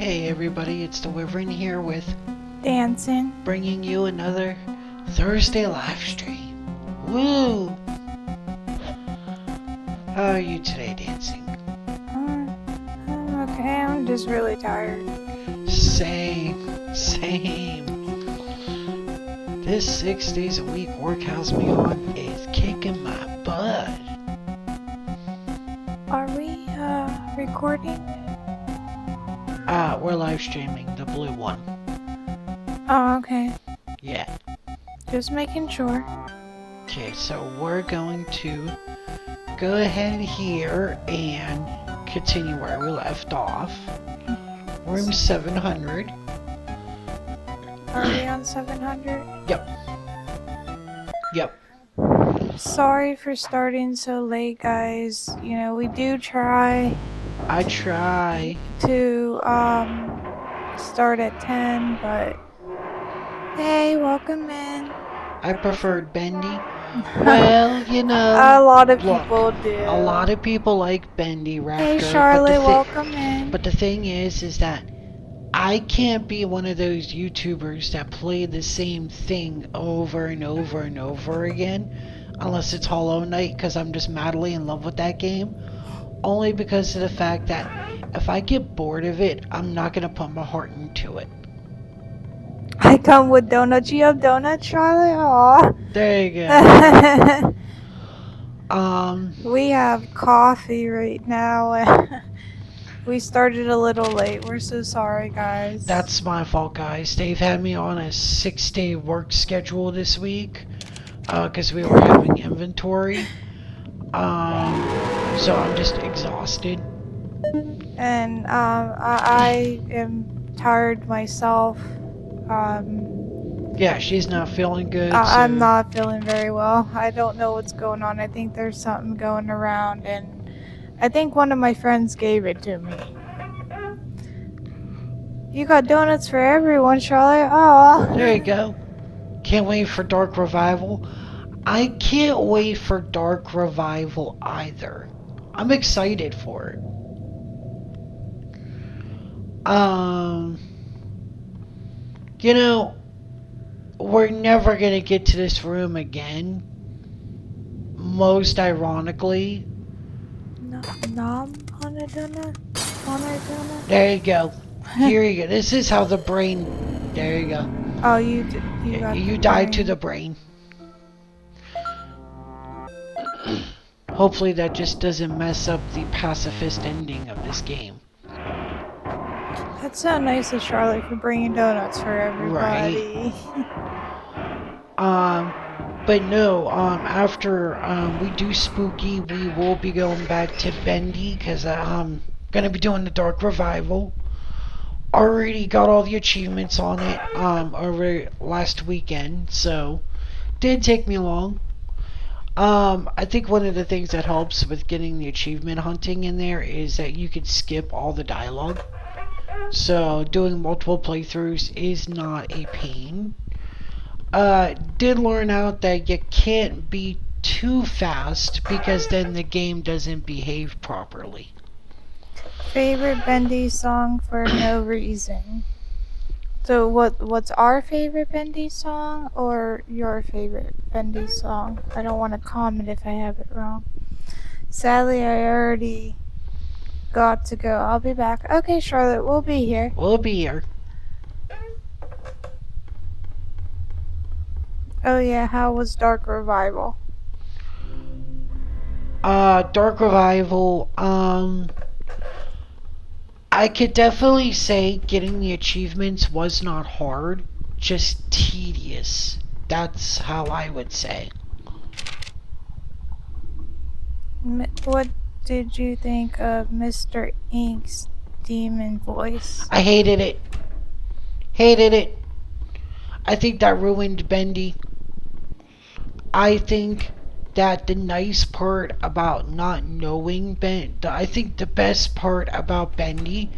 Hey everybody, it's the Wyvern here with Dancing. bringing you another Thursday live stream. Woo! How are you today, Dancing? I'm okay, I'm just really tired. Same. This 6 days a week workhouse me on is kicking my butt. Are we, recording? We're live streaming the blue one. Oh, okay. Yeah. Just making sure. Okay, so we're going to go ahead here and continue where we left off. Room 700. Are we on 700? Yep. Sorry for starting so late, guys. You know, we do try I try. to, start at 10, but... Hey, welcome in. I preferred Bendy. Well, you know. A lot of look, people do. A lot of people like Bendy Raptor. Hey, Charlotte, welcome in. But the thing is that I can't be one of those YouTubers that play the same thing over and over and over again, unless it's Hollow Knight, because I'm just madly in love with that game. Only because of the fact that if I get bored of it, I'm not going to put my heart into it. I come with donuts. You have donuts, Charlotte? Aw. There you go. We have coffee right now. We started a little late. We're so sorry, guys. That's my fault, guys. They've had me on a 6-day work schedule this week, because we were having inventory. So I'm just exhausted. And I am tired myself. Yeah, she's not feeling good. I'm not feeling very well. I don't know what's going on. I think there's something going around, and I think one of my friends gave it to me. You got donuts for everyone, Charlotte. Oh. There you go. Can't wait for Dark Revival. I can't wait for Dark Revival either. I'm excited for it. You know, we're never gonna get to this room again. Most ironically. Nom on a donut? On a donut? There you go. Here you go. This is how the brain. There you go. Oh, you died to the brain. Hopefully that just doesn't mess up the pacifist ending of this game. That's so nice of Charlotte for bringing donuts for everybody. Right. But no, after we do Spooky, we will be going back to Bendy, because I'm gonna be doing the Dark Revival. Already got all the achievements on it over last weekend, so didn't take me long. I think one of the things that helps with getting the achievement hunting in there is that you can skip all the dialogue. So doing multiple playthroughs is not a pain. Did learn out that you can't be too fast, because then the game doesn't behave properly. Favorite Bendy song for no reason. So what's our favorite Bendy song or your favorite Bendy song? I don't want to comment if I have it wrong. Sadly, I already got to go. I'll be back. Okay, Charlotte, we'll be here. We'll be here. Oh yeah, how was Dark Revival? Dark Revival, I could definitely say getting the achievements was not hard, just tedious. That's how I would say. What did you think of Mr. Ink's demon voice? I hated it. I think that ruined Bendy. I think that the nice part about not knowing I think the best part about Bendy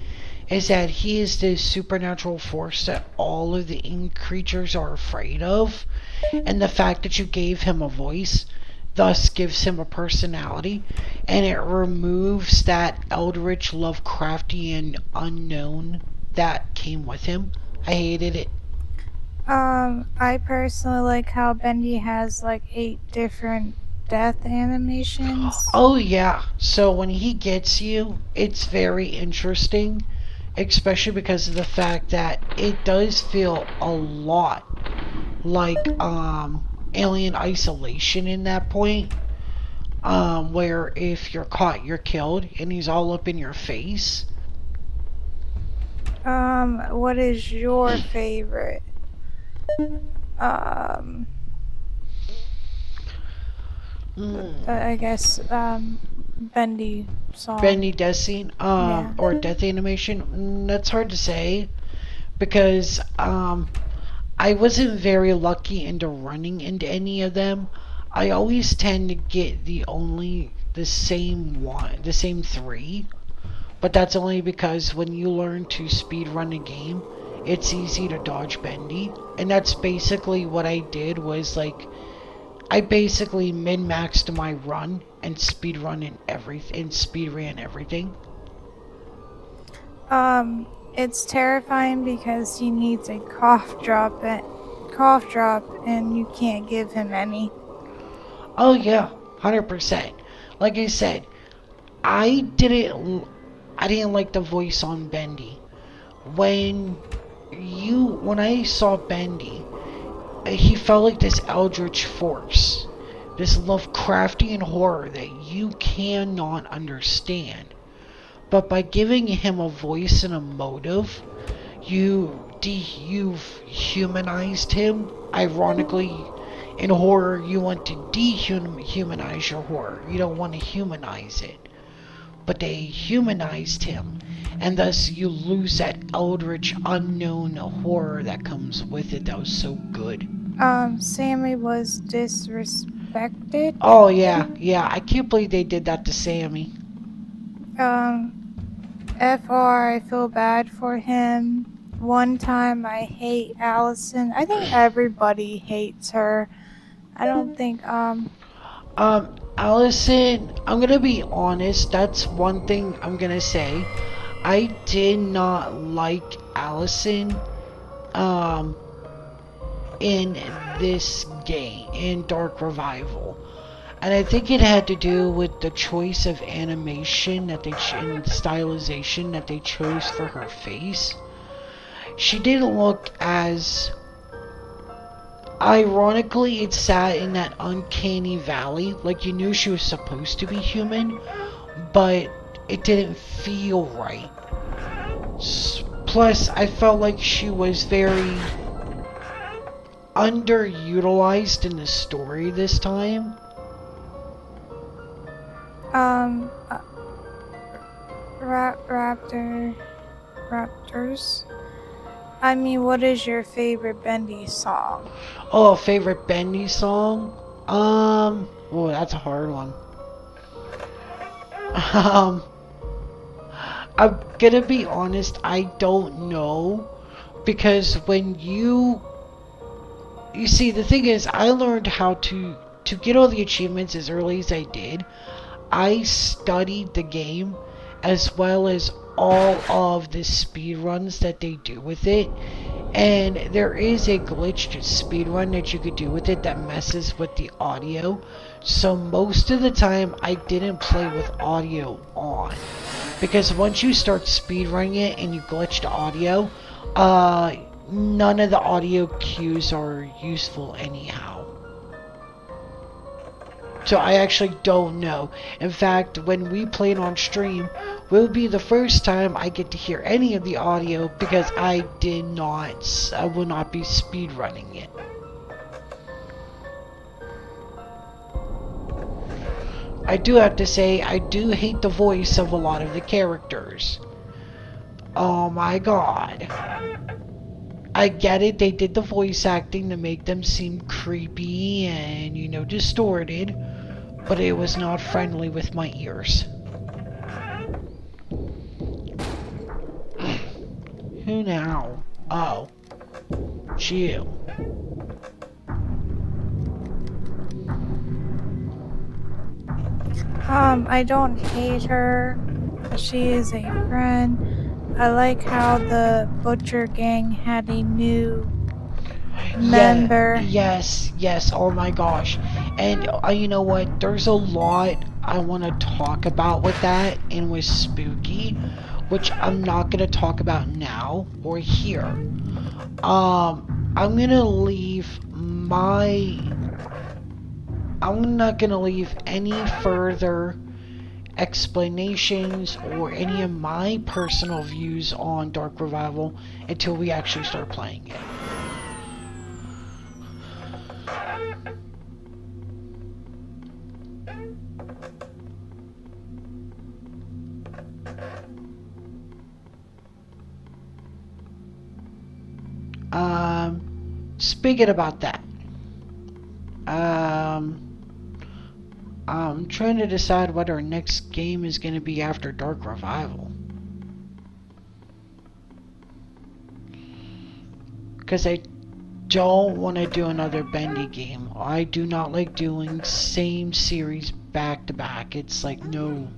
is that he is this supernatural force that all of the ink creatures are afraid of, and the fact that you gave him a voice thus gives him a personality, and it removes that eldritch Lovecraftian unknown that came with him. I hated it. I personally like how Bendy has like 8 different death animations. Oh yeah. So when he gets you, it's very interesting, especially because of the fact that it does feel a lot like Alien Isolation in that point. Where if you're caught, you're killed, and he's all up in your face. What is your favorite? Um, I guess Bendy song. Bendy death scene, Yeah. or death animation. That's hard to say because I wasn't very lucky into running into any of them. I always tend to get the same one, the same three. But that's only because when you learn to speed run a game, it's easy to dodge Bendy. And that's basically what I did was like I basically min-maxed my run and speed run in everything and speed ran everything. It's terrifying because he needs a cough drop, and you can't give him any. Oh yeah, 100%. Like I said, I didn't like the voice on Bendy. When I saw Bendy, he felt like this eldritch force, this Lovecraftian horror that you cannot understand. But by giving him a voice and a motive, you've humanized him. Ironically, in horror, you want to dehumanize your horror. You don't want to humanize it. But they humanized him, and thus you lose that eldritch, unknown horror that comes with it that was so good. Sammy was disrespected. Oh yeah, yeah. I can't believe they did that to Sammy. Um, FR, I feel bad for him. One time I hate Allison. I think everybody hates her. I don't think, Allison, I'm gonna be honest. That's one thing I'm gonna say. I did not like Allison, um, in this game in Dark Revival. And I think it had to do with the choice of animation that and stylization that they chose for her face. She didn't look as ironically it sat in that uncanny valley, like you knew she was supposed to be human, but it didn't feel right. Plus, I felt like she was very underutilized in the story this time. um, uh, Raptors. I mean, what is your favorite Bendy song? Oh, favorite Bendy song? Oh, that's a hard one. Um, I'm gonna be honest, I don't know. Because when you see, the thing is, I learned how to get all the achievements as early as I did. I studied the game as well as all of the speed runs that they do with it. And there is a glitched speed run that you could do with it that messes with the audio. So most of the time I didn't play with audio on. Because once you start speed running it and you glitch the audio, none of the audio cues are useful anyhow. So I actually don't know. In fact, when we played on stream, will be the first time I get to hear any of the audio because I will not be speed running it. I do have to say, I do hate the voice of a lot of the characters. Oh my god. I get it, they did the voice acting to make them seem creepy and, distorted, but it was not friendly with my ears. Who now? Oh. Jill. I don't hate her. She is a friend. I like how the Butcher Gang had a new Yeah, member. yes, oh my gosh. And you know what? There's a lot I want to talk about with that and with Spooky, which I'm not going to talk about now or here. I'm going to leave my. I'm not going to leave any further explanations or any of my personal views on Dark Revival until we actually start playing it. Speaking about that, um, I'm trying to decide what our next game is going to be after Dark Revival. Because I don't want to do another Bendy game. I do not like doing same series back to back. It's like, no.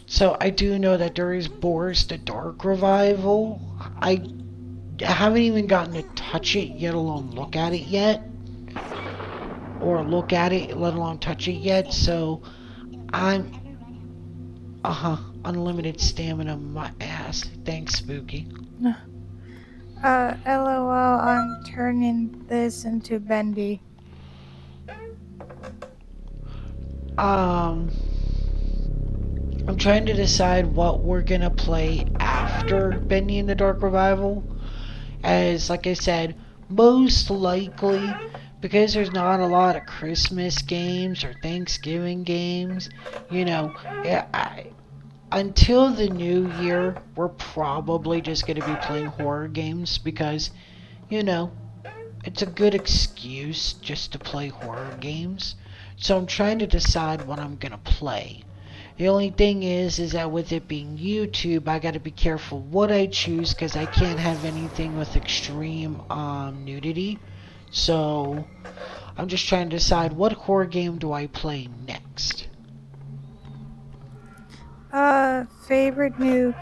So I do know that there is Boris the Dark Revival. I haven't even gotten to touch it, yet alone look at it yet. Or look at it, let alone touch it yet. So I'm unlimited stamina my ass. Thanks, Spooky. LOL, I'm turning this into Bendy. I'm trying to decide what we're gonna play after Bendy and the Dark Revival. As, like I said, most likely, because there's not a lot of Christmas games or Thanksgiving games, until the new year, we're probably just going to be playing horror games because, you know, it's a good excuse just to play horror games. So I'm trying to decide what I'm going to play. The only thing is that with it being YouTube, I got to be careful what I choose because I can't have anything with extreme nudity. So I'm just trying to decide what horror game do I play next. Favorite new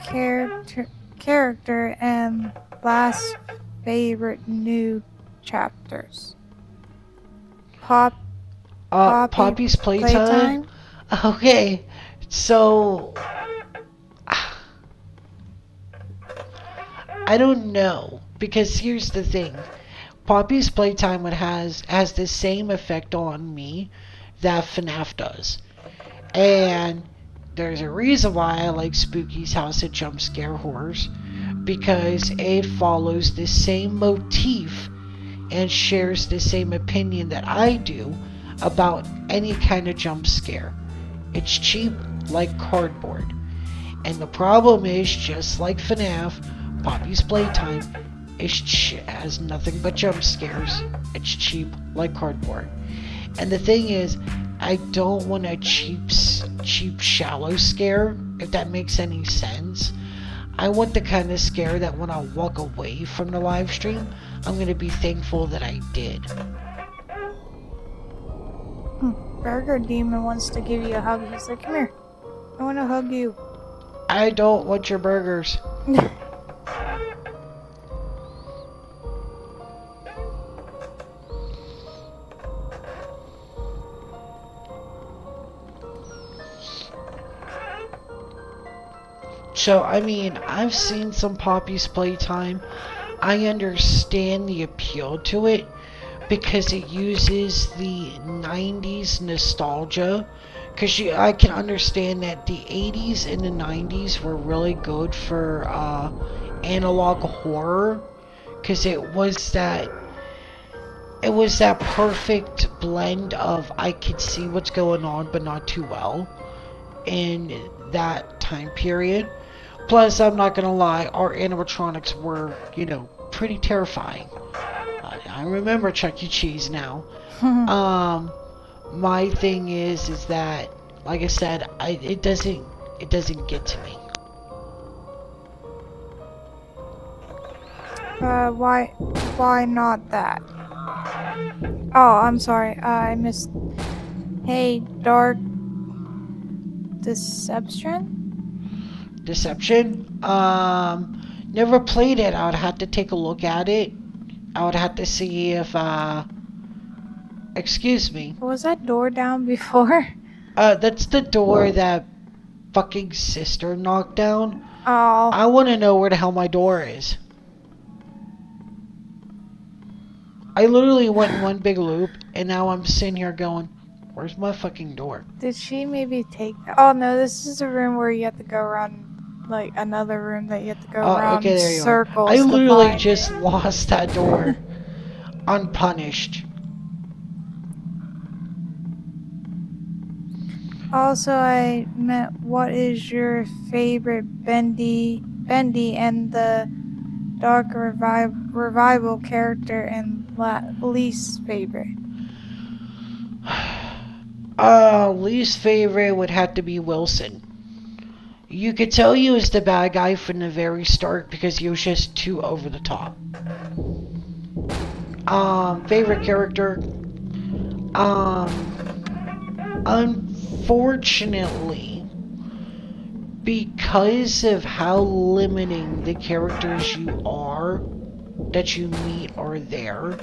character and last favorite new chapters. Poppy's Playtime? Okay, so I don't know because here's the thing. Poppy's Playtime has the same effect on me that FNAF does. And there's a reason why I like Spooky's House of Jumpscare Horrors because it follows the same motif and shares the same opinion that I do about any kind of jump scare. It's cheap like cardboard. And the problem is, just like FNAF, Poppy's Playtime has nothing but jump scares. It's cheap like cardboard. And the thing is, I don't want a cheap shallow scare, if that makes any sense. I want the kind of scare that when I walk away from the live stream, I'm going to be thankful that I did. Burger Demon wants to give you a hug. He's like, come here. I want to hug you. I don't want your burgers. So, I mean, I've seen some Poppy's Playtime. I understand the appeal to it because it uses the 90s nostalgia. Because I can understand that the 80s and the 90s were really good for analog horror. Because it was that perfect blend of I could see what's going on but not too well in that time period. Plus, I'm not gonna lie, our animatronics were, pretty terrifying. I remember Chuck E. Cheese now. My thing is that, like I said, it doesn't get to me. Why not that? Oh, I'm sorry. I missed. Hey, Dark Deception? Deception? Never played it. I would have to take a look at it. I would have to see if, excuse me. Was that door down before? That's the door that fucking sister knocked down. Oh. I want to know where the hell my door is. I literally went in one big loop, and now I'm sitting here going, where's my fucking door? Did she maybe take... Oh, no, this is a room where you have to go around, like, another room that you have to go around Okay, there you circles are. I to literally find just it. lost that door. Unpunished. Also, I meant, what is your favorite Bendy and the Dark Revival character and least favorite? Least favorite would have to be Wilson. You could tell he was the bad guy from the very start because he was just too over the top. Favorite character? Unfortunately, because of how limiting the characters that you meet are there,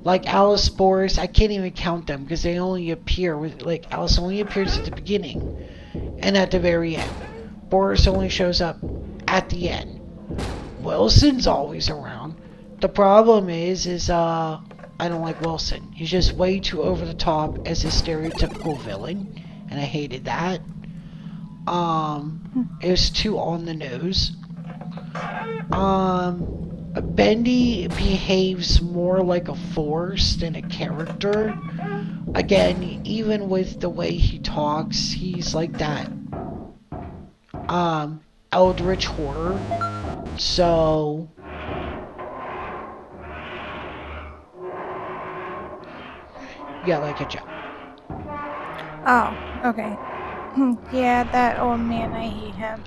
like Alice Boris, I can't even count them because they only appear Alice only appears at the beginning and at the very end. Boris only shows up at the end. Wilson's always around. The problem is I don't like Wilson. He's just way too over the top as a stereotypical villain, and I hated that. It was too on the nose. Bendy behaves more like a force than a character. Again, even with the way he talks, he's like that. Eldritch horror. So yeah, like a job. Oh, okay. Yeah, that old man, I hate him.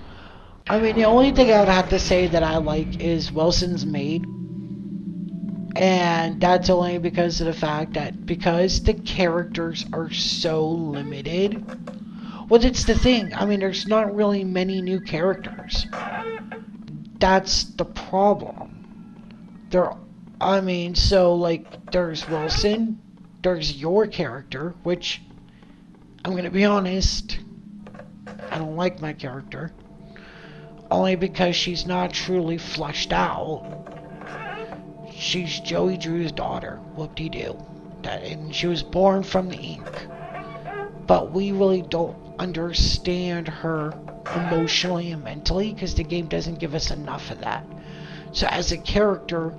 I mean, the only thing I would have to say that I like is Wilson's maid. And that's only because of the fact that because the characters are so limited. Well, it's the thing. I mean, there's not really many new characters. That's the problem. There's Wilson, there's your character, which, I'm gonna be honest, I don't like my character. Only because she's not truly fleshed out. She's Joey Drew's daughter, whoop-de-doo. And she was born from the ink. But we really don't understand her emotionally and mentally because the game doesn't give us enough of that. So as a character,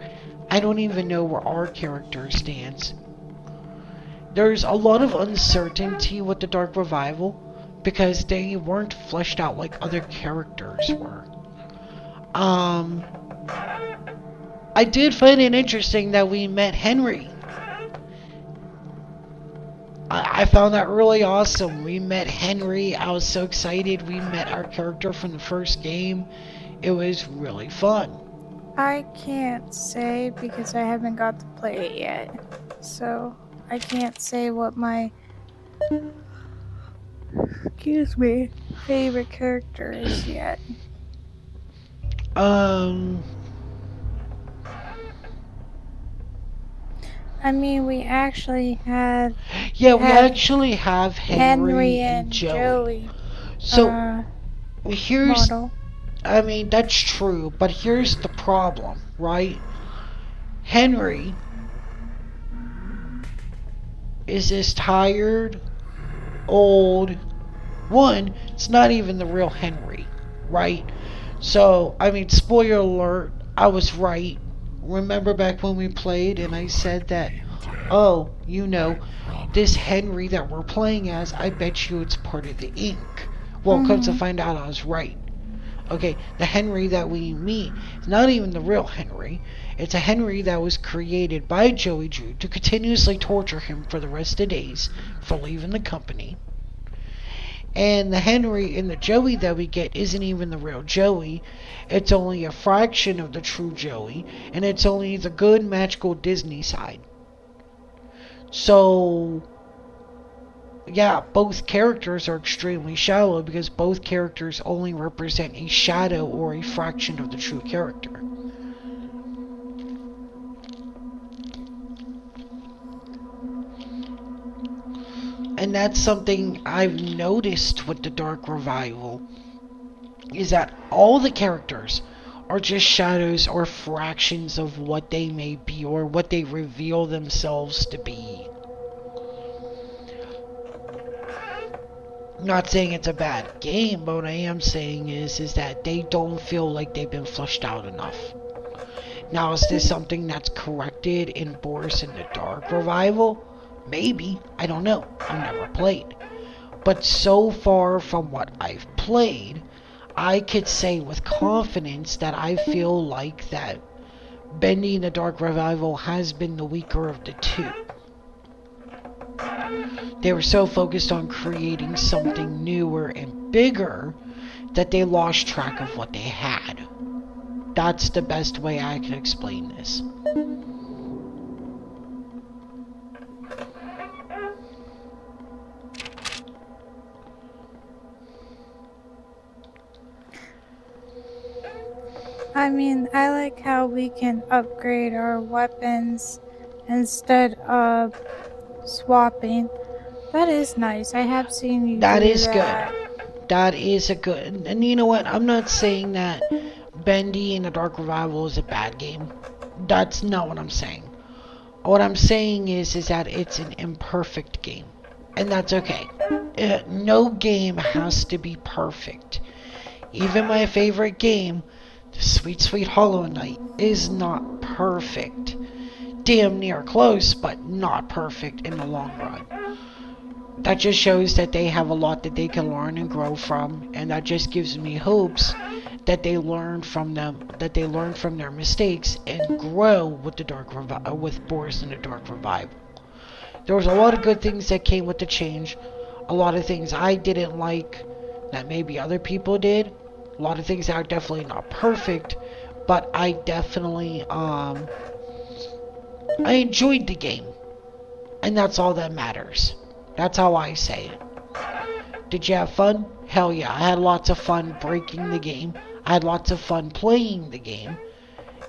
I don't even know where our character stands. There's a lot of uncertainty with the Dark Revival because they weren't fleshed out like other characters were. I did find it interesting that we met Henry. I found that really awesome. We met Henry. I was so excited. We met our character from the first game. It was really fun. I can't say because I haven't got to play it yet. So, I can't say what my favorite character is yet. I mean, we actually had... Yeah, we actually have Henry and Joey. So, here's... Model. I mean, that's true, but here's the problem, right? Henry is this tired, old... One, it's not even the real Henry, right? So, I mean, spoiler alert, I was right. Remember back when we played and I said that, oh, you know, this Henry that we're playing as, I bet you it's part of the ink. Well, come to find out I was right. Okay, the Henry that we meet is not even the real Henry. It's a Henry that was created by Joey Drew to continuously torture him for the rest of the days for leaving the company. And the Henry and the Joey that we get isn't even the real Joey. It's only a fraction of the true Joey. And it's only the good, magical Disney side. So, yeah, both characters are extremely shallow because both characters only represent a shadow or a fraction of the true character. And that's something I've noticed with the Dark Revival, is that all the characters are just shadows or fractions of what they may be or what they reveal themselves to be. Not saying it's a bad game, but what I am saying is that they don't feel like they've been fleshed out enough. Now, is this something that's corrected in Boris in the Dark Revival? Maybe. I don't know. I've never played. But so far from what I've played, I could say with confidence that I feel like that Bendy in the Dark Revival has been the weaker of the two. They were so focused on creating something newer and bigger that they lost track of what they had. That's the best way I can explain this. I mean, I like how we can upgrade our weapons instead of swapping. That is nice. I have seen you That do is that. good. That is a good. And you know what? I'm not saying that Bendy in the Dark Revival is a bad game. That's not what I'm saying. What I'm saying is that it's an imperfect game. And that's okay. No game has to be perfect. Even my favorite game, the Sweet Sweet Hollow Knight, is not perfect. Damn near close, but not perfect in the long run. That just shows that they have a lot that they can learn and grow from, and that just gives me hopes that they learn from them, that they learn from their mistakes and grow with with Boris in the Dark Revival. There was a lot of good things that came with the change, a lot of things I didn't like that maybe other people did, a lot of things that are definitely not perfect, but I definitely I enjoyed the game, and that's all that matters. That's how I say it. Did you have fun? Hell yeah, I had lots of fun breaking the game. I had lots of fun playing the game.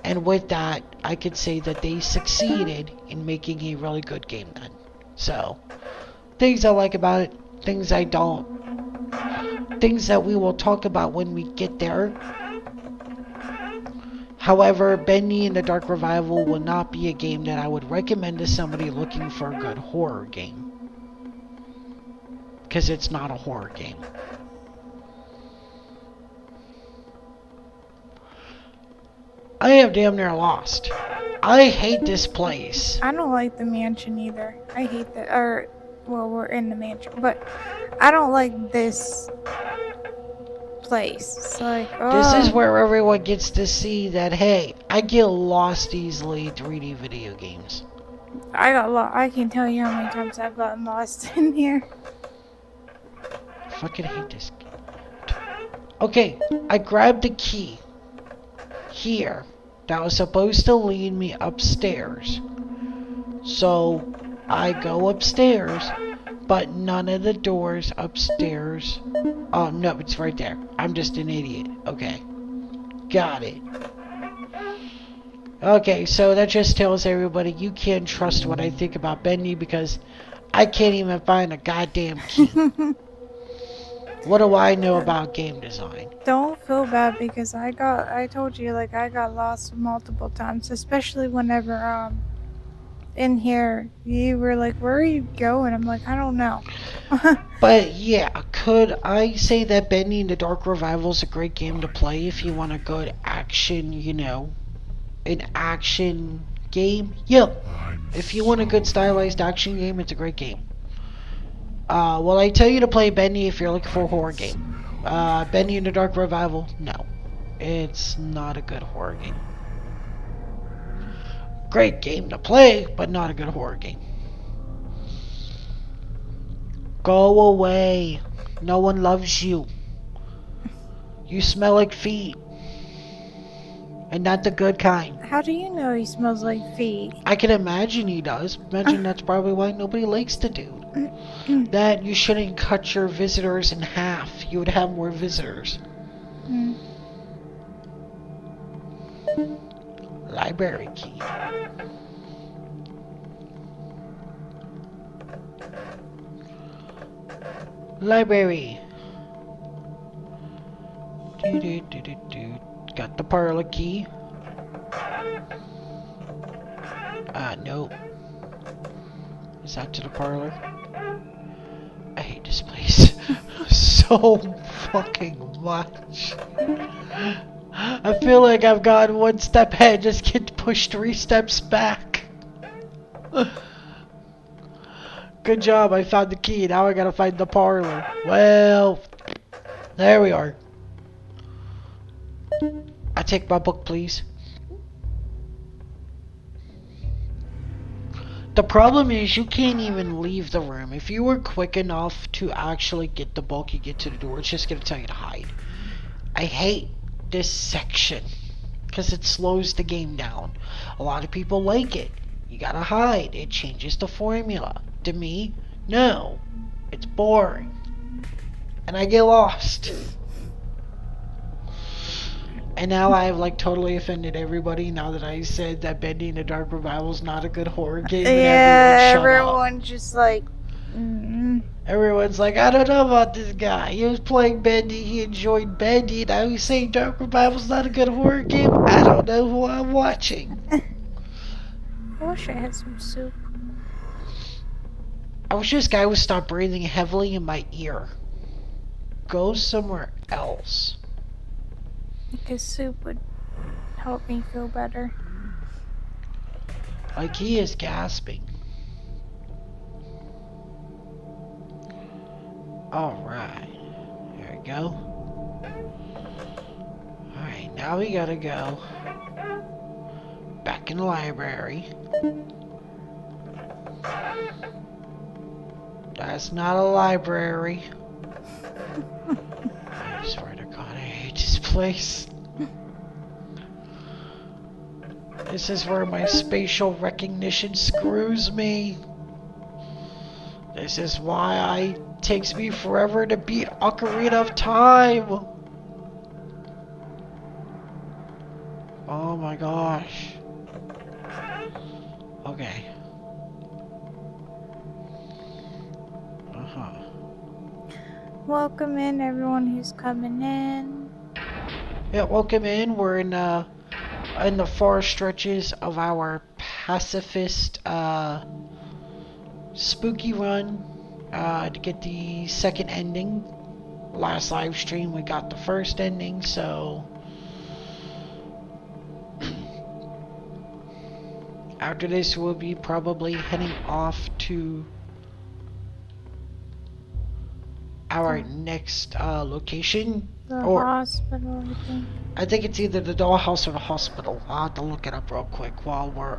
And with that, I could say that they succeeded in making a really good game then. So, things I like about it, things I don't. Things that we will talk about when we get there. However, Bendy in the Dark Revival will not be a game that I would recommend to somebody looking for a good horror game. Because it's not a horror game. I have damn near lost. I hate this place. I don't like the mansion either. I hate that. Well, we're in the mansion, but I don't like this place. It's like, This is oh, where everyone gets to see that, hey, I get lost easily in 3D video games. I got lost. I can't tell you how many times I've gotten lost in here. I fucking hate this game. Okay, I grabbed the key here that was supposed to lead me upstairs. So I go upstairs, but none of the doors upstairs. Oh no, it's right there. I'm just an idiot. Okay, got it. Okay, so that just tells everybody you can't trust what I think about Bendy because I can't even find a goddamn key. What do I know about game design? Don't feel bad because I told you, like, I got lost multiple times, especially whenever, in here, you were like, where are you going? I'm like, I don't know. But yeah, could I say that Bendy in the Dark Revival is a great game to play if you want a good action, an action game? Yeah. If you want a good stylized action game, it's a great game. Will I tell you to play Bendy if you're looking for a horror game? Bendy in the Dark Revival? No. It's not a good horror game. Great game to play, but not a good horror game. Go away. No one loves you. You smell like feet. And not the good kind. How do you know he smells like feet? I can imagine he does. Imagine that's probably why nobody likes the dude. That you shouldn't cut your visitors in half. You would have more visitors. Library key. Library. Got the parlor key. No. Is that to the parlor? I hate this place so fucking much. I feel like I've gone one step ahead, just get pushed 3 steps back. Good job, I found the key. Now I gotta find the parlor. Well, there we are. I take my book, please. The problem is you can't even leave the room. If you were quick enough to actually get the book, you get to the door, it's just gonna tell you to hide. I hate this section because it slows the game down. A lot of people like it. You gotta hide. It changes the formula. To me, no. It's boring. And I get lost. And now I have like totally offended everybody now that I said that Bendy and the Dark Revival is not a good horror game. Yeah, and everyone's just like... Everyone's like, I don't know about this guy. He was playing Bendy, he enjoyed Bendy, now he's saying Dark Revival's not a good horror game. I don't know who I'm watching. I wish I had some soup. I wish this guy would stop breathing heavily in my ear. Go somewhere else. Because soup would help me feel better. Like he is gasping. Alright. There we go. Alright, now we gotta go back in the library. That's not a library. I swear to God, I hate this place. This is where my spatial recognition screws me. This is why it takes me forever to beat Ocarina of Time. Oh my gosh. Okay. Welcome in everyone who's coming in. Yeah, welcome in. We're in the far stretches of our pacifist spooky run to get the second ending. Last live stream we got the first ending, so after this we'll be probably heading off to our next location. The hospital, I think. I think it's either the dollhouse or the hospital. I'll have to look it up real quick while we're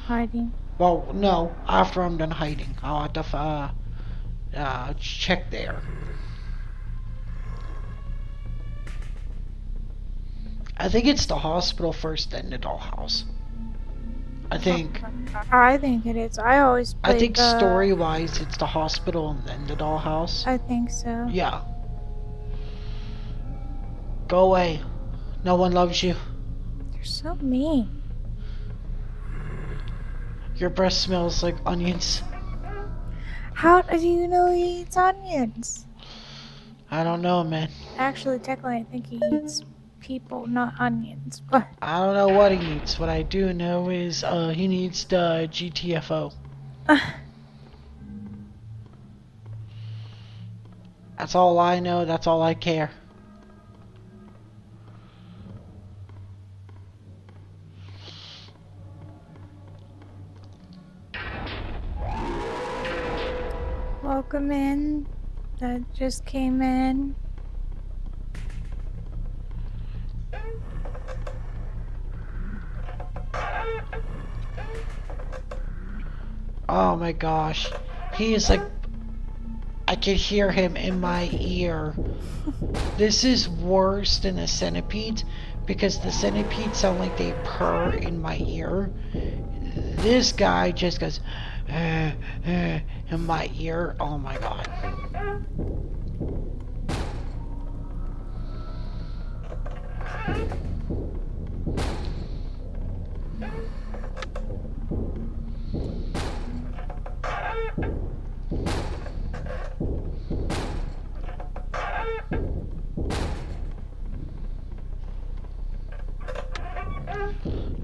hiding. Well, no, after I'm done hiding. I'll have to check there. I think it's the hospital first, then the dollhouse. I think. I think it is. I always played I think story-wise, it's the hospital and then the dollhouse. I think so. Yeah. Go away. No one loves you. You're so mean. Your breath smells like onions. How do you know he eats onions? I don't know, man. Actually, technically, I think he eats people, not onions. But I don't know what he eats. What I do know is he needs the GTFO. That's all I know. That's all I care. welcome in. That just came in. Oh my gosh. He is like... I can hear him in my ear. This is worse than a centipede because the centipedes sound like they purr in my ear. This guy just goes in my ear. Oh my god.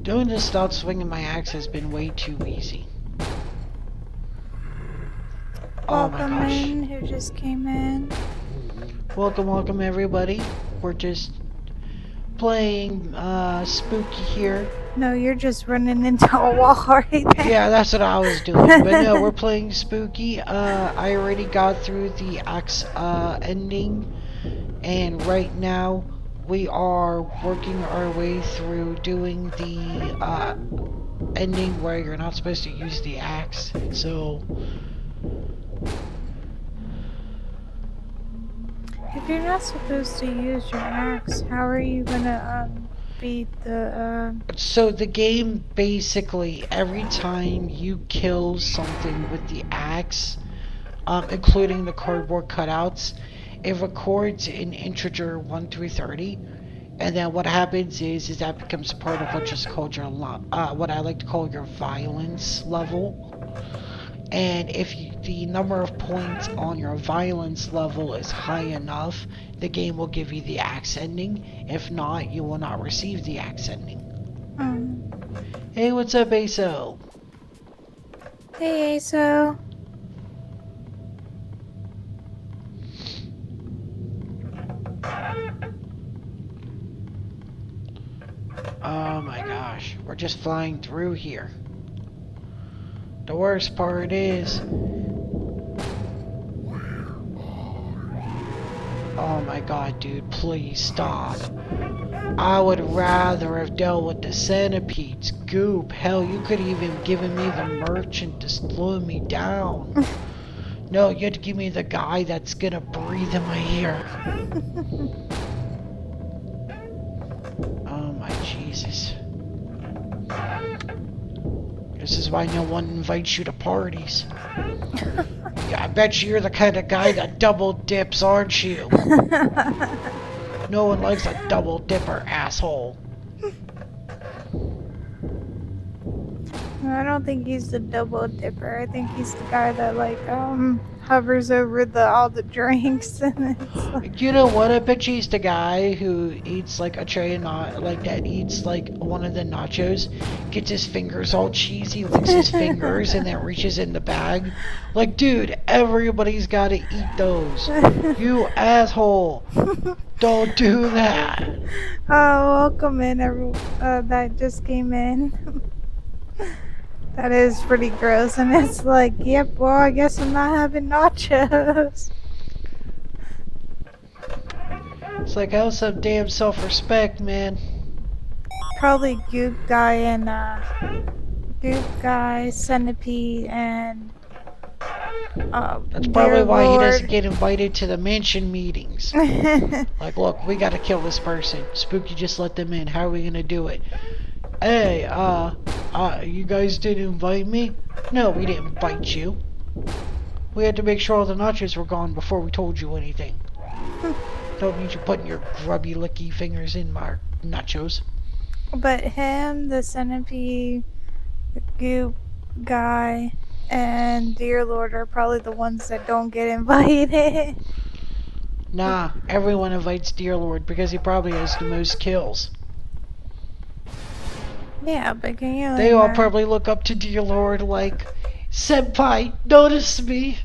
Doing this without swinging my axe has been way too easy. Oh my Welcome gosh. in, who just came in. Welcome everybody. We're just playing Spooky here. No, you're just running into a wall right there. Yeah, that's what I was doing. But no, we're playing Spooky. I already got through the axe ending, and right now we are working our way through doing the ending where you're not supposed to use the axe. So If you're not supposed to use your axe, how are you gonna beat the So the game basically, every time you kill something with the axe, including the cardboard cutouts, it records an integer 1 through 30, and then what happens is that becomes part of what's just called your what I like to call your violence level. And if the number of points on your violence level is high enough, the game will give you the axe ending. If not, you will not receive the axe ending. Hey, what's up, Aso? Hey, Aso. Oh my gosh, we're just flying through here. The worst part is... Oh my god, dude, please stop. I would rather have dealt with the centipedes. Goop, hell, you could have even given me the merchant to slow me down. No, you had to give me the guy that's gonna breathe in my ear. Oh my Jesus. This is why no one invites you to parties. Yeah, I bet you're the kind of guy that double dips, aren't you? No one likes a double dipper, asshole. I don't think he's the double dipper. I think he's the guy that hovers over all the drinks and it's like... You know what? I bet he's the guy who eats like a tray of that eats like one of the nachos, gets his fingers all cheesy, licks his fingers, and then reaches in the bag. Like, dude, everybody's gotta eat those. You asshole! Don't do that. Oh, welcome in, everyone that just came in. That is pretty gross, and it's like, yep, well, I guess I'm not having nachos. It's like, have some damn self-respect, man. Probably Goop Guy and, Centipede, and, That's probably why he Lord. doesn't get invited to the mansion meetings. Like, look, we gotta kill this person. Spooky just let them in. How are we gonna do it? Hey, you guys didn't invite me? No, we didn't invite you. We had to make sure all the nachos were gone before we told you anything. Don't need you putting your grubby licky fingers in my nachos. But him, the Centipede, the Goop Guy, and Dear Lord are probably the ones that don't get invited. Nah, everyone invites Dear Lord because he probably has the most kills. Yeah, but can you They all probably look up to Dear Lord like, Senpai, notice me.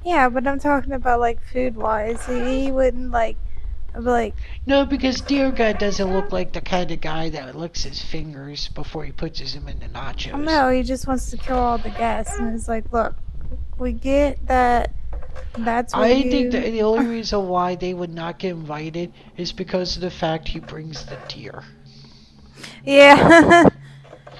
Yeah, but I'm talking about like food wise. He wouldn't like No, because Dear God doesn't look like the kind of guy that licks his fingers before he puts them in the nachos. no, he just wants to kill all the guests, and it's like, look, we get that. That's what I think that the only reason why they would not get invited is because of the fact he brings the deer. Yeah.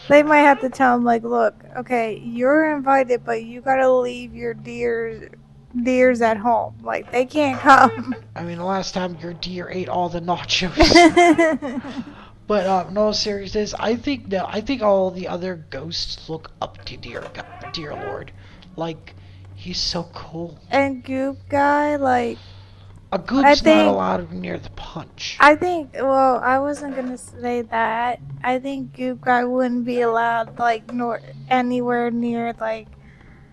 They might have to tell him, like, look, okay, you're invited, but you gotta leave your deers at home. Like, they can't come. I mean, the last time your deer ate all the nachos. But in all seriousness, I think all the other ghosts look up to dear Lord. Like he's so cool. And Goop Guy, like, A I goop's not think, allowed near the punch. well, I wasn't gonna say that. I think Goop Guy wouldn't be allowed, like, nor anywhere near, like,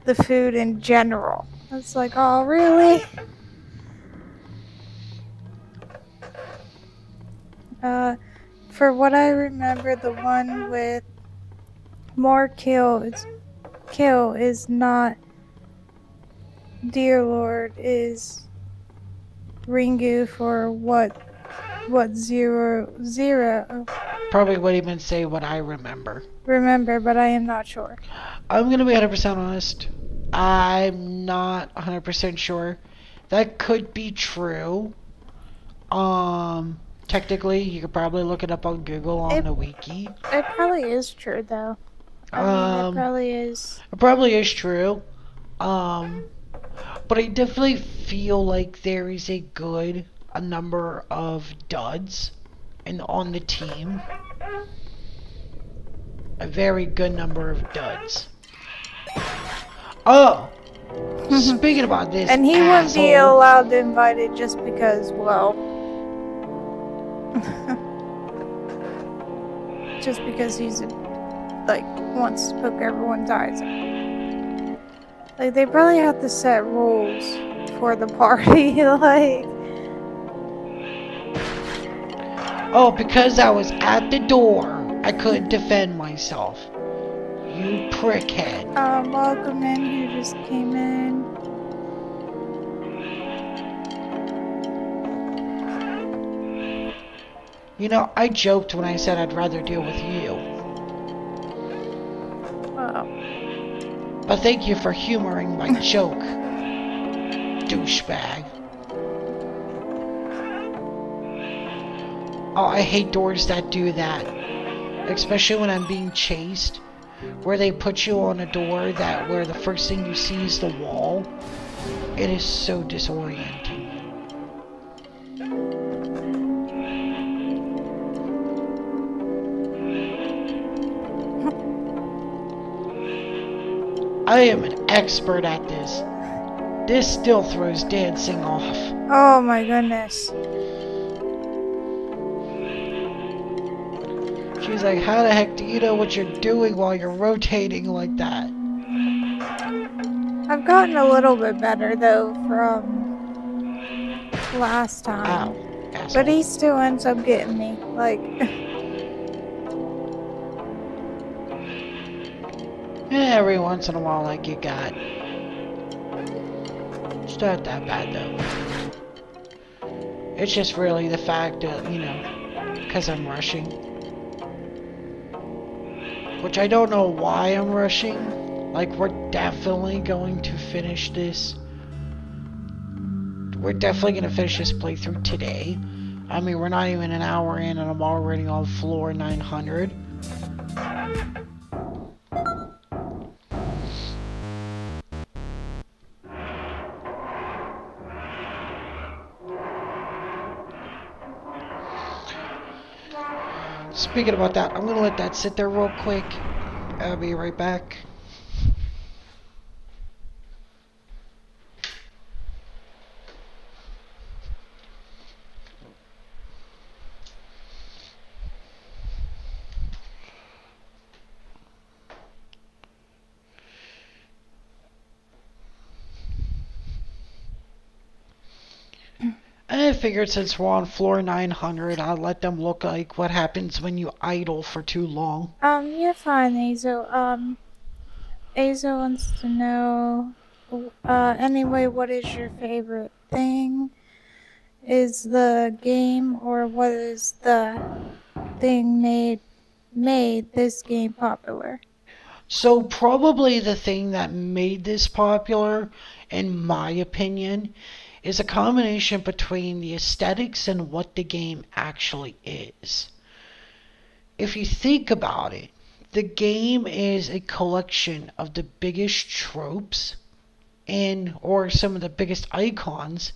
the food in general. It's like, oh, really? Uh, for what I remember, the one with more kill is not Dear Lord, is Ringu for what zero Probably would even say what I remember. remember, but I am not sure. I'm gonna be 100% honest. I'm not 100% sure. That could be true. Technically, you could probably look it up on Google on It the wiki. it probably is true though. I mean, it Um, probably is. it probably is true. Um, but I definitely feel like there is a number of duds on the team. A very good number of duds. Oh, speaking about this And he wouldn't be asshole. allowed to invite it just because, well, just because he's like wants to poke everyone's eyes out. Like they probably have to set rules for the party. Like, Oh, because I was at the door, I couldn't defend myself. You prickhead. welcome in who just came in. You know, I joked when I said I'd rather deal with you. But thank you for humoring my joke, douchebag. Oh, I hate doors that do that. Especially when I'm being chased. Where they put you on a door where the first thing you see is the wall. It is so disorienting. I am an expert at this. This still throws dancing off. Oh my goodness. She's like, how the heck do you know what you're doing while you're rotating like that? I've gotten a little bit better though from last time. Ow, asshole. But he still ends up getting me. Like, Every once in a while, like you got. It's not that bad though. It's just really the fact that, because I'm rushing. Which I don't know why I'm rushing. Like, we're definitely going to finish this. We're definitely going to finish this playthrough today. I mean, we're not even an hour in and I'm already on floor 900. Speaking about that, I'm going to let that sit there real quick. I'll be right back. I figured since we're on floor 900, I'll let them look like what happens when you idle for too long. you're fine, Azo. Azo wants to know, anyway, what is your favorite thing? Is the game, or what is the thing made this game popular? So probably the thing that made this popular, in my opinion, is a combination between the aesthetics and what the game actually is. If you think about it, the game is a collection of the biggest tropes or some of the biggest icons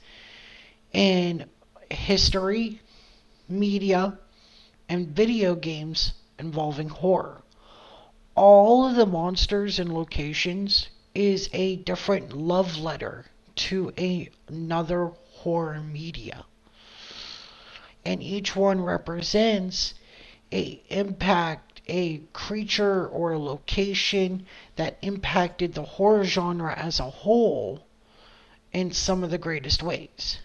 in history, media, and video games involving horror. All of the monsters and locations is a different love letter to another horror media. And each one represents a creature or a location that impacted the horror genre as a whole in some of the greatest ways.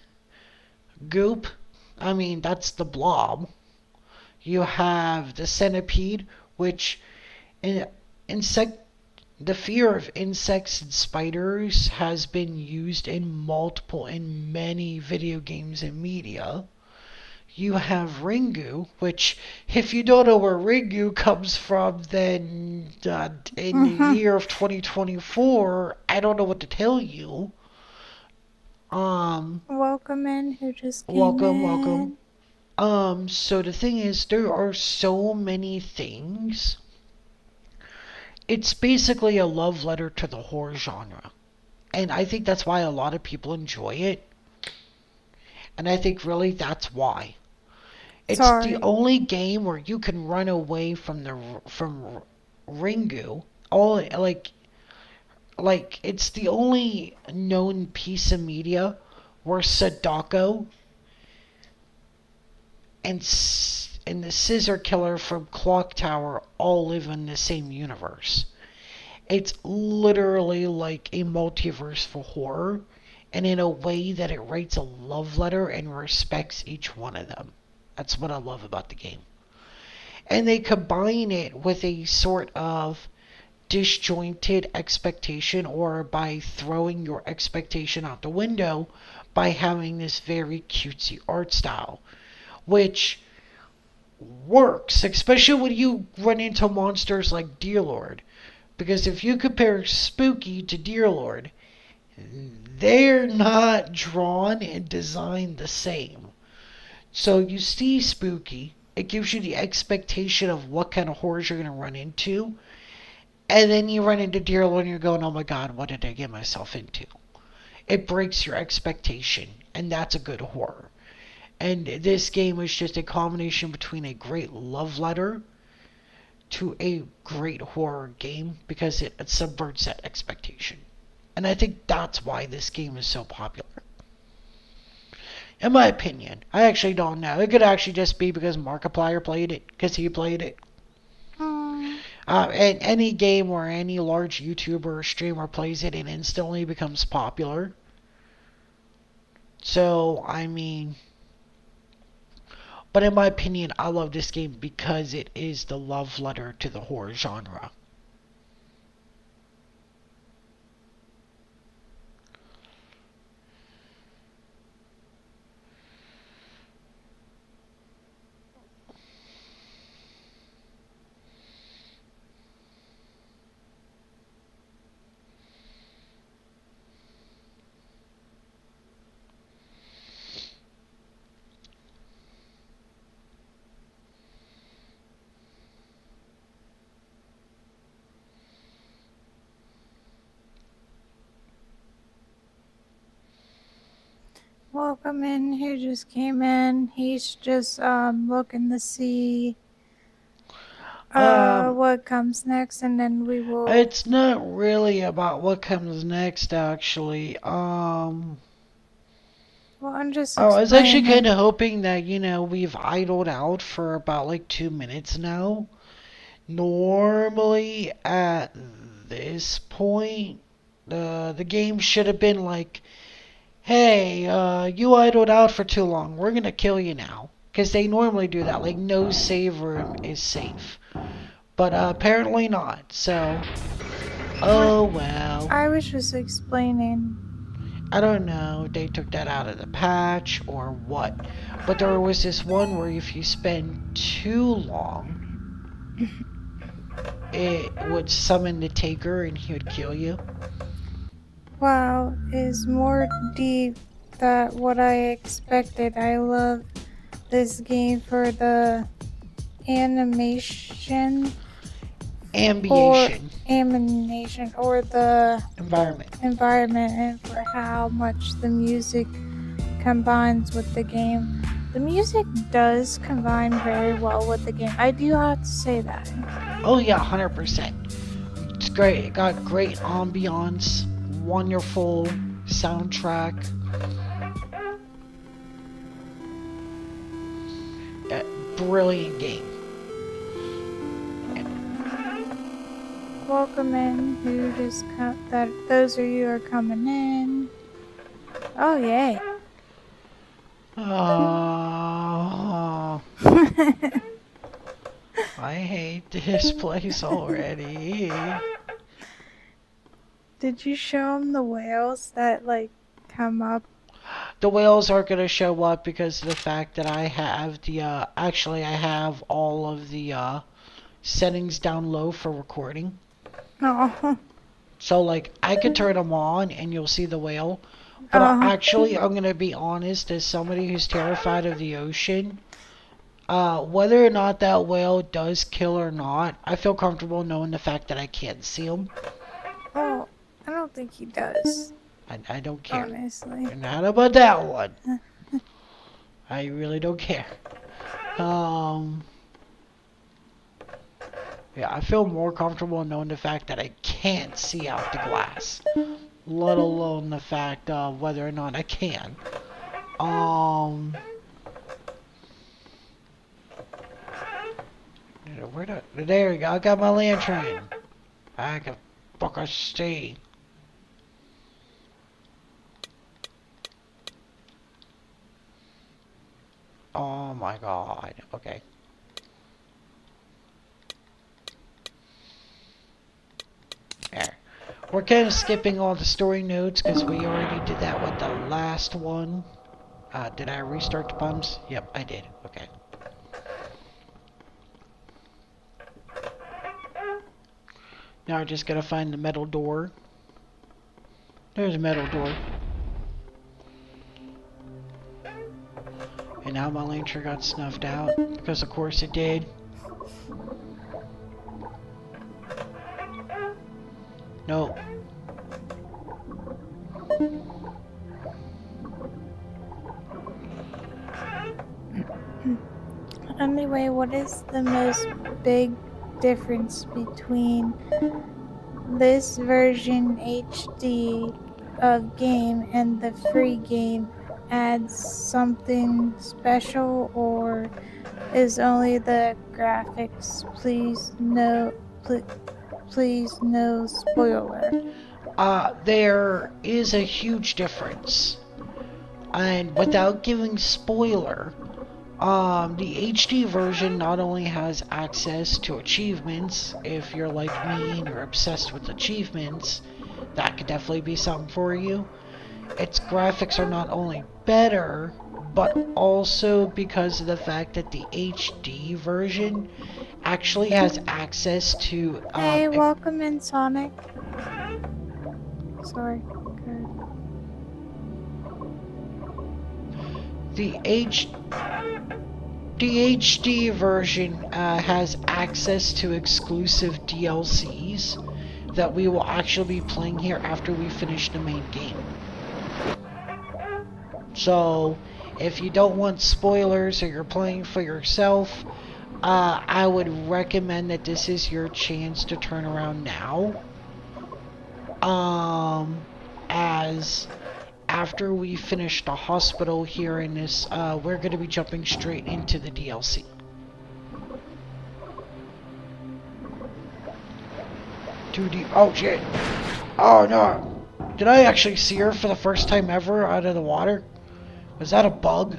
Goop, I mean, that's the blob. You have the centipede, which in, insect the fear of insects and spiders has been used in many video games and media. You have Ringu, which, if you don't know where Ringu comes from, then in the Mhm. year of 2024, I don't know what to tell you. Um, Welcome in who just came welcome, welcome. in. So the thing is, there are so many things. It's basically a love letter to the horror genre. And I think that's why a lot of people enjoy it. And I think really that's why. It's the Sorry. only game where you can run away from Ringu. All like it's the only known piece of media where Sadako and and the Scissor Killer from Clock Tower all live in the same universe. It's literally like a multiverse for horror, and in a way that it writes a love letter and respects each one of them. That's what I love about the game. And they combine it with a sort of disjointed expectation, or by throwing your expectation out the window by having this very cutesy art style, which works, especially when you run into monsters like Dear Lord. Because if you compare Spooky to Dear Lord, they're not drawn and designed the same. So you see Spooky, it gives you the expectation of what kind of horrors you're going to run into. And then you run into Dear Lord and you're going, oh my god, what did I get myself into? It breaks your expectation, and that's a good horror. And this game is just a combination between a great love letter to a great horror game because it subverts that expectation. And I think that's why this game is so popular. In my opinion, I actually don't know. It could actually just be because Markiplier played it, because he played it. Mm. And any game where any large YouTuber or streamer plays it, it instantly becomes popular. So, I mean, but in my opinion, I love this game because it is the love letter to the horror genre. Welcome in who just came in. He's just looking to see Um, what comes next, and then we will. it's not really about what comes next, actually. Well, I'm just I was actually kind explaining. of hoping that, we've idled out for about like 2 minutes now. Normally, at this point, the game should have been like, hey, you idled out for too long. We're gonna kill you now. Because they normally do that. Like, no save room is safe. But apparently not. So, What? oh well. I was just explaining. I don't know. They took that out of the patch or what. But there was this one where if you spend too long, it would summon the Taker and he would kill you. Wow, is more deep than what I expected. I love this game for the animation or Ambiation. animation or the Environment. environment, and for how much the music combines with the game. The music does combine very well with the game. I do have to say that. Oh yeah, 100%. It's great. It got great ambiance, wonderful soundtrack. uh, Brilliant game. Welcome in. Who just that? Those of you are coming in. Oh yay! Oh, I hate this place already. Did you show them the whales that like come up? The whales are gonna show up because of the fact that I have the actually I have all of the settings down low for recording. Oh. So like I could turn them on and you'll see the whale. But Oh. I'm gonna be honest, as somebody who's terrified of the ocean, whether or not that whale does kill or not, I feel comfortable knowing the fact that I can't see him. Oh, I don't think he does. I don't care. Honestly. Not about that one. I really don't care. Yeah, I feel more comfortable knowing the fact that I can't see out the glass, let alone the fact of whether or not I can. There we go. I got my lantern. I can fucking see. Oh my god. Okay. There. We're kind of skipping all the story notes because we already did that with the last one. Did I restart the pumps? Yep, I did. Okay. Now we're just gonna find the metal door. There's a metal door. And now my lantern got snuffed out, because of course it did. No. Anyway, what is the most big difference between this version HD of game and the free game? Adds something special, or is only the graphics? Please no spoiler. There is a huge difference. And without giving spoiler, the HD version not only has access to achievements. If you're like me and you're obsessed with achievements, that could definitely be something for you. Its graphics are not only better, but also because of the fact that the HD version actually has access to Hey, welcome in, Sonic. Sorry. Good. The HD version has access to exclusive DLCs that we will actually be playing here after we finish the main game. So, if you don't want spoilers or you're playing for yourself, I would recommend that this is your chance to turn around now. As after we finish the hospital here in this, we're going to be jumping straight into the DLC. Oh shit! Oh no! Did I actually see her for the first time ever out of the water? Was that a bug?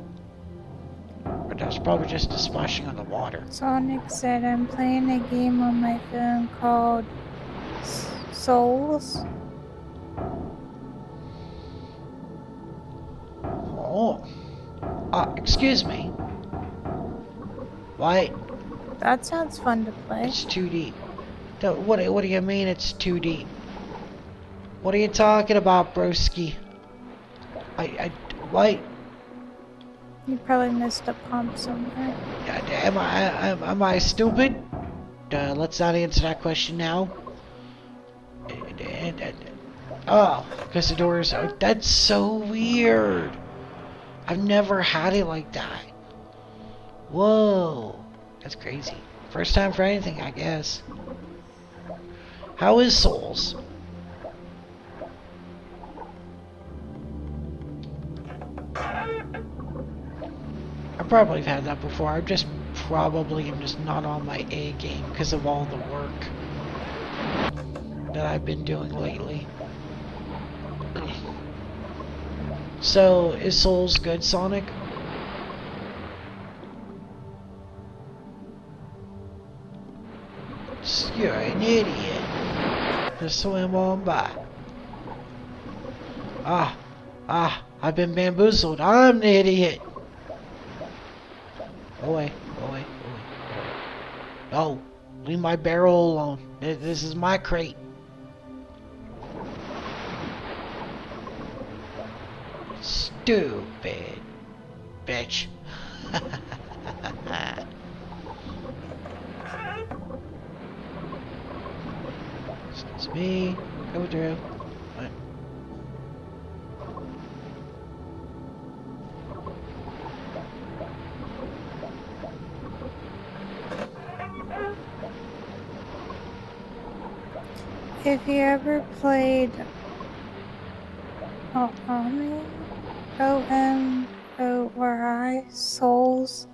Or that was probably just a splashing on the water. Sonic said I'm playing a game on my phone called Souls. Oh. Excuse me. What? That sounds fun to play. It's 2D. What do you mean it's 2D? What are you talking about, broski? What? You probably missed a pump somewhere. Am I stupid? Let's not answer that question now. Oh, because the door is... Oh, that's so weird. I've never had it like that. Whoa. That's crazy. First time for anything, I guess. How is Souls? I probably have had that before. I just probably am just not on my A game because of all the work that I've been doing lately. So, is Souls good, Sonic? You're an idiot. Just swim on by. I've been bamboozled. I'm the idiot. Away. Oh, leave my barrel alone. This is my crate. Stupid bitch. Excuse me. Go through. What? If you ever played OMORI Souls,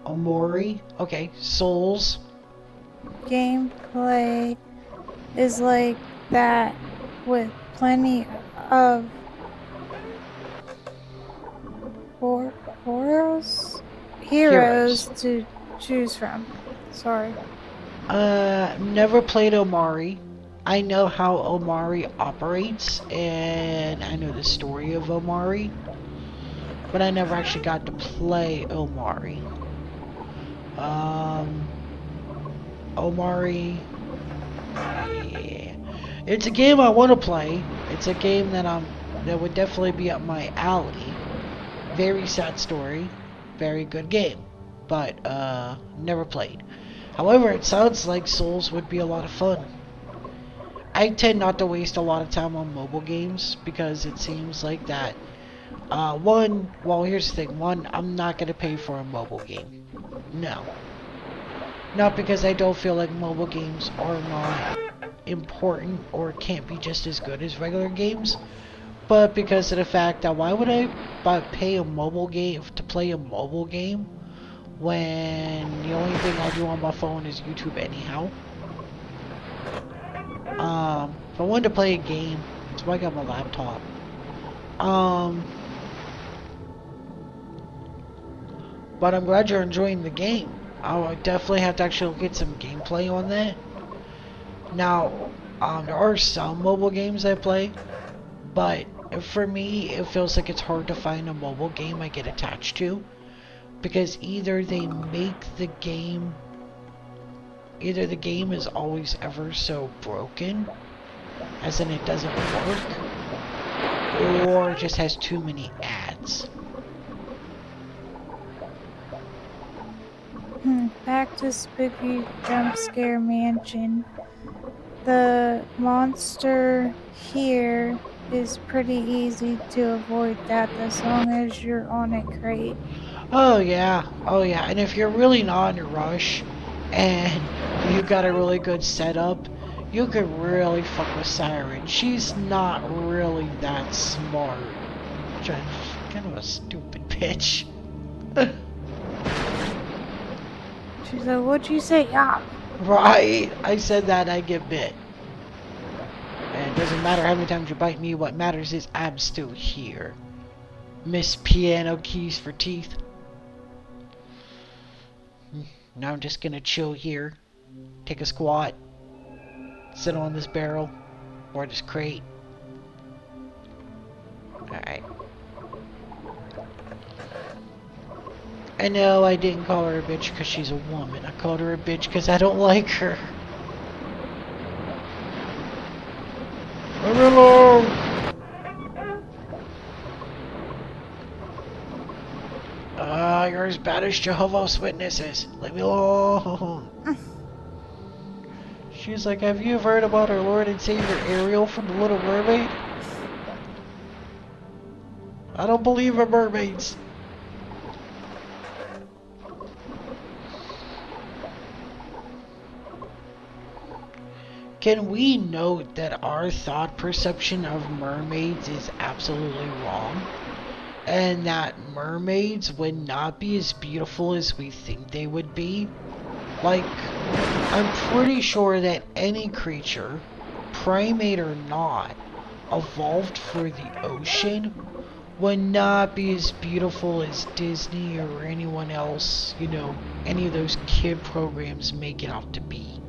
Omori? Okay, Souls. gameplay is like that with plenty of heroes to choose from. Sorry. Never played Omari. I know how Omari operates, and I know the story of Omari, but I never actually got to play Omari. Omari, yeah. It's a game I want to play. It's a game that would definitely be up my alley. Very sad story, very good game, but never played. However, it sounds like Souls would be a lot of fun. I tend not to waste a lot of time on mobile games because it seems like that. Well, here's the thing. One, I'm not going to pay for a mobile game. No. Not because I don't feel like mobile games are not important or can't be just as good as regular games, but because of the fact that why would I pay a mobile game to play a mobile game when the only thing I do on my phone is YouTube anyhow? If I wanted to play a game, that's why I got my laptop. But I'm glad you're enjoying the game. I'll definitely have to actually get some gameplay on that. Now, there are some mobile games I play, but for me, it feels like it's hard to find a mobile game I get attached to, because either the game is always ever so broken, as in it doesn't work, or it just has too many ads. Back to Spooky Jumpscare Mansion. The monster here is pretty easy to avoid that as long as you're on a crate. Oh yeah, and if you're really not in a rush and you got a really good setup, you could really fuck with Siren. She's not really that smart. She's kind of a stupid bitch. She's like, what'd you say? Yeah. Right, I said that, I get bit. And it doesn't matter how many times you bite me, what matters is I'm still here. Miss Piano Keys for Teeth. Now I'm just gonna chill here, take a squat, sit on this barrel, or this crate. Alright. I know I didn't call her a bitch because she's a woman. I called her a bitch because I don't like her. Leave me alone! You're as bad as Jehovah's Witnesses. Leave me alone. She's like, have you ever heard about our Lord and Savior Ariel from The Little Mermaid? I don't believe in mermaids. Can we note that our thought perception of mermaids is absolutely wrong? And that mermaids would not be as beautiful as we think they would be? Like, I'm pretty sure that any creature, primate or not, evolved for the ocean would not be as beautiful as Disney or anyone else, you know, any of those kid programs make it out to be.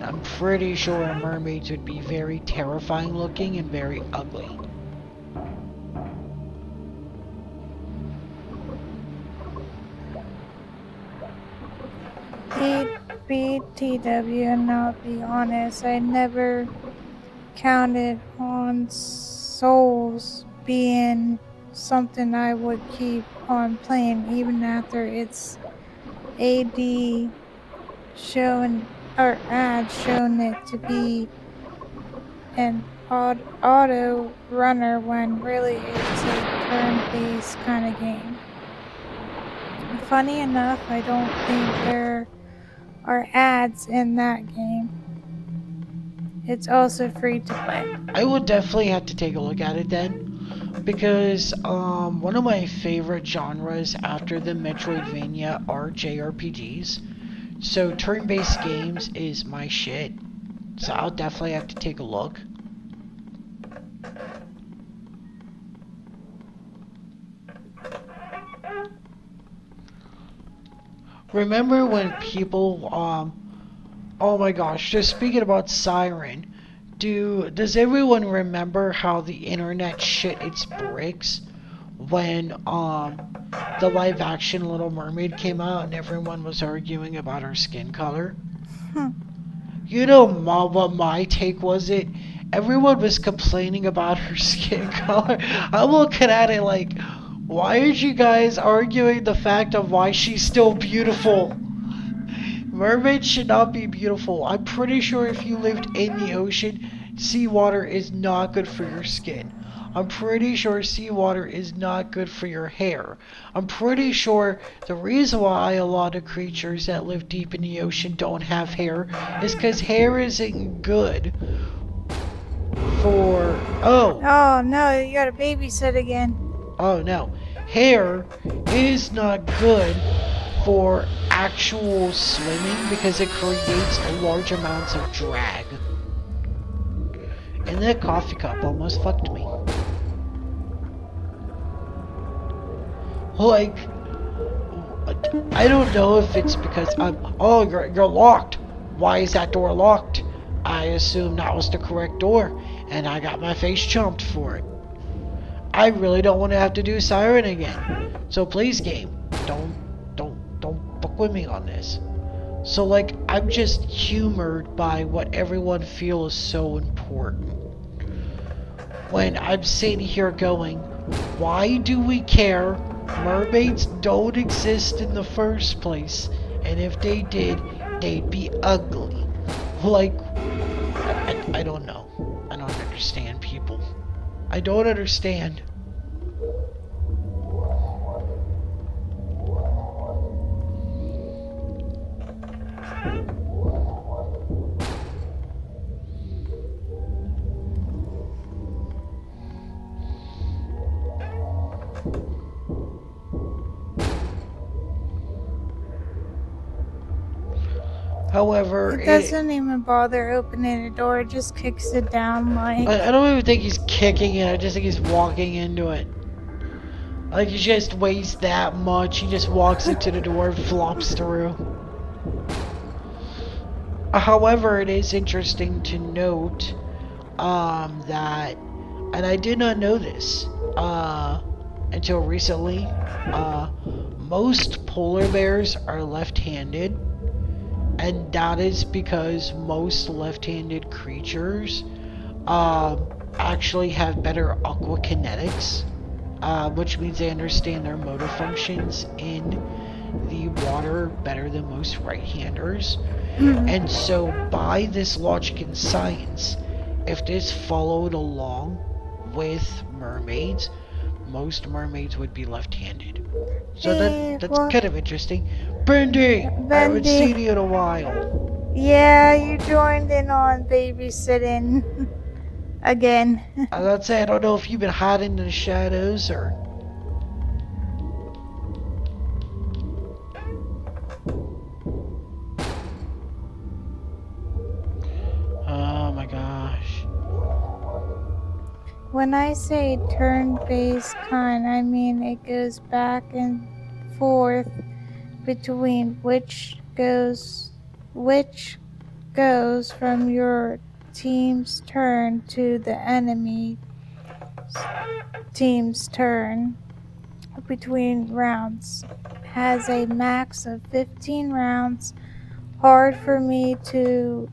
I'm pretty sure mermaids would be very terrifying looking and very ugly. BTW, and I'll be honest, I never counted on Souls being something I would keep on playing even after its AD shown or ad shown it to be an auto runner when really it's a turn-based kind of game. Funny enough, I don't think there are ads in that game. It's also free to play. I would definitely have to take a look at it then, because one of my favorite genres after the Metroidvania are JRPGs. So turn-based games is my shit. So I'll definitely have to take a look. Remember when people, oh my gosh, just speaking about Siren, does everyone remember how the internet shit its bricks when, the live action Little Mermaid came out and everyone was arguing about her skin color? You know what my take was it? Everyone was complaining about her skin color. I'm looking at it like, why aren't you guys arguing the fact of why she's still beautiful? Mermaids should not be beautiful. I'm pretty sure if you lived in the ocean, seawater is not good for your skin. I'm pretty sure seawater is not good for your hair. I'm pretty sure the reason why a lot of creatures that live deep in the ocean don't have hair is because hair isn't good for... Oh no, you gotta babysit again. Oh no. Hair is not good for actual swimming because it creates large amounts of drag. And that coffee cup almost fucked me. Like, I don't know if it's because oh, you're locked. Why is that door locked? I assume that was the correct door, and I got my face chomped for it. I really don't want to have to do Siren again. So please, game, don't fuck with me on this. So like, I'm just humored by what everyone feels so important. When I'm sitting here going, why do we care? Mermaids don't exist in the first place, and if they did, they'd be ugly. Like, I don't know. I don't understand people. I don't understand. However, it doesn't even bother opening the door, it just kicks it down like... I don't even think he's kicking it, I just think he's walking into it. Like, he just weighs that much, he just walks into the door and flops through. However, it is interesting to note, that, and I did not know this, until recently, most polar bears are left-handed. And that is because most left-handed creatures actually have better aquakinetics, which means they understand their motor functions in the water better than most right-handers. And so by this logic and science, if this followed along with mermaids, most mermaids would be left-handed. So that's Well, kind of interesting. Brandy, I haven't Bendy. seen you in a while. Yeah, you joined in on babysitting again. I'd say I don't know if you've been hiding in the shadows or. Oh my gosh. When I say turn-based kind, I mean it goes back and forth between which goes from your team's turn to the enemy team's turn between rounds. Has a max of 15 rounds. Hard for me to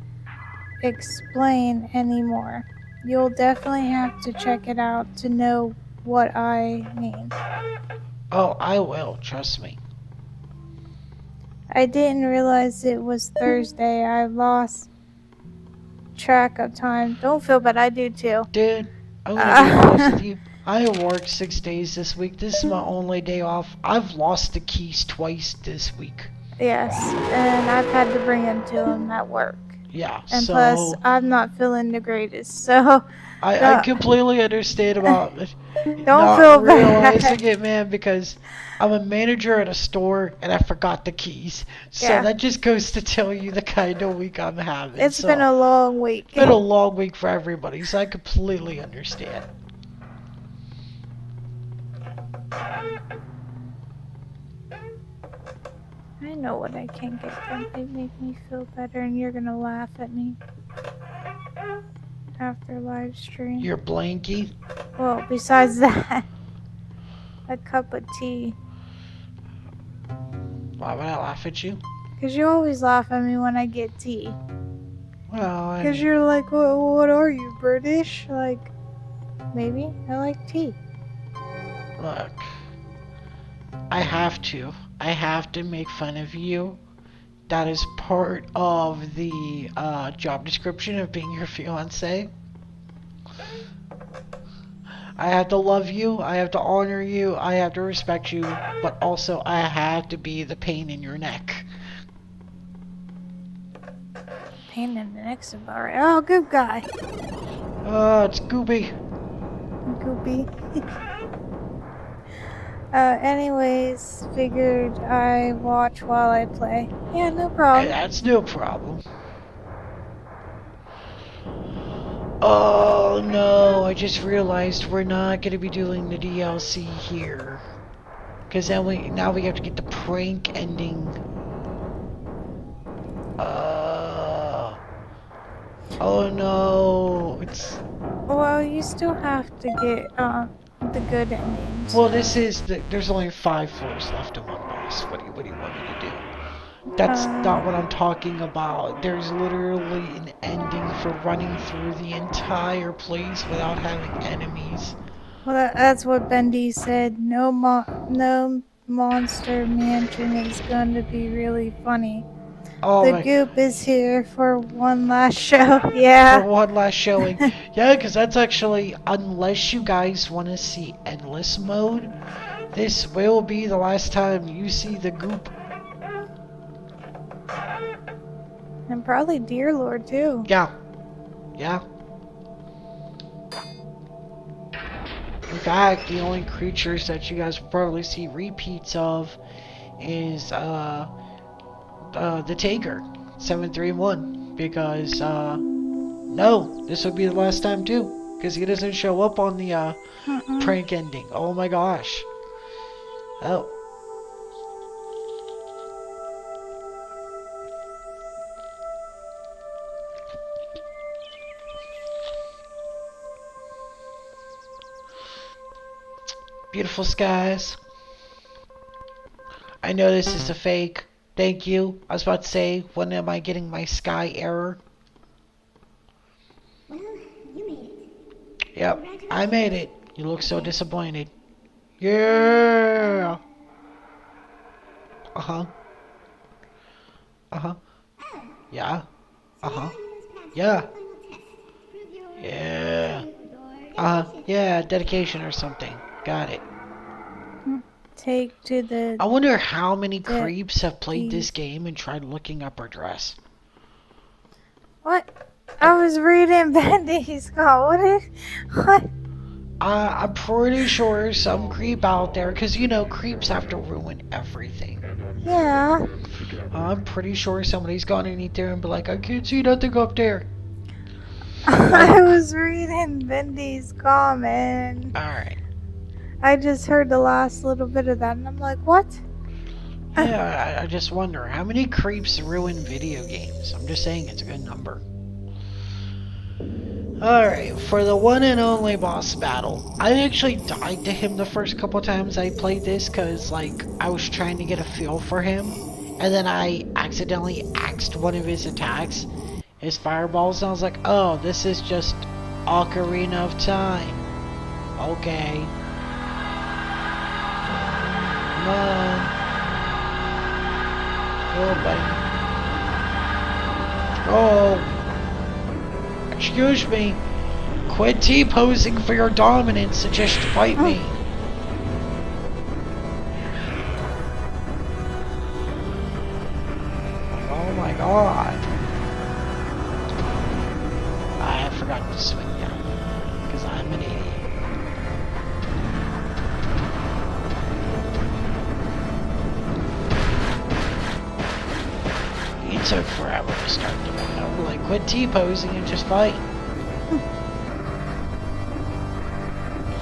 explain anymore. You'll definitely have to check it out to know what I mean. Oh, I will. Trust me. I didn't realize it was Thursday. I lost track of time. Don't feel bad, I do too. Dude, I'm gonna be honest with Uh, you. I worked 6 days this week. This is my only day off. I've lost the keys twice this week. yes, and I've had to bring them to him at work. Yeah, And plus, so I'm not feeling the greatest, so I don't, completely understand about don't not feel realizing bad. it, man, because I'm a manager at a store and I forgot the keys. So Yeah, that just goes to tell you the kind of week I'm having. it's been So a long week. it's been a long week for everybody, so I completely understand. I know what I can get them. They make me feel better, and you're gonna laugh at me after live stream. You're blanky. Well, besides that, a cup of tea. Why would I laugh at you? Cause you always laugh at me when I get tea. Well, I Cause mean, you're like, what are you, British? Like, maybe I like tea. look, I have to. I have to make fun of you. That is part of the job description of being your fiance. I have to love you, I have to honor you, I have to respect you, but also I have to be the pain in your neck. Pain in the neck's about right. Oh, good guy. It's Gooby. Goopy. Anyways, figured I watch while I play. Yeah, no Hey, problem. that's no problem. Oh no, I just realized we're not gonna be doing the DLC here. Cause then now we have to get the prank ending. Oh no, it's Well, you still have to get the good endings. well. There's only 5 floors left in one boss. What do you want me to do? That's not what I'm talking about. There's literally an ending for running through the entire place without having enemies. Well, that's what Bendy said. No monster mansion is going to be really funny. Oh The my, goop is here for one last show. for Yeah. one last showing. Yeah, because that's actually, unless you guys want to see endless mode, this will be the last time you see the goop. And probably Dear Lord too. Yeah. Yeah. In fact, the only creatures that you guys will probably see repeats of is the Taker 731 because no, this would be the last time too because he doesn't show up on the Mm-mm. prank ending. Oh my gosh. Oh. Beautiful skies. I know this is a fake. Thank you. I was about to say, when am I getting my sky error? Well, you made it. Yep, I made it. You look so disappointed. Yeah. Uh-huh. Uh-huh. Yeah. Uh-huh. Everyone's passed Yeah. the final test. Prove your Yeah. dedication. Yeah, dedication or something. Got it. Take to the I wonder how many de- creeps have played de- this game and tried looking up her dress. What? I was reading Bendy's call. What? I'm pretty sure some creep out there, because you know, creeps have to ruin everything. Yeah. I'm pretty sure somebody's gone underneath there and be like, I can't see nothing up there. Like, I was reading Bendy's comment. alright. I just heard the last little bit of that and I'm like, what? Yeah, I just wonder, how many creeps ruin video games? I'm just saying it's a good number. Alright, for the one and only boss battle, I actually died to him the first couple times I played this because, like, I was trying to get a feel for him, and then I accidentally axed one of his attacks, his fireballs, and I was like, oh, this is just Ocarina of Time. Okay. Come on. Oh, buddy. Oh. Excuse me. Quit T-posing for your dominance and just fight me. Oh my god. I forgot to swing down. Because I'm an idiot. He took forever to start doing it. I'm like, quit T-posing and just fight.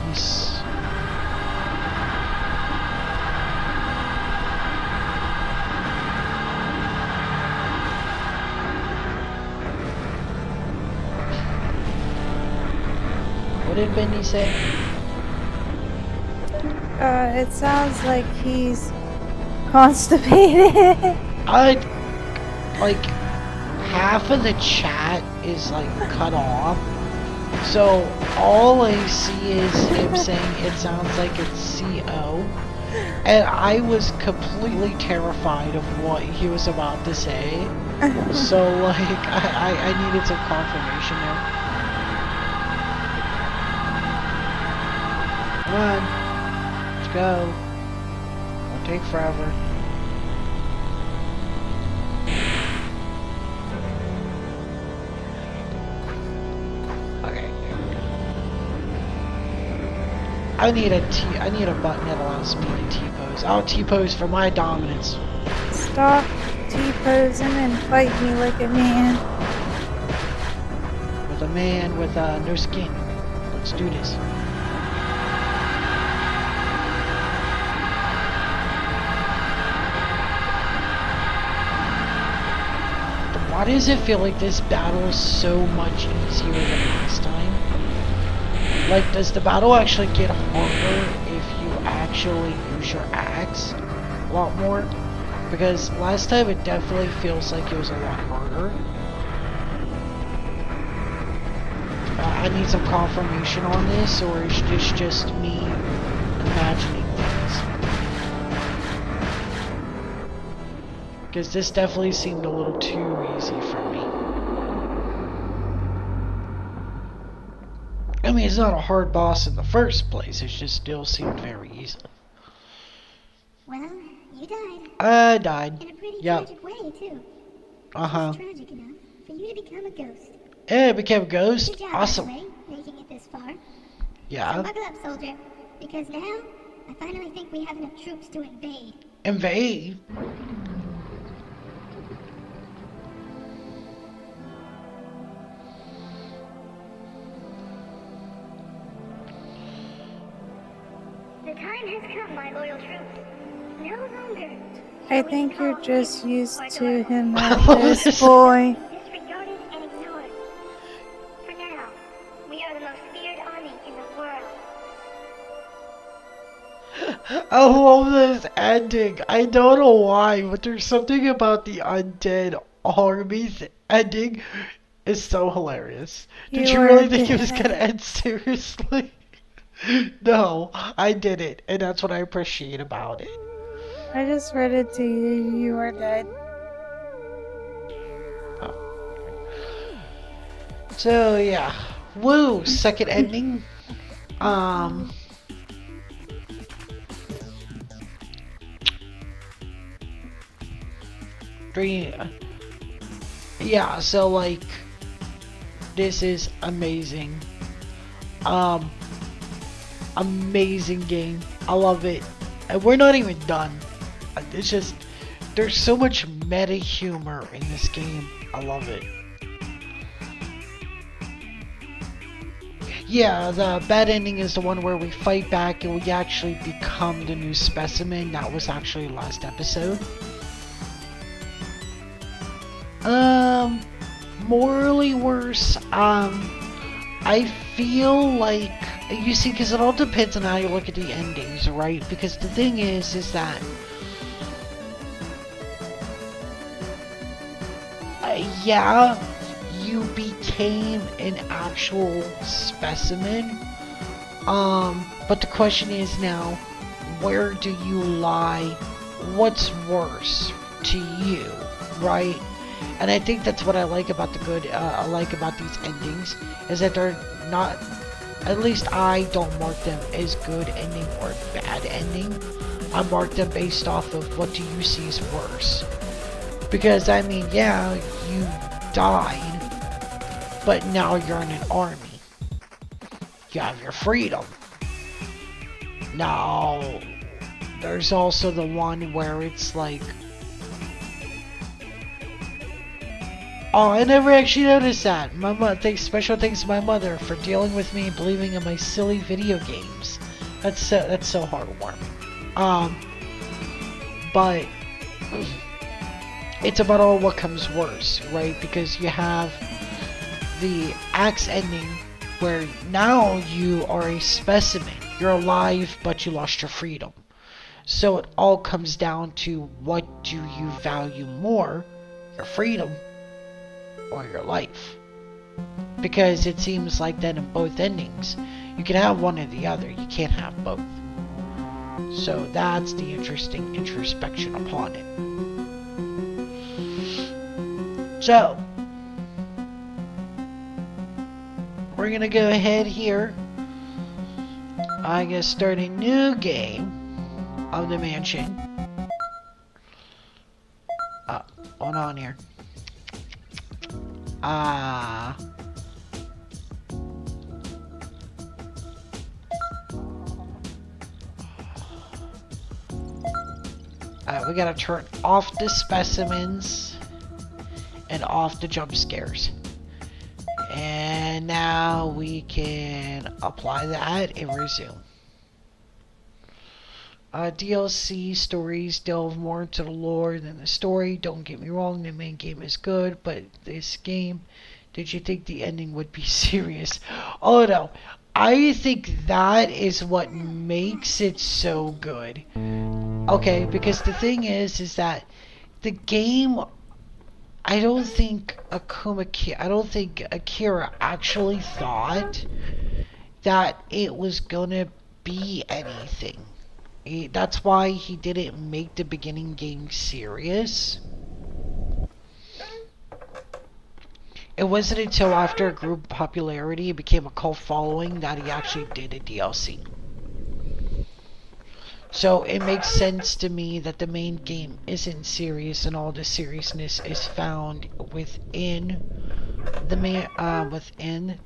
He's... What did Bendy say? It sounds like he's constipated. Like, half of the chat is, like, cut off. So, all I see is him saying it sounds like it's CO. And I was completely terrified of what he was about to say. So, like, I needed some confirmation there. Come on. Let's go. Won't take forever. I need a button that allows me to T-pose. I'll T-pose for my dominance. Stop T-posing and fight me like a man. With a man with no skin. Let's do this. Why does it feel like this battle is so much easier than last time? Like, does the battle actually get harder if you actually use your axe a lot more? Because last time it definitely feels like it was a lot harder. I need some confirmation on this, or is this just me imagining things? Because this definitely seemed a little too easy for me. I mean, it's not a hard boss in the first place, it just still seemed very easy. Well, you died. I died. In a pretty Yep. tragic way, too. Uh-huh. Just tragic enough for you to become a ghost. Yeah, it became a ghost. Good job, Awesome. by the way, making it this far. So Yeah. buckle up, soldier, because now I finally think we have enough troops to invade. Invade? The time has come, my loyal troops. No longer. I think you're just used to him I at love this this. point. Disregarded and ignored. For now, we are the most feared army in the world. I love this ending. I don't know why, but there's something about the undead armies ending is so hilarious. Did You you are really think it was dead. gonna end seriously? No, I did it, and that's what I appreciate about it. I just read it to you. You are dead. So yeah, woo! Second ending. Um, three, yeah, so like, this is amazing. Um, Amazing game. I love it. And we're not even done. It's just, there's so much meta humor in this game. I love it. Yeah, the bad ending is the one where we fight back and we actually become the new specimen. That was actually last episode. Morally worse, I feel like, you see, because it all depends on how you look at the endings, right? Because the thing is that, yeah, you became an actual specimen, but the question is now, where do you lie? What's worse to you, right? And I think that's what I like about I like about these endings, is that they're not, at least I don't mark them as good ending or bad ending. I mark them based off of what do you see as worse. Because, I mean, yeah, you died, but now you're in an army. You have your freedom. Now, there's also the one where it's like, oh, I never actually noticed that. My mother, special thanks to my mother for dealing with me and believing in my silly video games. That's so heartwarming. But it's about all what comes worse, right? Because you have the axe ending where now you are a specimen. You're alive, but you lost your freedom. So it all comes down to, what do you value more? Your freedom or your life? Because it seems like that in both endings, you can have one or the other, you can't have both. So that's the interesting introspection upon it. So, we're gonna go ahead here. I'm gonna start a new game of the mansion. Hold on here. We gotta turn off the specimens and off the jump scares. And now we can apply that and resume. DLC stories delve more into the lore than the story. Don't get me wrong, the main game is good, but this game, did you think the ending would be serious? Oh no, I think that is what makes it so good. Okay, because the thing is that the game, I don't think Akira actually thought that it was gonna be anything. That's why he didn't make the beginning game serious. It wasn't until after it grew popularity, it became a cult following, that he actually did a DLC. So it makes sense to me that the main game isn't serious, and all the seriousness is found within the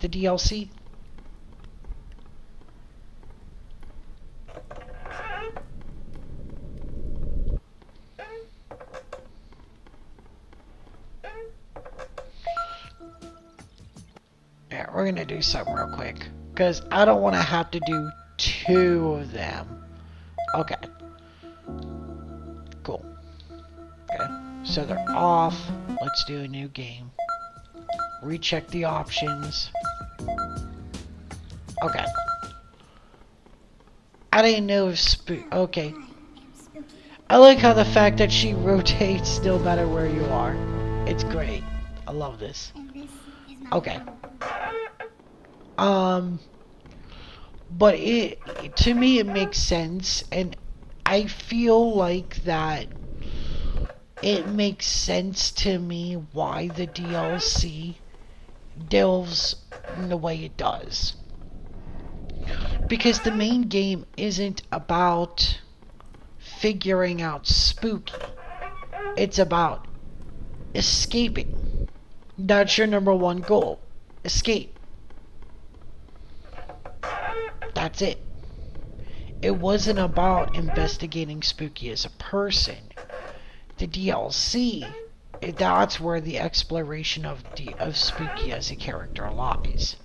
DLC. Yeah, we're gonna do something real quick, because I don't want to have to do 2 of them. Okay. Cool. Okay. So they're off. Let's do a new game. Recheck the options. Okay. I didn't know if okay. I like how the fact that she rotates no matter where you are. It's great. I love this. Okay. But to me it makes sense, and I feel like that it makes sense to me why the DLC delves in the way it does. Because the main game isn't about figuring out spooky. It's about escaping. That's your number one goal. Escape. That's it. It wasn't about investigating Spooky as a person. The DLC, that's where the exploration of Spooky as a character lies.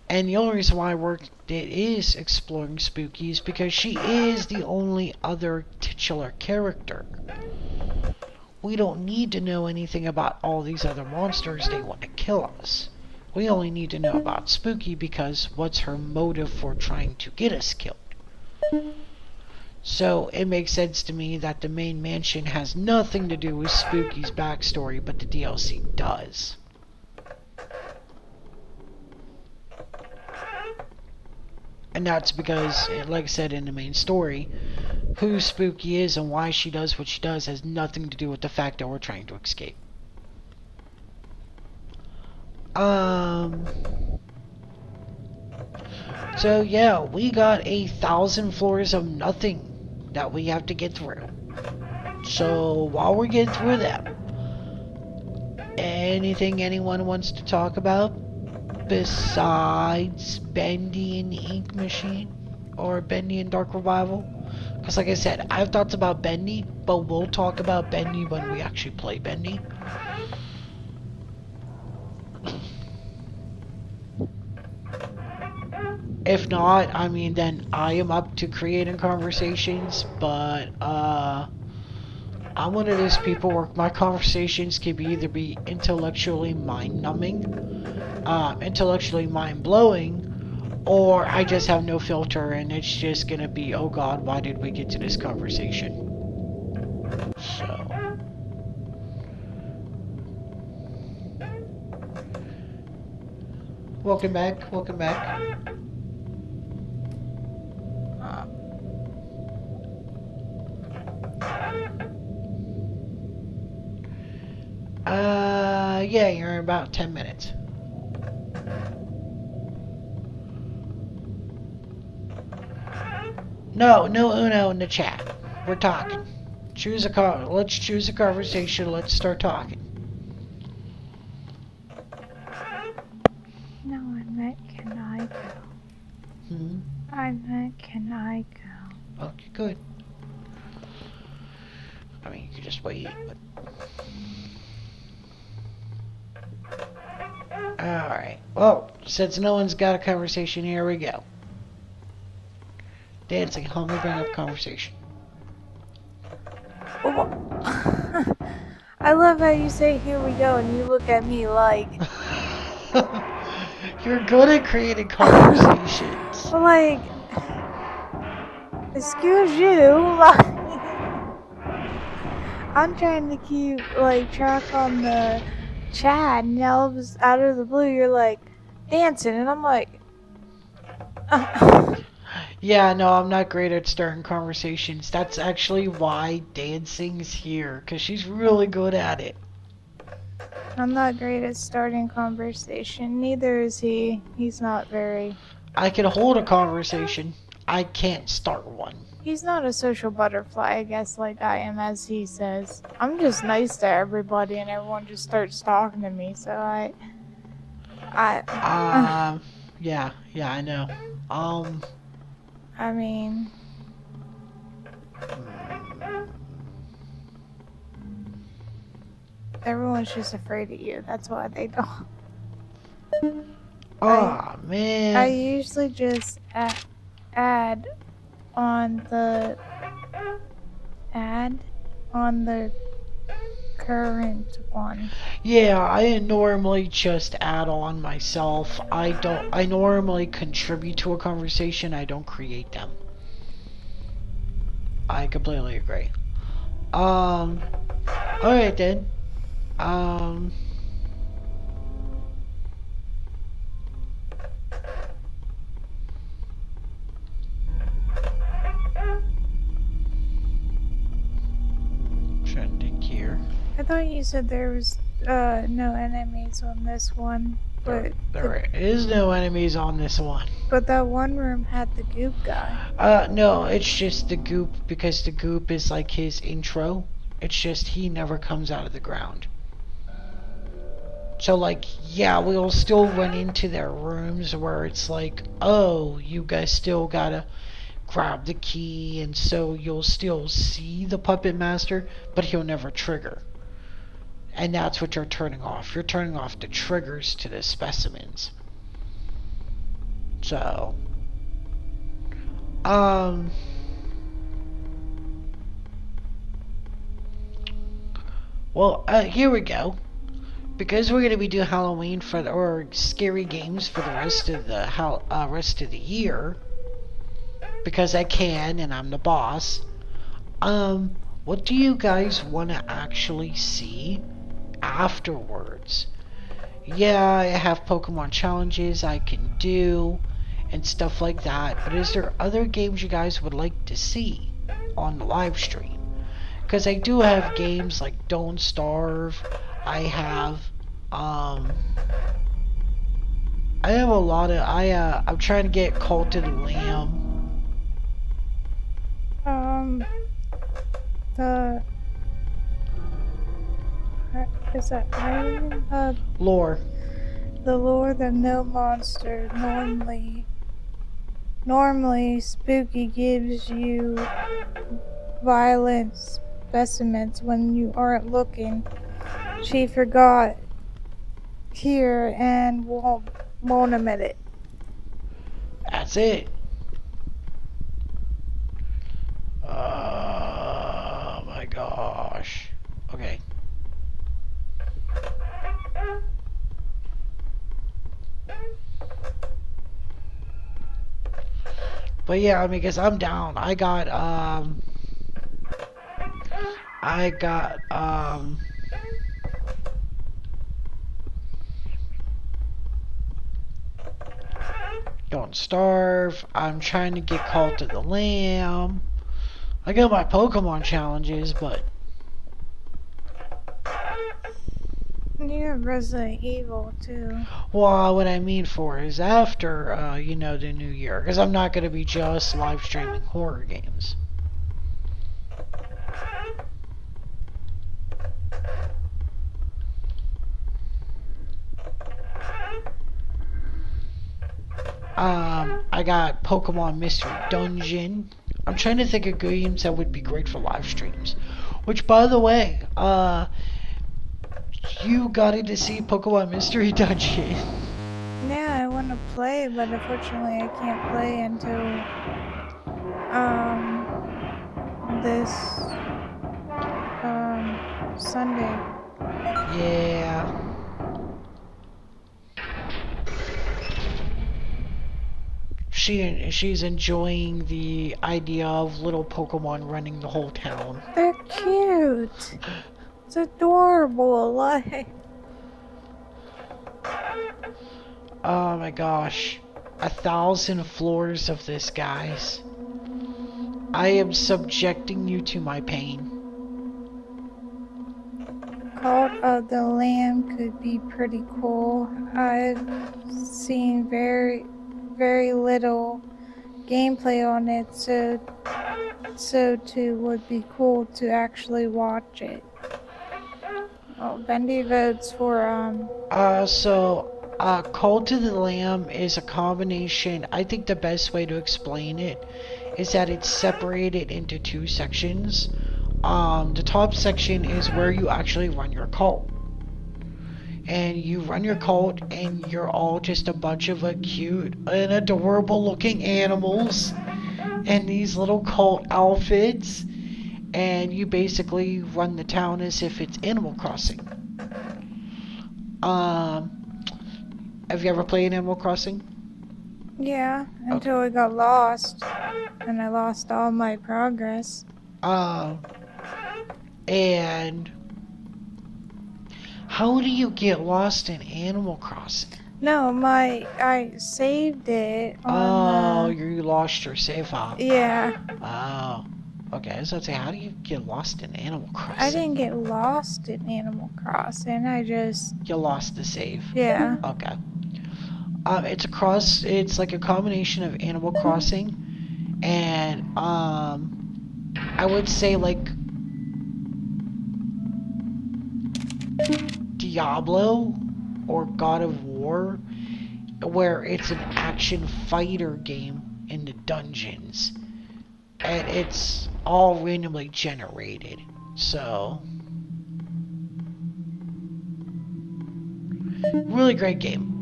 And the only reason why it is exploring Spooky is because she is the only other titular character. We don't need to know anything about all these other monsters they want to kill us. We only need to know about Spooky because what's her motive for trying to get us killed? So it makes sense to me that the main mansion has nothing to do with Spooky's backstory, but the DLC does. And that's because, like I said in the main story, who Spooky is and why she does what she does has nothing to do with the fact that we're trying to escape. So yeah, we got 1,000 floors of nothing that we have to get through. So while we're getting through them, anything anyone wants to talk about besides Bendy and the Ink Machine or Bendy and Dark Revival? Because like I said, I have thoughts about Bendy, but we'll talk about Bendy when we actually play Bendy. If not, I mean, then I am up to creating conversations, but I'm one of those people where my conversations can either be intellectually mind-numbing, intellectually mind-blowing, or I just have no filter and it's just gonna be, oh god, why did we get to this conversation? So... Welcome back, welcome back. Yeah, you're in about 10 minutes. No Uno in the chat. We're talking. Let's choose a conversation. Let's start talking. No, I meant can I go? Hmm? I meant can I go? Okay, good. I mean, you could just wait, but... Alright. Well, since no one's got a conversation, here we go. Dancing, help me bring up conversation. I love how you say here we go and you look at me like... You're good at creating conversations. Like... Excuse you, like... I'm trying to keep, like, track on the chat, and all of us out of the blue, you're like, dancing, and I'm like... Yeah, no, I'm not great at starting conversations. That's actually why dancing's here, because she's really good at it. I'm not great at starting conversation, neither is he. He's not very... I can hold a conversation. I can't start one. He's not a social butterfly, I guess, like I am, as he says. I'm just nice to everybody, and everyone just starts talking to me, so yeah, I know. I mean... Everyone's just afraid of you, that's why they don't. Man. I usually just add on the current one. Yeah, I normally just add on myself. I normally contribute to a conversation, I don't create them. I completely agree. Alright then. Trending here. I thought you said there was no enemies on this one. But There is no enemies on this one. that one room had the goop guy. No, it's just the goop because the goop is like his intro. It's just he never comes out of the ground. So like, yeah, we'll still run into their rooms where it's like, oh, you guys still gotta grab the key, and so you'll still see the puppet master, but he'll never trigger. And that's what you're turning off. You're turning off the triggers to the specimens. So, well, here we go. Because we're gonna be doing Halloween or scary games for the rest of the year. Because I can, and I'm the boss. What do you guys want to actually see afterwards? Yeah, I have Pokemon challenges I can do and stuff like that, but is there other games you guys would like to see on the live stream? Because I do have games like Don't Starve. I have a lot of, I'm trying to get Cult of the Lamb. The is that Iron? Lore. The lore that no monster normally spooky gives you violent specimens when you aren't looking. She forgot here and won't admit it. That's it. My gosh. Okay. But yeah, I mean, because I'm down. I got Don't Starve. I'm trying to get Cult of the Lamb. I got my Pokemon challenges, but You have Resident Evil too. well, what I mean for is after, you know, the new year, because I'm not going to be just live streaming horror games. I got Pokemon Mystery Dungeon. I'm trying to think of games that would be great for live streams. Which, by the way, you got to see Pokemon Mystery Dungeon. Yeah, I want to play, but unfortunately I can't play until this Sunday. Yeah. She's enjoying the idea of little Pokemon running the whole town. They're cute. It's adorable. Like, Oh my gosh. 1,000 floors of this, guys. I am subjecting you to my pain. Cult of the Lamb could be pretty cool. I've seen very little gameplay on it, so too would be cool to actually watch it. Oh, Bendy votes for Cult of the Lamb is a combination. I think the best way to explain it is that it's separated into two sections. The top section is where you actually run your cult. And you run your cult, and you're all just a bunch of cute and adorable looking animals and these little cult outfits, and you basically run the town as if it's Animal Crossing. Have you ever played Animal Crossing? yeah, until I got lost and I lost all my progress. And how do you get lost in Animal Crossing? No, I saved it Oh, on you lost your save file. yeah. Oh, okay. So I'd say, how do you get lost in Animal Crossing? I didn't get lost in Animal Crossing. I just You lost the save. yeah. Okay. It's like a combination of Animal Crossing and I would say like Diablo or God of War, where it's an action fighter game in the dungeons, and it's all randomly generated. So, really great game.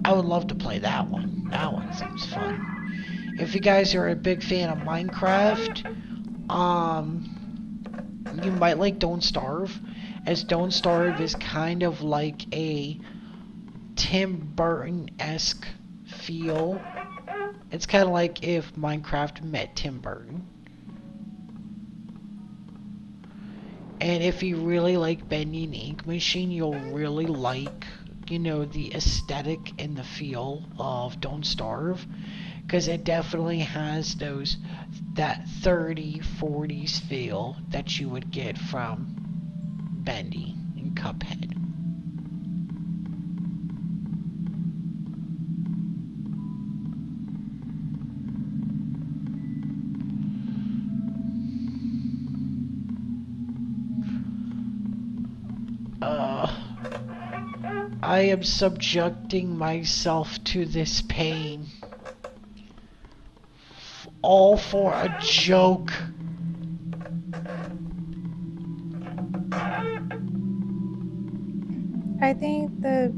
I would love to play that one. That one seems fun. If you guys are a big fan of Minecraft, you might like Don't Starve, as Don't Starve is kind of like a Tim Burton-esque feel. It's kind of like if Minecraft met Tim Burton. And if you really like Bendy and Ink Machine, you'll really like, you know, the aesthetic and the feel of Don't Starve. Because it definitely has that 30s, 40s feel that you would get from Bendy and Cuphead. I am subjecting myself to this pain. All for a joke. I think the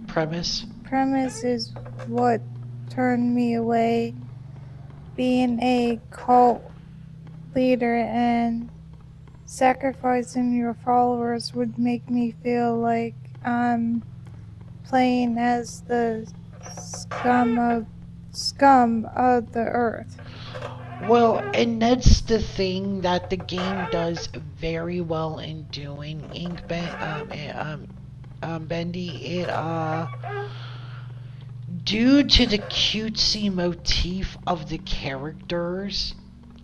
Premise? premise is what turned me away. Being a cult leader and sacrificing your followers would make me feel like I'm playing as the scum of the earth. Well, and that's the thing that the game does very well in doing, Bendy. Due to the cutesy motif of the characters,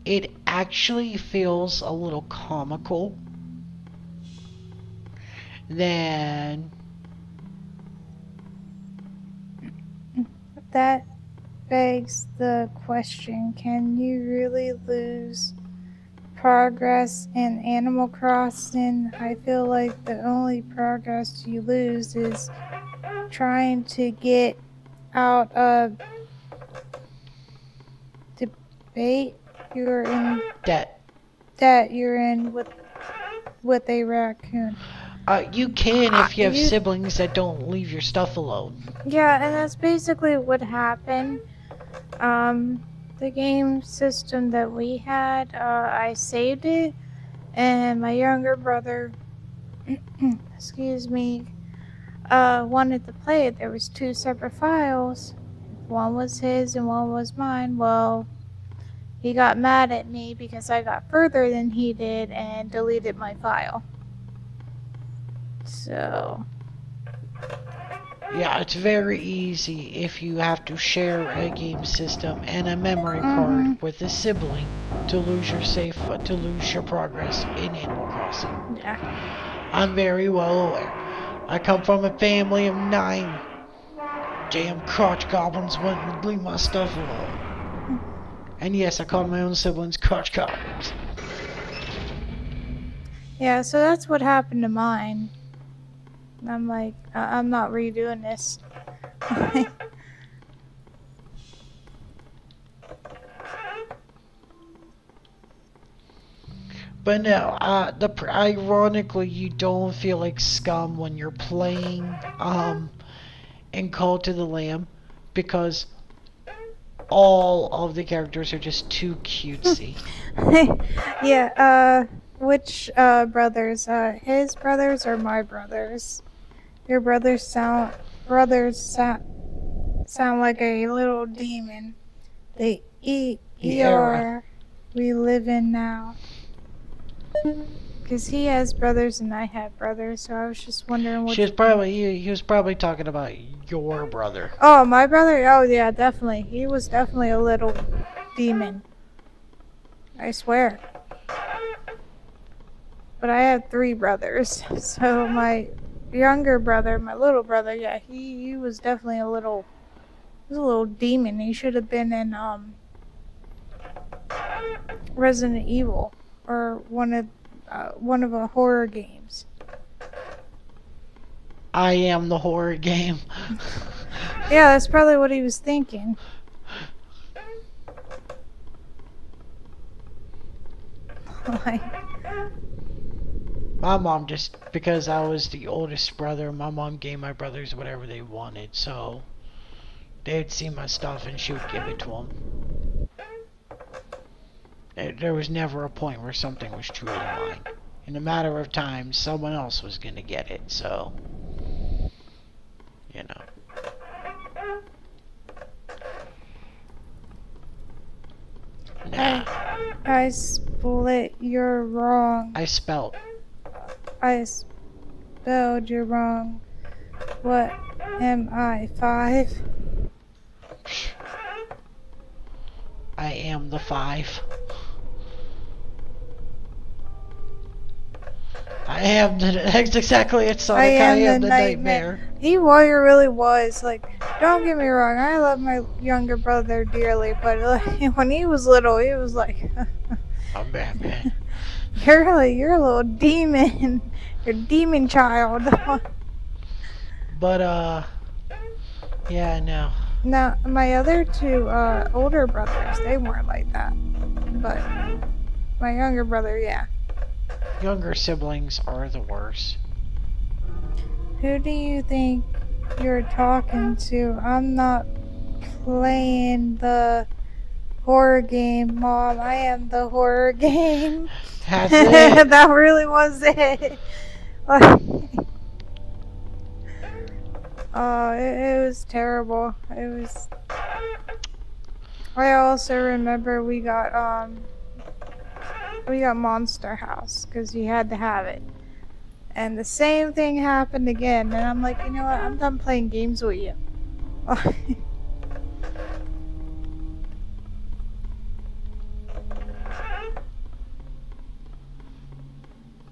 it actually feels a little comical than... That begs the question, can you really lose progress in Animal Crossing? I feel like the only progress you lose is trying to get out of debate you're in that you're in with a raccoon. You can if you have siblings that don't leave your stuff alone. Yeah, and that's basically what happened. The game system that we had, I saved it, and my younger brother, excuse me, wanted to play it. There was 2 separate files. One was his and one was mine. Well, he got mad at me because I got further than he did and deleted my file. So... Yeah, it's very easy if you have to share a game system and a memory card with a sibling to lose your progress in Animal Crossing. Yeah. I'm very well aware. I come from a family of 9. Damn crotch goblins wouldn't leave my stuff alone. And yes, I called my own siblings crotch goblins. Yeah, so that's what happened to mine. I'm like, I'm not redoing this. But no, ironically, you don't feel like scum when you're playing in Call to the Lamb, because all of the characters are just too cutesy. Yeah, which brothers? His brothers or my brothers? Your brothers sound like a little demon. The era we live in now. Because he has brothers and I have brothers, so I was just wondering what... He was probably talking about your brother. Oh, my brother? Oh, yeah, definitely. He was definitely a little demon. I swear. But I have 3 brothers, so my younger brother, my little brother, yeah, he was definitely he was a little demon. He should have been in Resident Evil or one of the horror games. I am the horror game. Yeah, that's probably what he was thinking. Like, My mom, just because I was the oldest brother, my mom gave my brothers whatever they wanted, so they'd see my stuff and she would give it to them. There was never a point where something was truly mine. In a matter of time, someone else was gonna get it, so, you know. Nah, I split. You're wrong. I spelt. I spelled you wrong. What am I? 5? I am the 5. I am the. That's exactly it, Sonic. I am the nightmare. He warrior really was. Like, don't get me wrong. I love my younger brother dearly, but like, when he was little, he was like, I'm Batman. you're a little demon. You're a demon child. But, yeah, no. Now, my other two older brothers, they weren't like that. But my younger brother, yeah. Younger siblings are the worst. Who do you think you're talking to? I'm not playing the horror game, Mom. I am the horror game. That's it. That really was it. Oh, it was terrible. It was. I also remember we got Monster House because you had to have it, and the same thing happened again. And I'm like, you know what? I'm done playing games with you.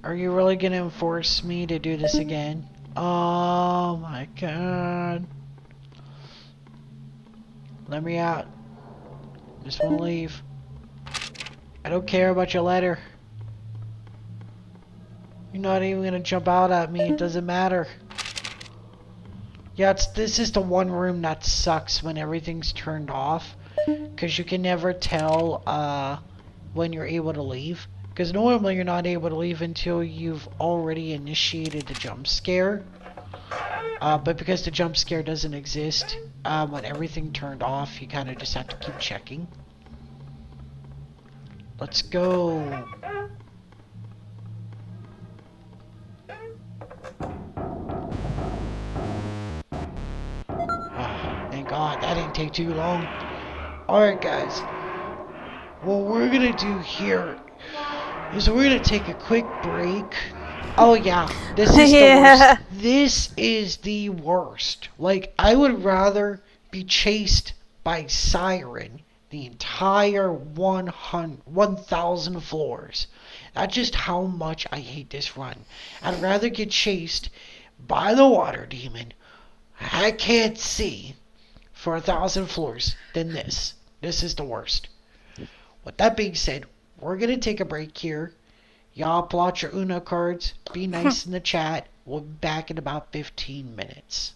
Are you really gonna enforce me to do this again? Oh my god. Let me out. Just wanna leave. I don't care about your letter. You're not even gonna jump out at me, it doesn't matter. Yeah, this is the one room that sucks when everything's turned off. Cause you can never tell when you're able to leave. Because normally you're not able to leave until you've already initiated the jump scare. But because the jump scare doesn't exist, when everything turned off, you kind of just have to keep checking. Let's go. Thank God, that didn't take too long. Alright guys, what we're gonna do here is we're gonna take a quick break. Oh yeah, this is the worst. This is the worst. Like, I would rather be chased by Siren the entire 1,000 floors. That's just how much I hate this run. I'd rather get chased by the water demon I can't see for 1,000 floors than this. This is the worst. With that being said, we're gonna take a break here. Y'all pull out your Uno cards. Be nice in the chat. We'll be back in about 15 minutes.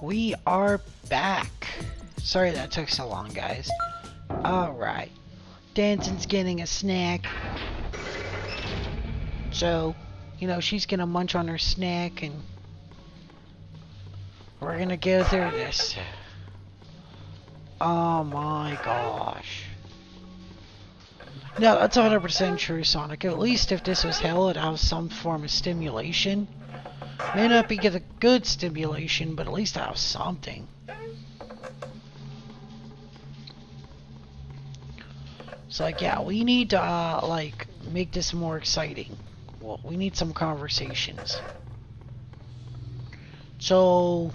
We are back. Sorry that took so long, guys. Alright. Danson's getting a snack. So, you know, she's gonna munch on her snack and we're gonna go through this. Oh my gosh. No, that's 100% true, Sonic. At least if this was hell, it'd have some form of stimulation. May not be get a good stimulation, but at least have something. It's like, yeah, we need to, like, make this more exciting. Well, we need some conversations. So...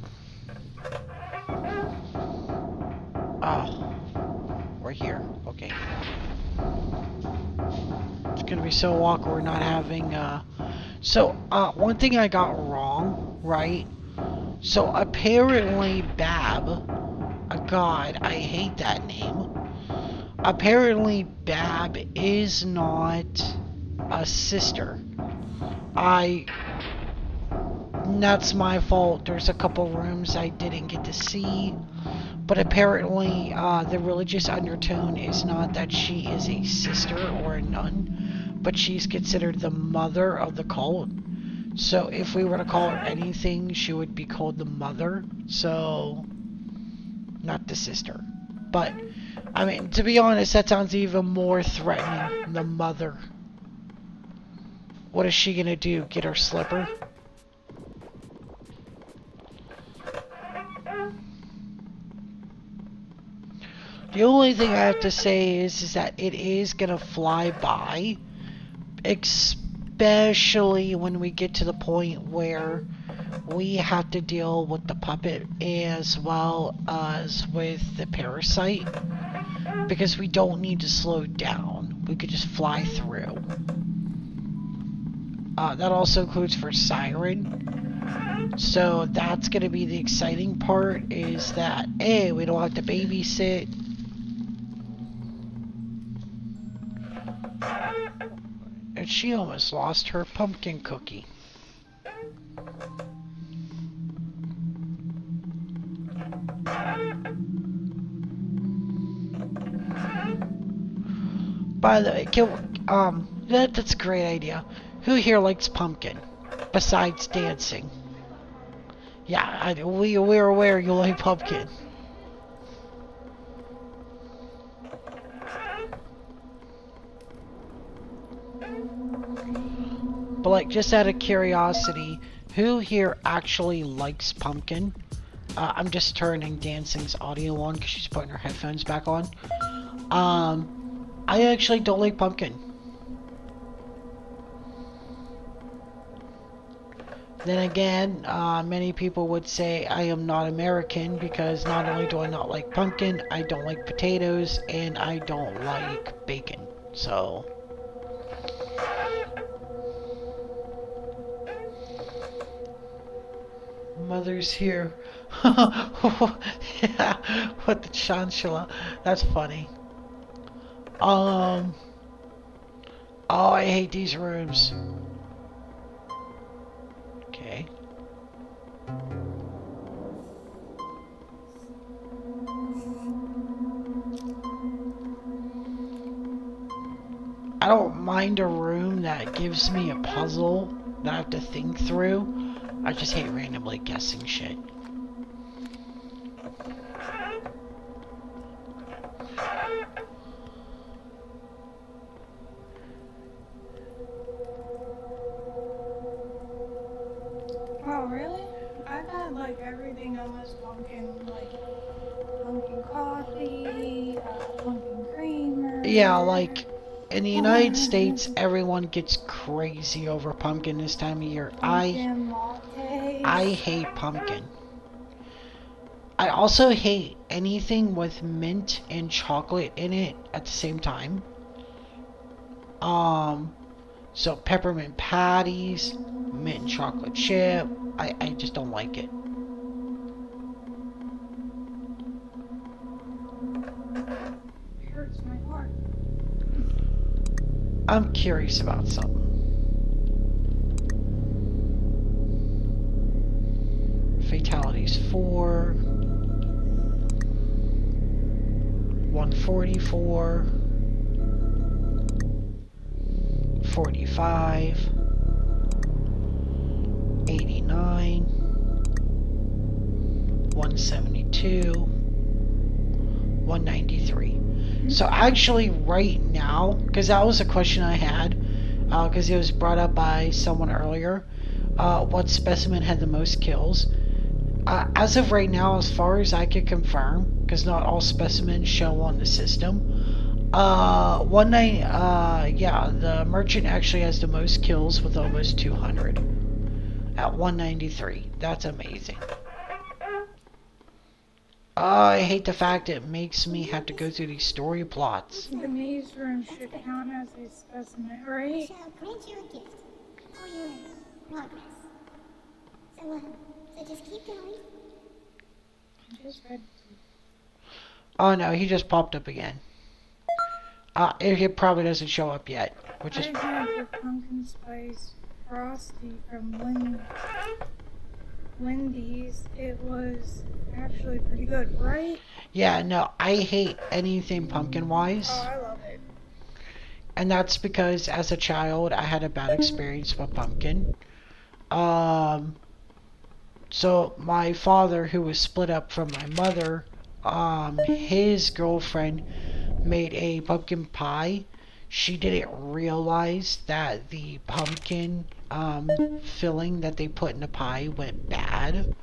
Oh. We're here. Okay. It's gonna be so awkward not having, So, one thing I got wrong, right? So, apparently Bab... God, I hate that name. Apparently Bab is not a sister. That's my fault. There's a couple rooms I didn't get to see. But apparently, the religious undertone is not that she is a sister or a nun, but she's considered the mother of the cult. So if we were to call her anything, she would be called the mother. So, not the sister. But, I mean, to be honest, that sounds even more threatening. The mother. What is she gonna do? Get her slipper? The only thing I have to say is that it is gonna fly by, especially when we get to the point where we have to deal with the puppet as well as with the parasite, because we don't need to slow down. We could just fly through. That also includes for Siren. So that's gonna be the exciting part, is that, A, we don't have to babysit. And she almost lost her pumpkin cookie. By the way, that's a great idea. Who here likes pumpkin? Besides dancing? Yeah, we're aware you like pumpkin. But like, just out of curiosity, who here actually likes pumpkin? I'm just turning Dancing's audio on because she's putting her headphones back on. I actually don't like pumpkin. Then again, many people would say I am not American because not only do I not like pumpkin, I don't like potatoes, and I don't like bacon. So... Mother's here. Yeah, what the chancellor. That's funny. Oh, I hate these rooms. Okay. I don't mind a room that gives me a puzzle that I have to think through. I just hate randomly guessing shit. Oh, really? I've had like everything on this pumpkin, like pumpkin coffee, pumpkin creamer. Yeah, like in the United States, everyone gets crazy over pumpkin this time of year. Pumpkin latte. I hate pumpkin. I also hate anything with mint and chocolate in it at the same time. So peppermint patties, mint and chocolate chip. I just don't like it. It hurts my heart. I'm curious about something. Fatality 144, 144, 45, 89, 172, 193. So actually right now, because that was a question I had, because it was brought up by someone earlier, what specimen had the most kills. As of right now, as far as I could confirm, because not all specimens show on the system, yeah, the merchant actually has the most kills with almost 200 at 193. That's amazing. I hate the fact it makes me have to go through these story plots. The maze room should count as a specimen, right? Shall grant you a gift for your progress. So just keep going. I just read. Oh no, he just popped up again. It probably doesn't show up yet, which is. I had the pumpkin spice frosty from Wendy's. It was actually pretty good, right? Yeah, no, I hate anything pumpkin wise. Oh, I love it. And that's because as a child I had a bad experience with pumpkin. So my father, who was split up from my mother, his girlfriend made a pumpkin pie. She didn't realize that the pumpkin filling that they put in the pie went bad,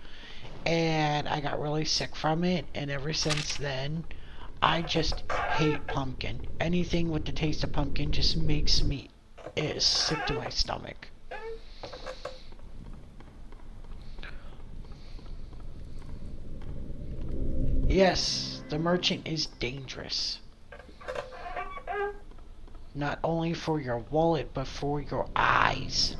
and I got really sick from it, and ever since then I just hate pumpkin. Anything with the taste of pumpkin just makes me sick to my stomach. Yes, the merchant is dangerous. Not only for your wallet, but for your eyes.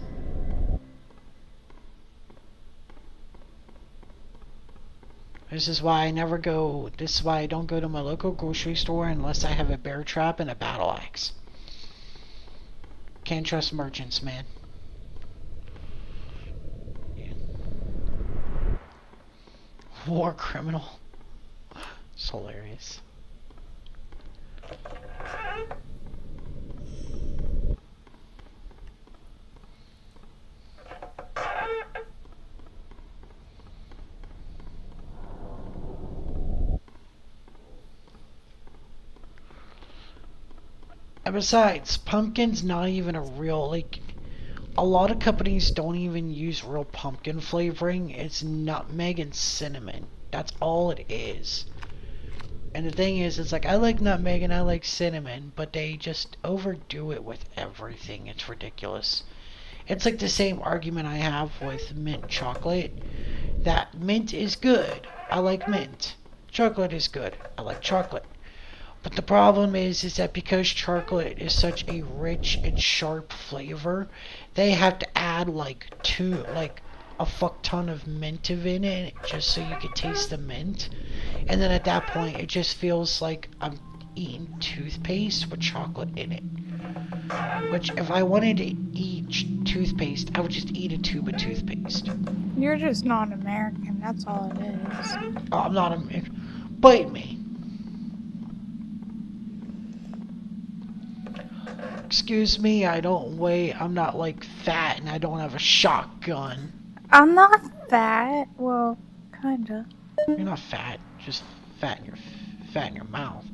This is why I don't go to my local grocery store unless I have a bear trap and a battle axe. Can't trust merchants, man. War criminal. It's hilarious. And besides, pumpkin's not even a real, like, a lot of companies don't even use real pumpkin flavoring. It's nutmeg and cinnamon. That's all it is. And the thing is, it's like, I like nutmeg and I like cinnamon, but they just overdo it with everything. It's ridiculous. It's like the same argument I have with mint chocolate. That mint is good. I like mint. Chocolate is good. I like chocolate. But the problem is that because chocolate is such a rich and sharp flavor, they have to add like a fuck ton of mint in it just so you can taste the mint. And then at that point, it just feels like I'm eating toothpaste with chocolate in it. Which, if I wanted to eat toothpaste, I would just eat a tube of toothpaste. You're just not American, that's all it is. Oh, I'm not American. Bite me. Excuse me, I'm not like fat and I don't have a shotgun. I'm not fat. Well, kinda. You're not fat, just fat in your mouth.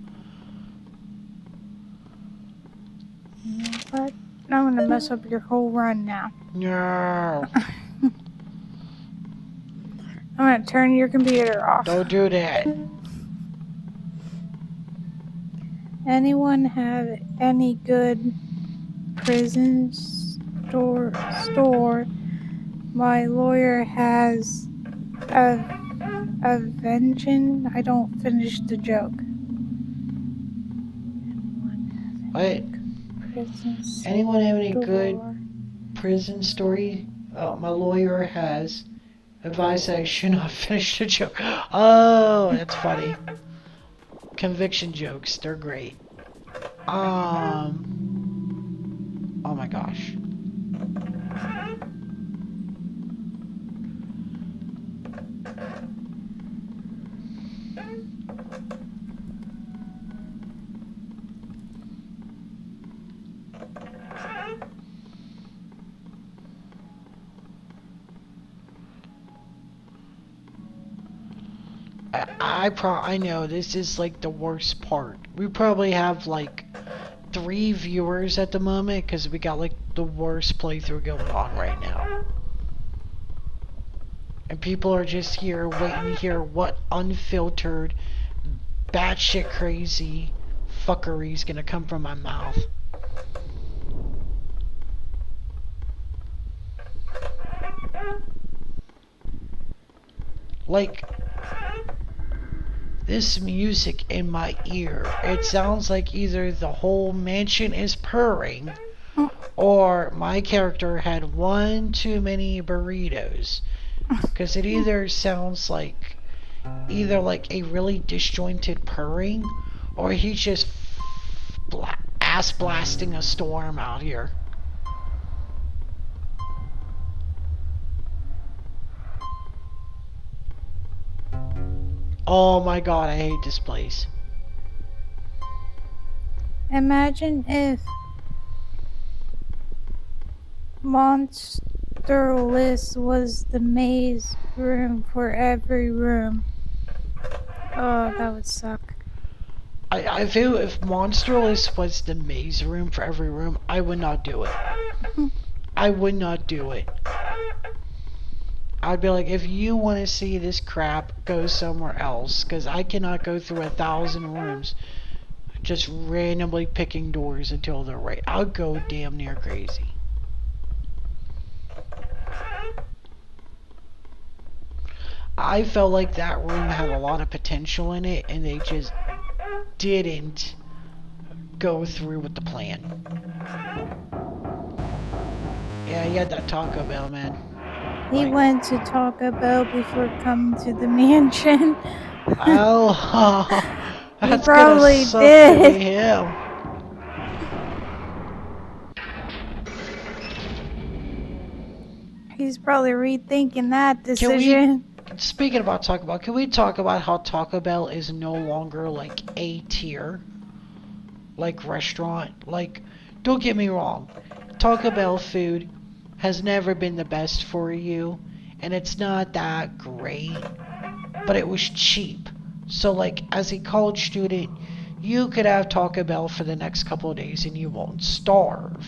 But I'm gonna mess up your whole run now. No. I'm gonna turn your computer off. Don't do that. Anyone have any good prison store? My lawyer has a vengeance. I don't finish the joke. What? Anyone have any good prison story? Oh, my lawyer has advised I should not finish the joke. Oh, that's funny. Conviction jokes, they're great. Oh my gosh. I know this is like the worst part. We probably have like 3 viewers at the moment because we got like the worst playthrough going on right now. And people are just here waiting to hear what unfiltered, batshit crazy fuckery is gonna come from my mouth. Like, this music in my ear, it sounds like either the whole mansion is purring or my character had one too many burritos. Because it either sounds like either like a really disjointed purring or he's just ass blasting a storm out here. Oh my god, I hate this place. Imagine if Monsterless was the maze room for every room. Oh, that would suck. I feel if Monsterless was the maze room for every room, I would not do it. I would not do it. I'd be like, if you want to see this crap, go somewhere else. Because I cannot go through 1,000 rooms just randomly picking doors until they're right. I'll go damn near crazy. I felt like that room had a lot of potential in it, and they just didn't go through with the plan. Yeah, you had that Taco Bell, man. He went to Taco Bell before coming to the mansion. Oh, He that's probably gonna suck to be did. him. He's probably rethinking that Can decision. speaking about Taco Bell, can we talk about how Taco Bell is no longer like A tier, like restaurant? Like, don't get me wrong, Taco Bell food has never been the best for you, and it's not that great, but it was cheap. So like, as a college student, you could have Taco Bell for the next couple of days and you won't starve.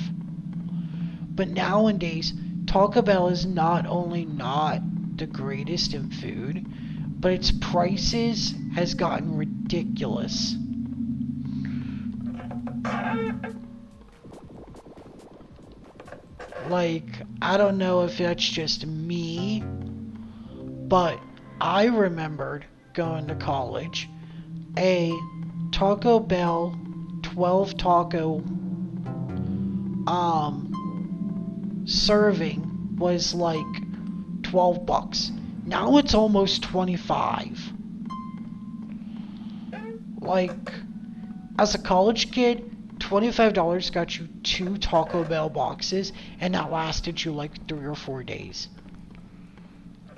But nowadays, Taco Bell is not only not the greatest in food, but its prices has gotten ridiculous. Like, I don't know if that's just me, but I remembered going to college, a Taco Bell 12 taco serving was like $12. Now it's almost 25. Like, as a college kid, $25 got you 2 Taco Bell boxes, and that lasted you like 3 or 4 days.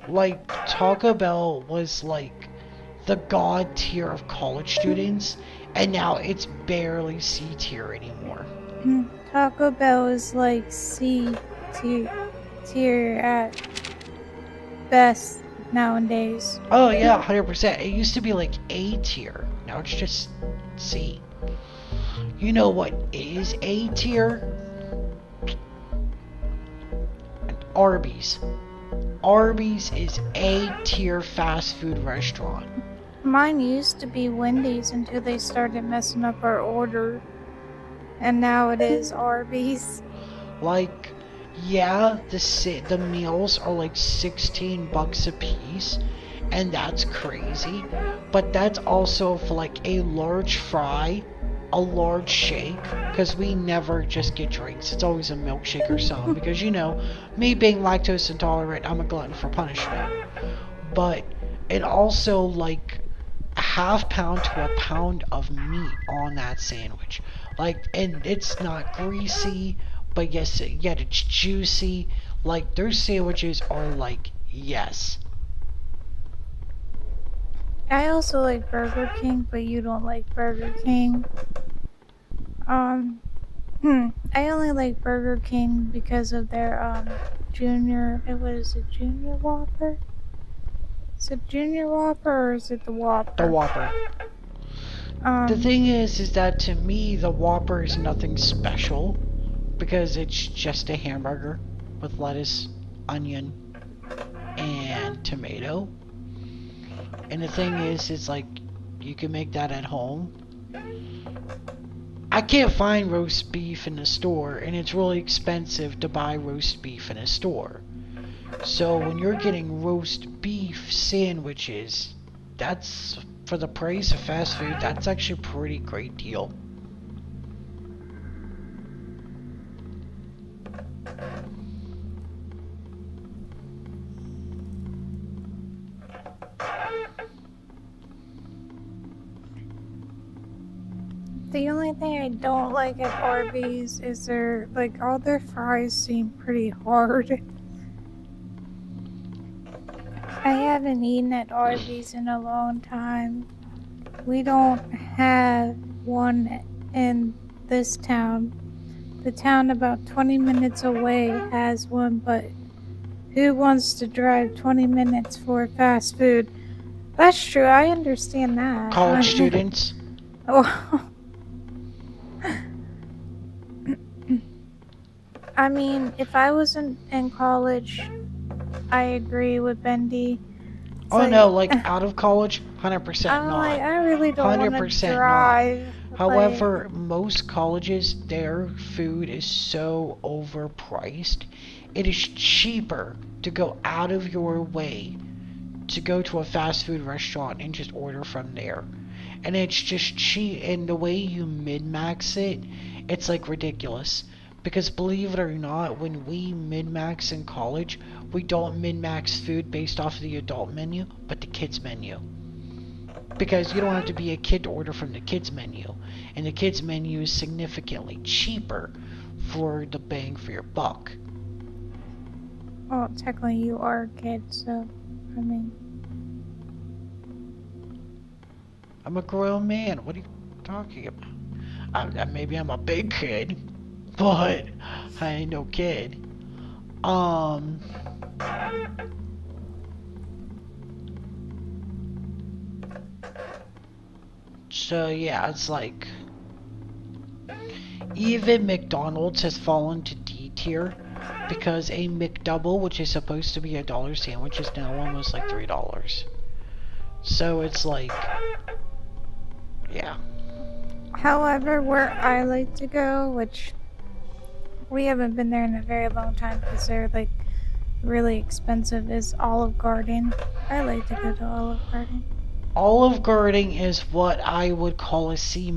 Like, Taco Bell was like the god tier of college students, and now it's barely C tier anymore. Taco Bell is like C tier at best nowadays. Oh yeah, 100%. It used to be like A tier. Now it's just C. You know what is A tier? Arby's. Arby's is A tier fast food restaurant. Mine used to be Wendy's until they started messing up our order. And now it is Arby's. Like, yeah, the meals are like $16 a piece, and that's crazy. But that's also for like a large fry, a large shake, because we never just get drinks. It's always a milkshake or something, because you know, me being lactose intolerant, I'm a glutton for punishment. But it also like a half pound to a pound of meat on that sandwich. Like, and it's not greasy, but yes, yet it's juicy. Like, their sandwiches are like, yes. I also like Burger King, but you don't like Burger King. I only like Burger King because of their junior, it was a junior Whopper. Is it Junior Whopper or is it the Whopper? The Whopper. The thing is that to me, the Whopper is nothing special because it's just a hamburger with lettuce, onion, and tomato. And the thing is like you can make that at home. I can't find roast beef in the store, and it's really expensive to buy roast beef in a store. So when you're getting roast beef sandwiches, that's for the price of fast food, that's actually a pretty great deal. The only thing I don't like at Arby's is all their fries seem pretty hard. I haven't eaten at Arby's in a long time. We don't have one in this town. The town about 20 minutes away has one, but who wants to drive 20 minutes for fast food? That's true, I understand that. College students. Oh. I mean, if I wasn't in college, I agree with Bendy. It's no, out of college, 100% I'm not. like, I really don't want to 100% drive. However, most colleges, their food is so overpriced. It is cheaper to go out of your way to go to a fast food restaurant and just order from there. And it's just cheap, and the way you min-max it, it's like ridiculous. Because believe it or not, when we min-max in college, we don't min-max food based off of the adult menu, but the kids menu. Because you don't have to be a kid to order from the kids menu. And the kids menu is significantly cheaper for the bang for your buck. Well, technically you are a kid, so, I mean... I'm a grown man. What are you talking about? Maybe I'm a big kid, but I ain't no kid. So yeah, it's like even McDonald's has fallen to D tier because a McDouble, which is supposed to be a $1 sandwich, is now almost like $3. So it's like, yeah. However, where I like to go, which we haven't been there in a very long time because they're like really expensive, is Olive Garden. I like to go to Olive Garden. Olive Garden is what I would call a C-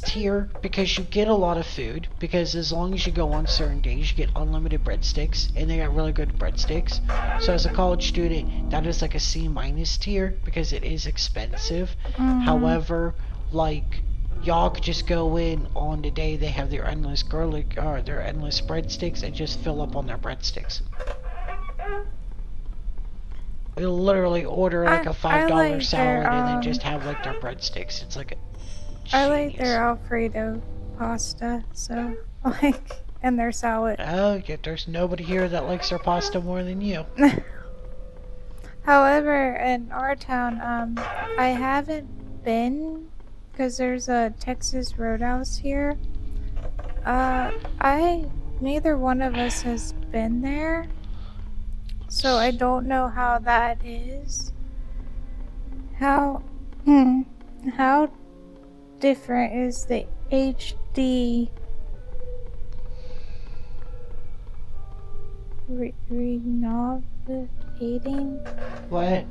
tier because you get a lot of food, because as long as you go on certain days you get unlimited breadsticks, and they got really good breadsticks. So as a college student, that is like a C- tier because it is expensive. However, like, y'all could just go in on the day they have their endless garlic or their endless breadsticks and just fill up on their breadsticks. You'll literally order like a $5 like salad their, and then just have like their breadsticks. It's like a I like genius. their Alfredo pasta, so like, and their salad. Oh, yeah, there's nobody here that likes their pasta more than you. However, in our town, I haven't been because there's a Texas Roadhouse here. Neither one of us has been there, so I don't know how that is. How different is the HD renovating? What?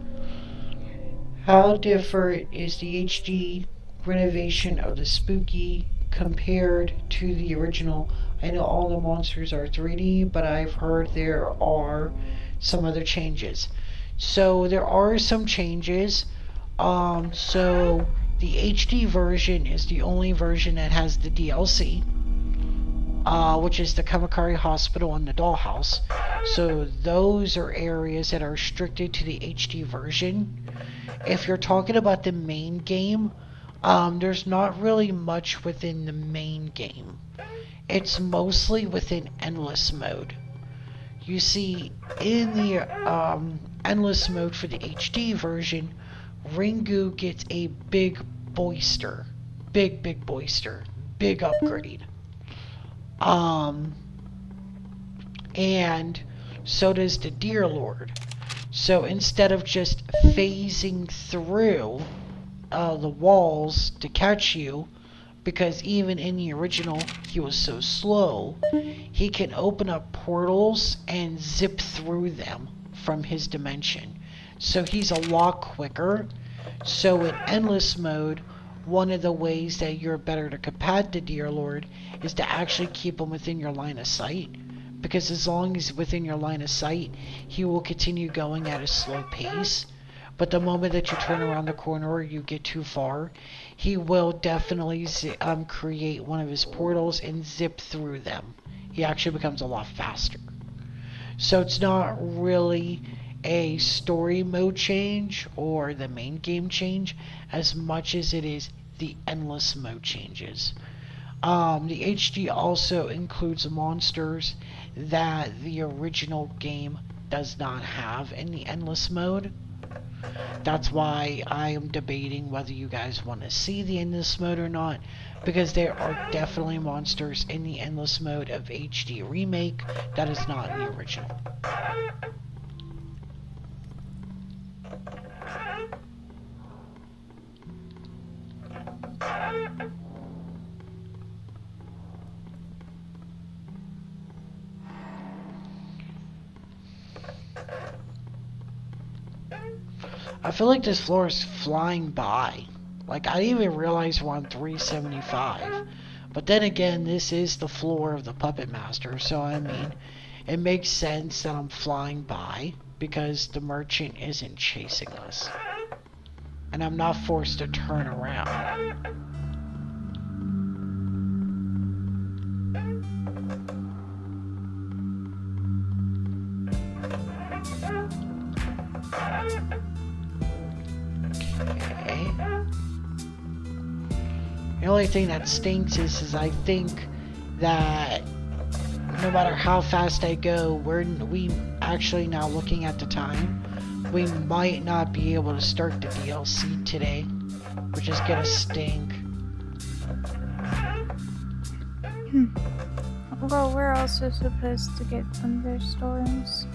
How different is the HD renovation of the Spooky compared to the original? I know all the monsters are 3D, but I've heard there are some other changes. So there are some changes. So the HD version is the only version that has the DLC, which is the Kamakari Hospital and the Dollhouse. So those are areas that are restricted to the HD version. If you're talking about the main game, there's not really much within the main game. It's mostly within endless mode. You see, in the endless mode for the HD version, Ringu gets a big boister. Big boister. Big upgrade. Um, and so does the Deer Lord. So instead of just phasing through the walls to catch you, because even in the original he was so slow, he can open up portals and zip through them from his dimension. So he's a lot quicker. So in endless mode, one of the ways that you're better to combat the Deer Lord is to actually keep him within your line of sight. Because as long as he's within your line of sight, he will continue going at a slow pace. But the moment that you turn around the corner or you get too far, he will definitely create one of his portals and zip through them. He actually becomes a lot faster. So it's not really a story mode change or the main game change as much as it is the endless mode changes. The HD also includes monsters that the original game does not have in the endless mode. That's why I am debating whether you guys want to see the endless mode or not, because there are definitely monsters in the endless mode of HD Remake that is not in the original. I feel like this floor is flying by. Like, I didn't even realize we're on 375. But then again, this is the floor of the Puppet Master, so I mean, it makes sense that I'm flying by because the merchant isn't chasing us. And I'm not forced to turn around. The only thing that stinks is I think that no matter how fast I go, we actually now looking at the time, we might not be able to start the DLC today, which is gonna stink. Well, we're also supposed to get thunderstorms.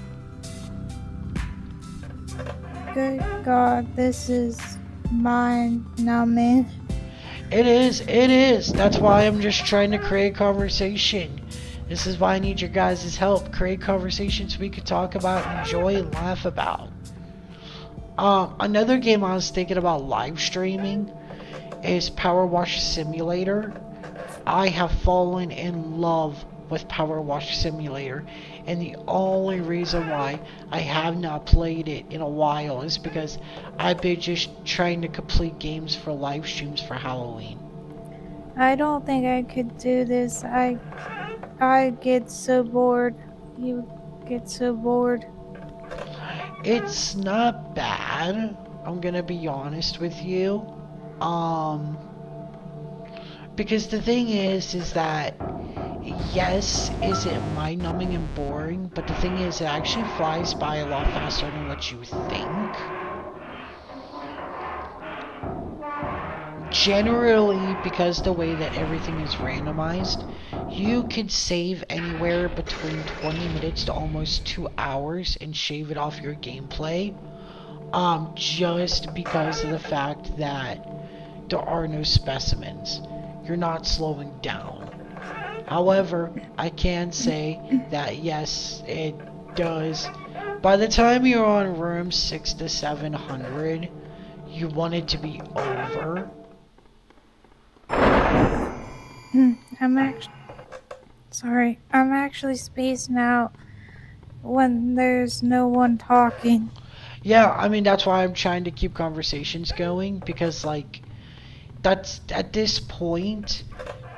Good God, this is mind-numbing. It is. That's why I'm just trying to create conversation. This is why I need your guys' help. Create conversations we could talk about, enjoy, and laugh about. Another game I was thinking about live streaming is Power Wash Simulator. I have fallen in love with Power Wash Simulator, and the only reason why I have not played it in a while is because I've been just trying to complete games for live streams for Halloween. I don't think I could do this. I get so bored. You get so bored. It's not bad. I'm gonna be honest with you. Because the thing is that yes, is it mind-numbing and boring, but the thing is it actually flies by a lot faster than what you think. Generally, because the way that everything is randomized, you could save anywhere between 20 minutes to almost 2 hours and shave it off your gameplay. Just because of the fact that there are no specimens. You're not slowing down. However, I can say that yes, it does. By the time you're on room 6 to 700, you want it to be over. I'm actually spacing out when there's no one talking. Yeah, I mean, that's why I'm trying to keep conversations going, because, like, that's, at this point,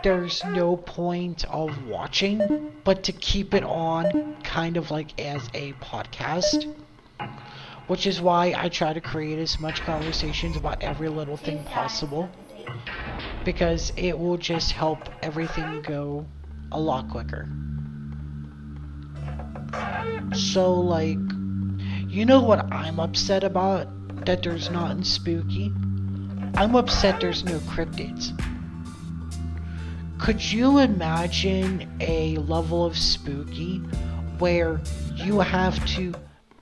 there's no point of watching, but to keep it on, kind of like as a podcast. Which is why I try to create as much conversations about every little thing possible. Because it will just help everything go a lot quicker. So, like, You know what I'm upset about that there's not in Spooky? I'm upset there's no cryptids. Could you imagine a level of Spooky where you have to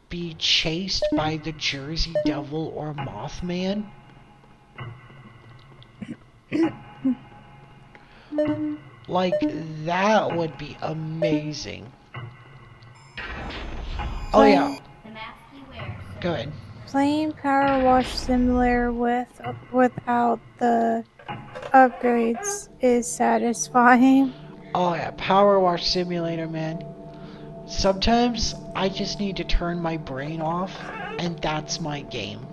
be chased by the Jersey Devil or Mothman? Like, that would be amazing. Oh yeah, Playing go ahead. playing Power Wash Simulator without the upgrades is satisfying. Oh yeah, Power Wash Simulator, man. Sometimes I just need to turn my brain off, and that's my game.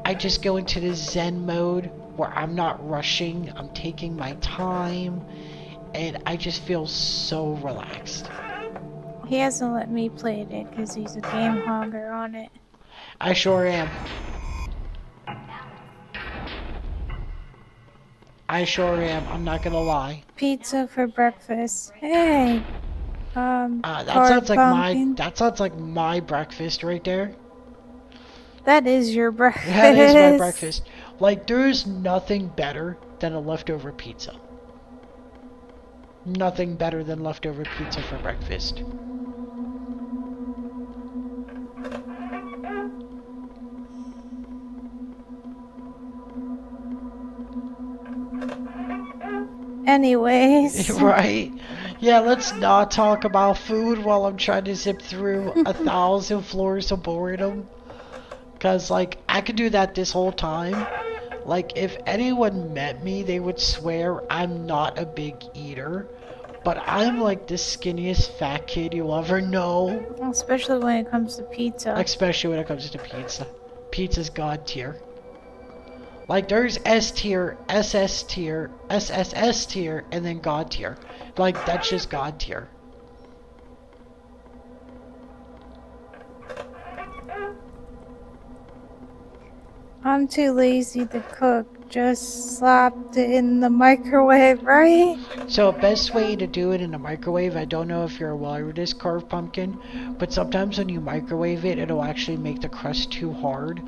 I just go into the Zen mode where I'm not rushing, I'm taking my time, and I just feel so relaxed. He hasn't let me play it because he's a game hogger on it. I sure am. I sure am, I'm not gonna lie. Pizza for breakfast. Hey! That hard sounds like pumpkin. that sounds like my breakfast right there. That is your breakfast. That is my breakfast. Like, there's nothing better than a leftover pizza. Nothing better than leftover pizza for breakfast. Anyways. Right? Yeah, let's not talk about food while I'm trying to zip through 1,000 floors of boredom. Cause, like, I could do that this whole time. Like, if anyone met me, they would swear I'm not a big eater. But I'm like the skinniest fat kid you'll ever know. Especially when it comes to pizza. Especially when it comes to pizza. Pizza's god tier. Like, there's S tier, SS tier, SSS tier, and then god tier. Like, that's just god tier. I'm too lazy to cook. Just slapped it in the microwave, right? So, best way to do it in a microwave, I don't know if you're aware of this, carved pumpkin, but sometimes when you microwave it, it'll actually make the crust too hard.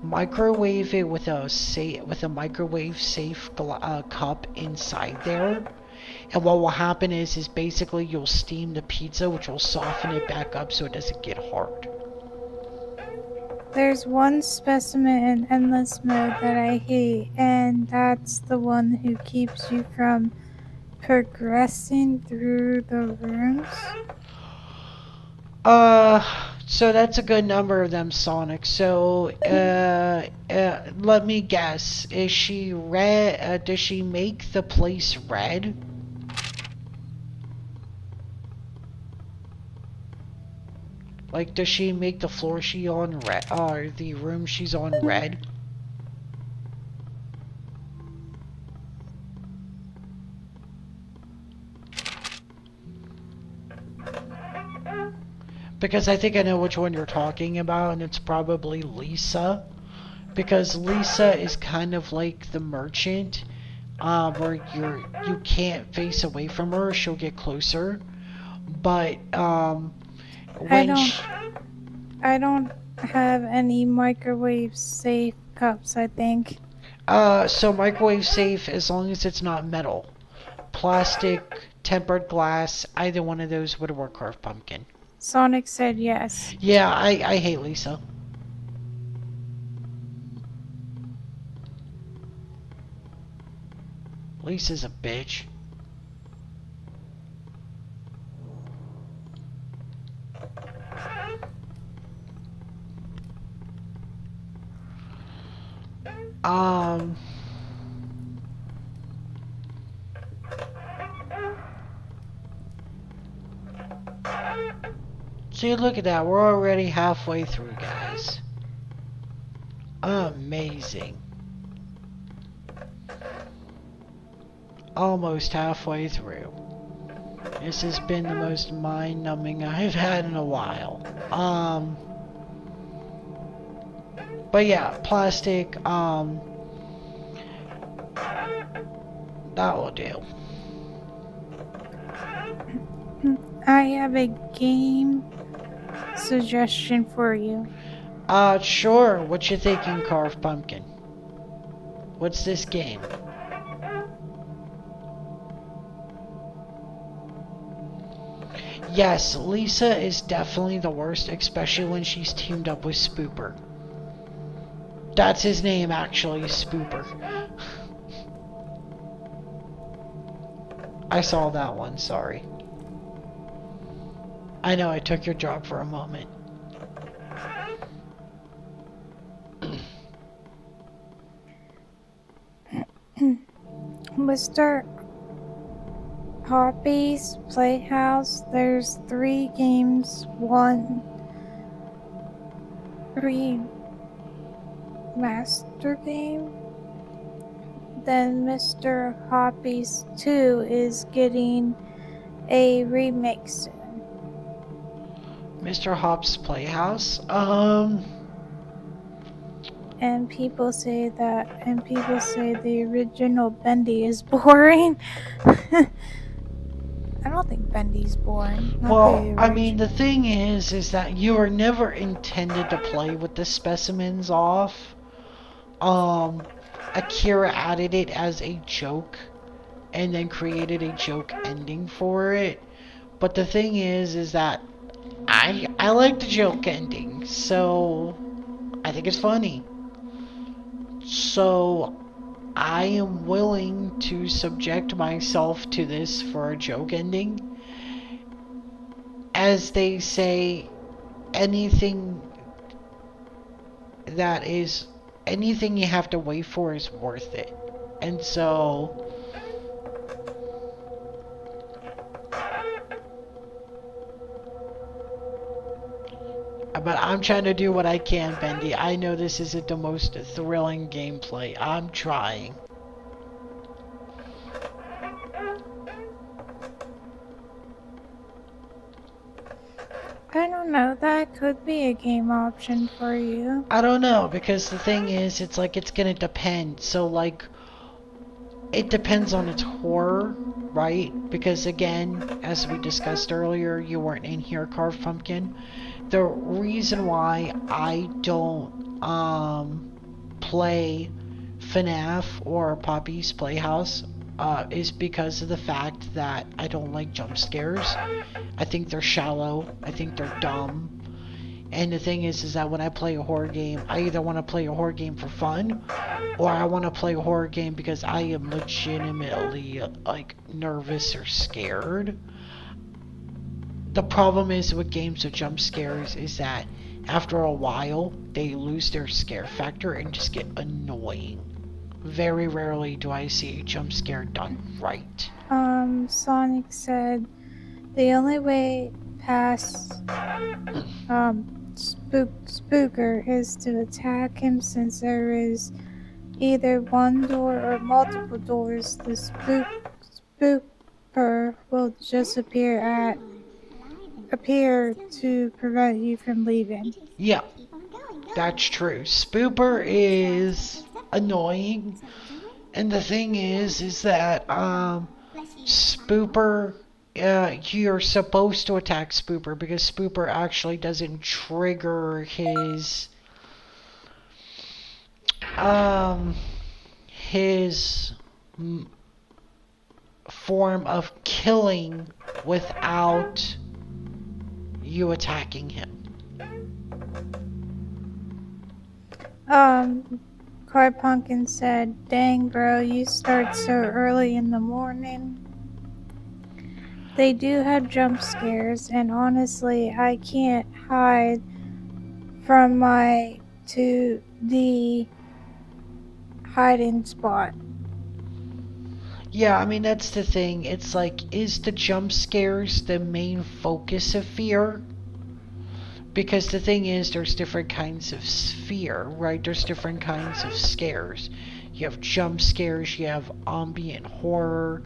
Microwave it with a microwave safe cup inside there. And what will happen is basically you'll steam the pizza, which will soften it back up so it doesn't get hard. There's one specimen in endless mode that I hate, and that's the one who keeps you from progressing through the rooms. So that's a good number of them, Sonic. So, let me guess. Is she red? Does she make the place red? Like, does she make the floor she on red, or the room she's on red? Because I think I know which one you're talking about, and it's probably Lisa. Because Lisa is kind of like the merchant, where you can't face away from her, she'll get closer. But, when I don't have any microwave safe cups, I think. so microwave safe as long as it's not metal. Plastic, tempered glass, either one of those would work, carved pumpkin. Sonic said yes. Yeah, I hate Lisa. Lisa's a bitch. See, look at that. We're already halfway through, guys. Amazing. Almost halfway through. This has been the most mind-numbing I've had in a while. But yeah, plastic, that will do. I have a game suggestion for you. Sure. What you thinking, Carved Pumpkin? What's this game? Yes, Lisa is definitely the worst, especially when she's teamed up with Spooper. That's his name, actually, Spooper. I saw that one, sorry. I know I took your job for a moment. Mr. Poppy's Playhouse, there's 3 games, 1 remaster game. Then Mr. Hoppy's 2 is getting a remake soon. Mr. Hop's Playhouse? And people say the original Bendy is boring. I don't think Bendy's boring. Well, I mean, the thing is that you are never intended to play with the specimens off. Akira added it as a joke and then created a joke ending for it. But the thing is that I like the joke ending, so I think it's funny. So I am willing to subject myself to this for a joke ending. As they say, anything you have to wait for is worth it. And so but I'm trying to do what I can, Bendy. I know this isn't the most thrilling gameplay. I'm trying. I don't know, that could be a game option for you. I don't know, because the thing is, it's like it's gonna depend. So, like, it depends on its horror, right? Because again, as we discussed earlier, you weren't in here, Carved Pumpkin. The reason why I don't play FNAF or Poppy's Playhouse is because of the fact that I don't like jump scares. I think they're shallow. I think they're dumb. And the thing is that when I play a horror game, I either want to play a horror game for fun, or I want to play a horror game because I am legitimately, like, nervous or scared. The problem is with games with jump scares is that after a while, they lose their scare factor and just get annoying. Very rarely do I see a jump scare done right. Sonic said the only way past Spooker is to attack him, since there is either one door or multiple doors. The Spooker will just appear to prevent you from leaving. Yeah, that's true. Spooper is annoying, and the thing is that Spooper, you're supposed to attack Spooper because Spooper actually doesn't trigger his form of killing without you attacking him. Carpunkin said, "Dang, bro, you start so early in the morning." They do have jump scares, and honestly, I can't hide from my 2D hiding spot. Yeah, I mean, that's the thing. It's like, is the jump scares the main focus of fear? Because the thing is, there's different kinds of fear, right? There's different kinds of scares. You have jump scares, you have ambient horror,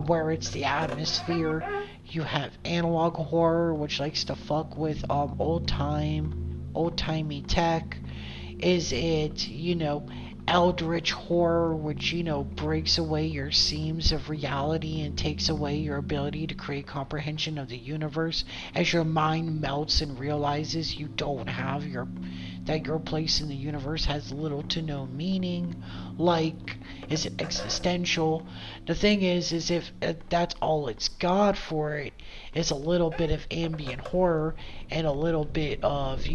where it's the atmosphere. You have analog horror, which likes to fuck with old-timey tech. Is it, eldritch horror, which, breaks away your seams of reality and takes away your ability to create comprehension of the universe as your mind melts and realizes you don't have that your place in the universe has little to no meaning. Like, is it existential? The thing is if that's all it's got for it, is a little bit of ambient horror and a little bit of,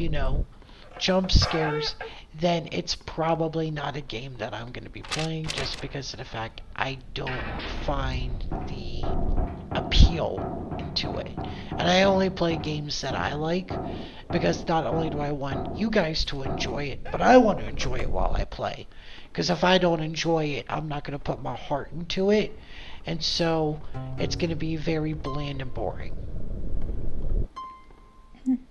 jump scares, then it's probably not a game that I'm going to be playing, just because of the fact I don't find the appeal into it. And I only play games that I like, because not only do I want you guys to enjoy it, but I want to enjoy it while I play. Because if I don't enjoy it, I'm not going to put my heart into it, and so it's going to be very bland and boring.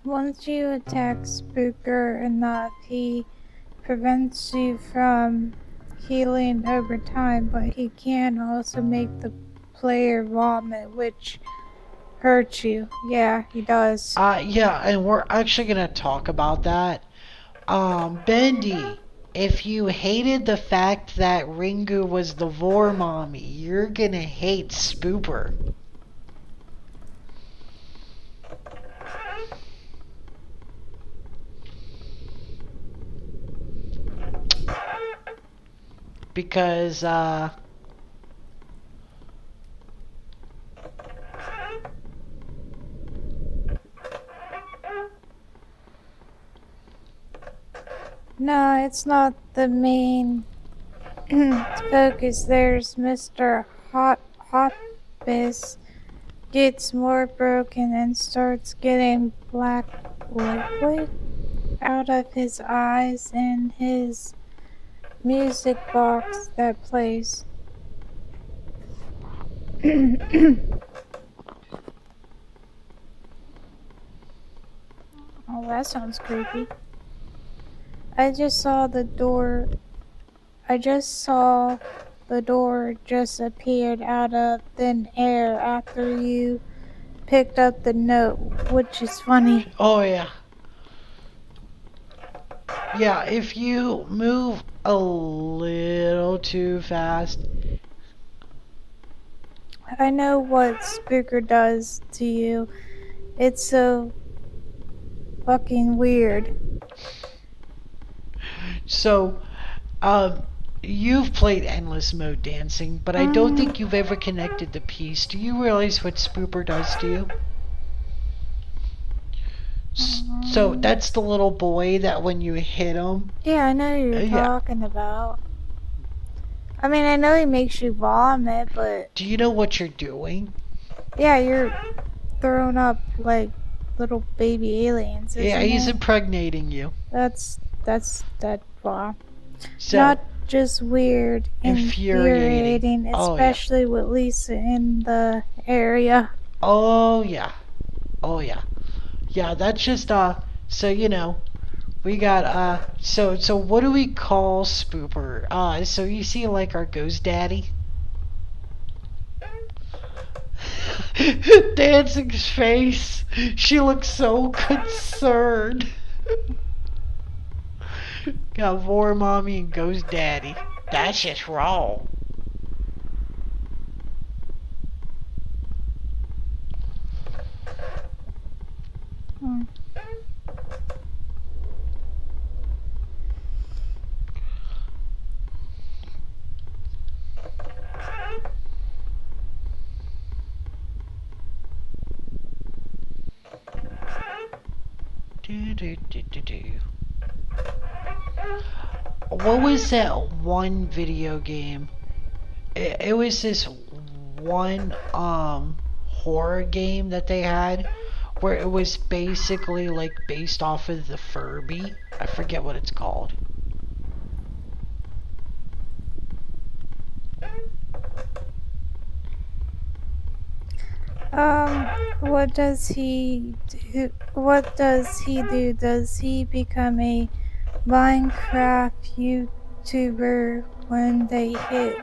Once you attack Spooker enough, he prevents you from healing over time, but he can also make the player vomit, which hurts you. Yeah, he does. Yeah, and we're actually going to talk about that. Bendy, if you hated the fact that Ringu was the Vor Mommy, you're going to hate Spooper. Because, No, it's not the main focus. There's Mr. Hoppus gets more broken and starts getting black liquid out of his eyes and his music box that plays. Oh, that sounds creepy. I just saw the door just appeared out of thin air after you picked up the note, which is funny. oh yeah. Yeah, if you move a little too fast. I know what Spooker does to you. It's so fucking weird. So, you've played Endless Mode Dancing, but I don't think you've ever connected the piece. Do you realize what Spooper does to you? So, that's the little boy that when you hit him... Yeah, I know who you're Yeah. talking about. I mean, I know he makes you vomit, but Do you know what you're doing? yeah, you're throwing up like little baby aliens. Yeah, isn't he's it? impregnating you. That's wow. So, Not just weird, Infuriating. Oh, yeah. especially with Lisa in the area. oh yeah. Oh yeah. Yeah, that's just, so, we got, so what do we call Spooper? So you see, like, our ghost daddy? Dancing's face. She looks so concerned. Got Vor Mommy and Ghost Daddy. That's just wrong. Hmm. What was that one video game? It was this one horror game that they had where it was basically like based off of the Furby. I forget what it's called. What does he do? What does he do? Does he become a Minecraft YouTuber when they hit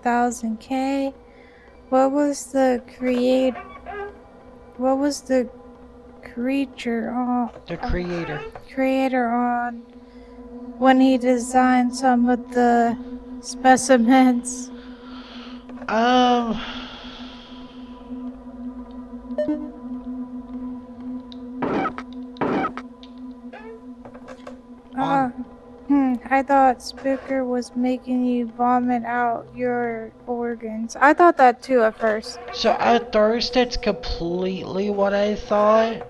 1,000K? What was the creature on The creator. creator on when he designed some of the specimens. Um, Uh, on I thought Spooker was making you vomit out your organs. I thought that too at first. so at first it's completely what I thought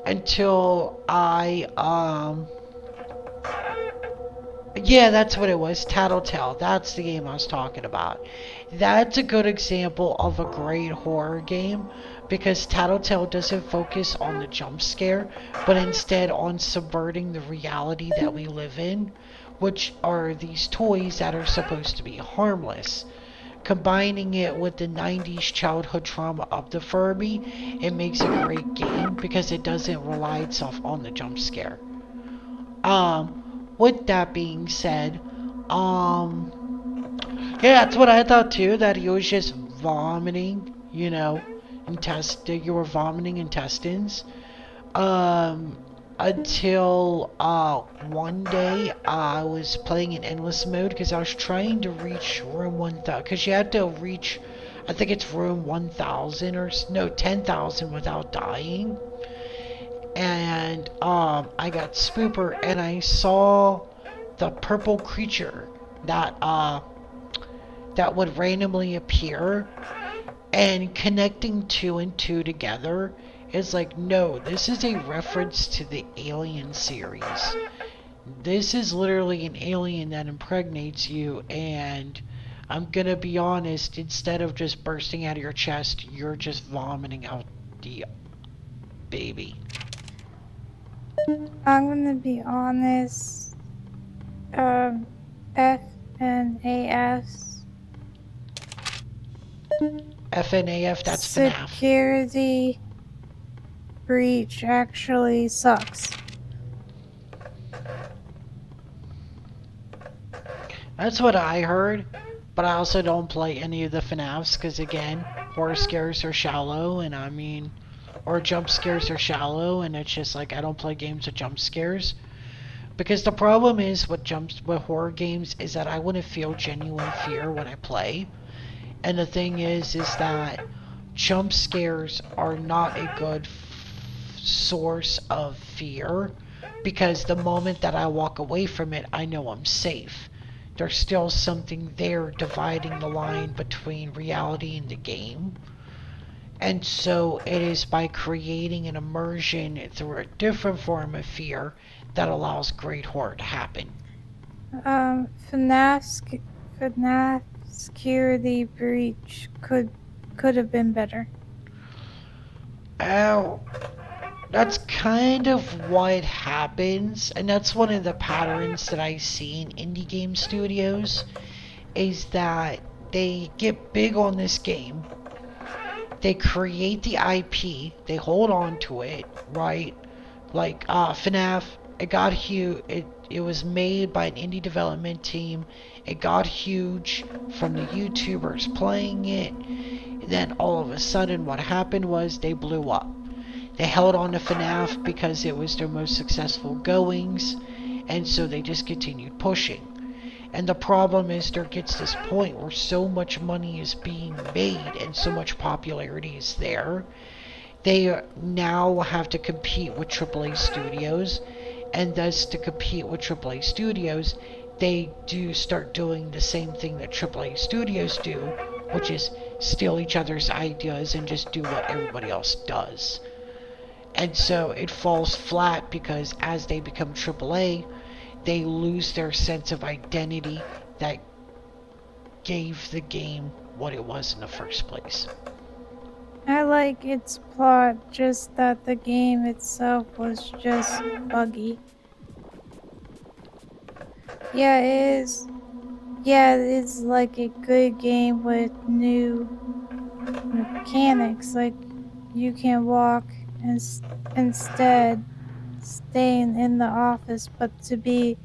until yeah, that's what it was. Tattletale. That's the game I was talking about. That's a good example of a great horror game because Tattletale doesn't focus on the jump scare, but instead on subverting the reality that we live in, which are these toys that are supposed to be harmless. Combining it with the 90s childhood trauma of the Furby, it makes a great game because it doesn't rely itself on the jump scare. With that being said, yeah, that's what I thought too, that he was just vomiting, you were vomiting intestines. Um, until, one day I was playing in endless mode because I was trying to reach room 1000, because you had to reach, I think it's room 1000 or, no, 10,000 without dying. And I got Spooper and I saw the purple creature that would randomly appear, and connecting two and two together is like, no, this is a reference to the Alien series. This is literally an alien that impregnates you, and I'm gonna be honest, instead of just bursting out of your chest, you're just vomiting out the baby. I'm gonna be honest. FNAS FNAF, that's FNAF. security breach actually sucks. That's what I heard, but I also don't play any of the FNAFs because, again, horror scares are shallow, and I mean, or jump scares are shallow, and it's just like I don't play games with jump scares. Because the problem is with horror games is that I want to feel genuine fear when I play. And the thing is that jump scares are not a good source of fear, because the moment that I walk away from it, I know I'm safe. There's still something there dividing the line between reality and the game. And so it is by creating an immersion through a different form of fear that allows great horror to happen. FNAF security breach could have been better. Oh, that's kind of what happens, and that's one of the patterns that I see in indie game studios, is that they get big on this game, they create the IP, they hold on to it, right? Like FNAF, it got huge. It was made by an indie development team. It got huge from the YouTubers playing it. Then all of a sudden, what happened was they blew up. They held on to FNAF because it was their most successful goings, and so they just continued pushing. And the problem is there gets this point where so much money is being made and so much popularity is there. They now have to compete with AAA studios, and thus to compete with AAA studios, they do start doing the same thing that AAA studios do, which is steal each other's ideas and just do what everybody else does. And so it falls flat because as they become AAA, they lose their sense of identity that gave the game what it was in the first place. I like its plot, just that the game itself was just buggy. Yeah, it is. Yeah, it's like a good game with new mechanics. Like you can walk and instead staying in the office, but to be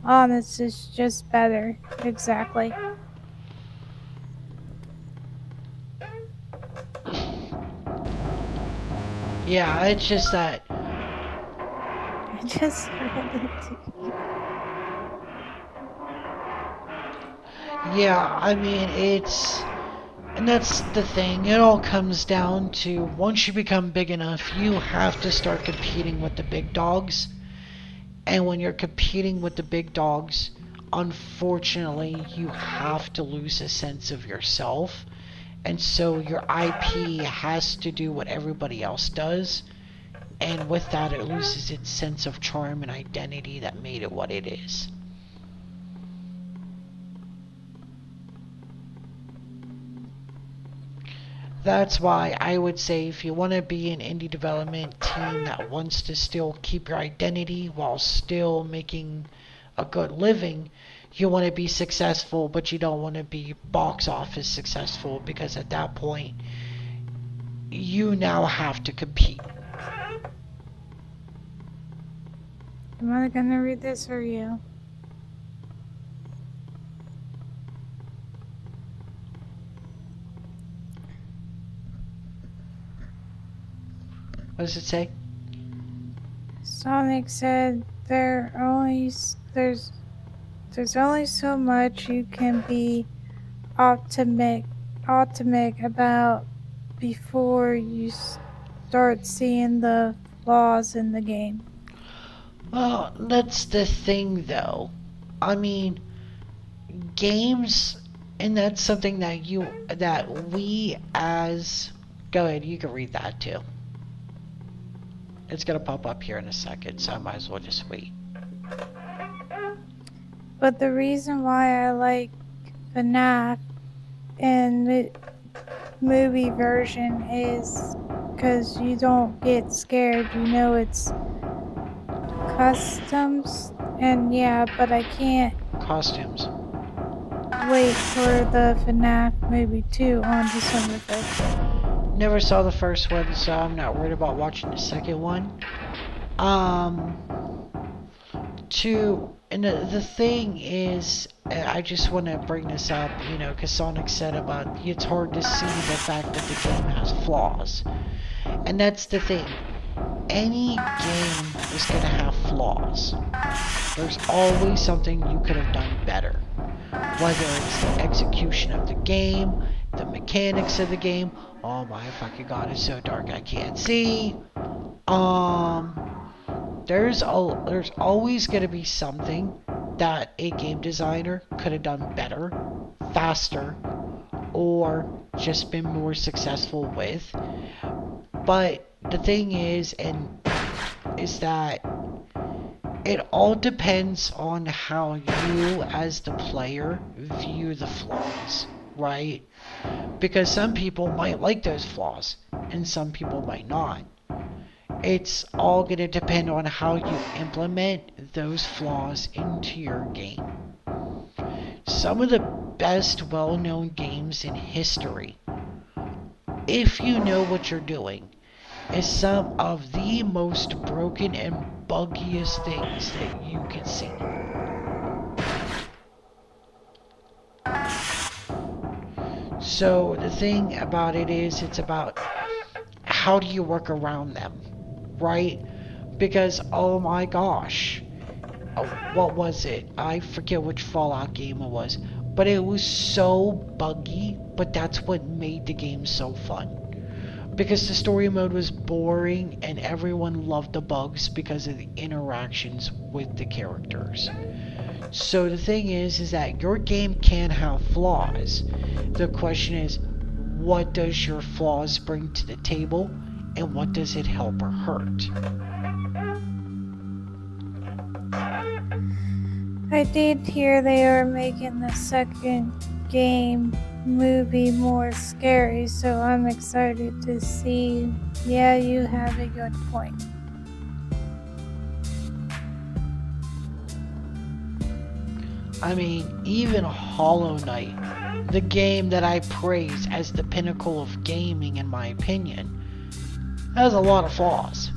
honest, it's just better. Exactly. Yeah, it's just that I just read it to you. Yeah, I mean, and that's the thing. It all comes down to once you become big enough, you have to start competing with the big dogs. And when you're competing with the big dogs, unfortunately, you have to lose a sense of yourself. And so your IP has to do what everybody else does. And with that, it loses its sense of charm and identity that made it what it is. That's why I would say if you want to be an indie development team that wants to still keep your identity while still making a good living, you want to be successful, but you don't want to be box office successful because at that point, you now have to compete. Am I gonna read this or you? What does it say? Sonic said there's only so much you can be optimistic about before you start seeing the flaws in the game. Well, that's the thing though. I mean, games, and that's something that we as go ahead, you can read that too. It's gonna pop up here in a second, so I might as well just wait. But the reason why I like FNAF and the movie version is because you don't get scared. You know it's customs, and yeah, but I can't Costumes. wait for the FNAF movie 2 on December 5th. Never saw the first one, so I'm not worried about watching the second one. And the thing is, I just want to bring this up, because Sonic said about it's hard to see the fact that the game has flaws. And that's the thing. Any game is going to have flaws. There's always something you could have done better. Whether it's the execution of the game, the mechanics of the game. Oh my fucking god, it's so dark I can't see. There's always going to be something that a game designer could have done better, faster, or just been more successful with. But the thing is that it all depends on how you as the player view the flaws, right? Because some people might like those flaws and some people might not. It's all going to depend on how you implement those flaws into your game. Some of the best well-known games in history, if you know what you're doing, is some of the most broken and buggiest things that you can see. So the thing about it is, it's about how do you work around them, right? Because, oh my gosh, what was it? I forget which Fallout game it was, but it was so buggy, but that's what made the game so fun. Because the story mode was boring and everyone loved the bugs because of the interactions with the characters. So the thing is that your game can have flaws. The question is, what does your flaws bring to the table and what does it help or hurt? I did hear they are making the second game movie more scary, so I'm excited to see. Yeah, you have a good point. I mean, even Hollow Knight, the game that I praise as the pinnacle of gaming in my opinion, has a lot of flaws.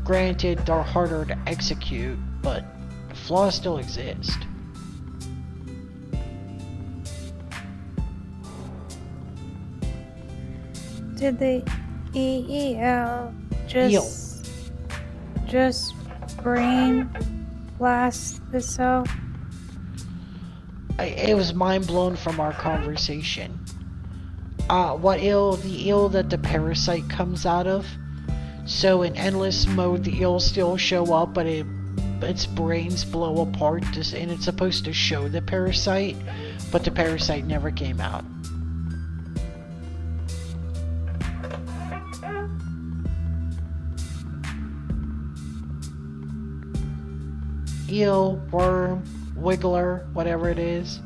Granted, they're harder to execute, but the flaws still exist. Did the EEL just brain blast itself? it was mind blown from our conversation. The eel that the parasite comes out of. So in endless mode, the eels still show up, but its brains blow apart, and it's supposed to show the parasite, but the parasite never came out. Eel, worm, wiggler, whatever it is.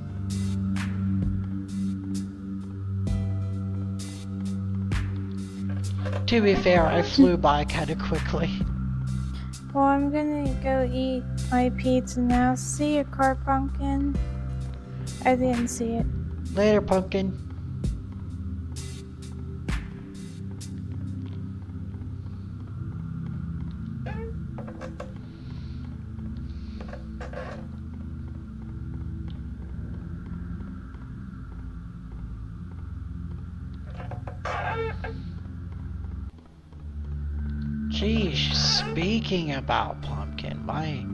To be fair, I flew by kinda quickly. Well, I'm gonna go eat my pizza now. See you, Car Pumpkin. I didn't see it. Later, pumpkin. Geez, speaking about pumpkin, my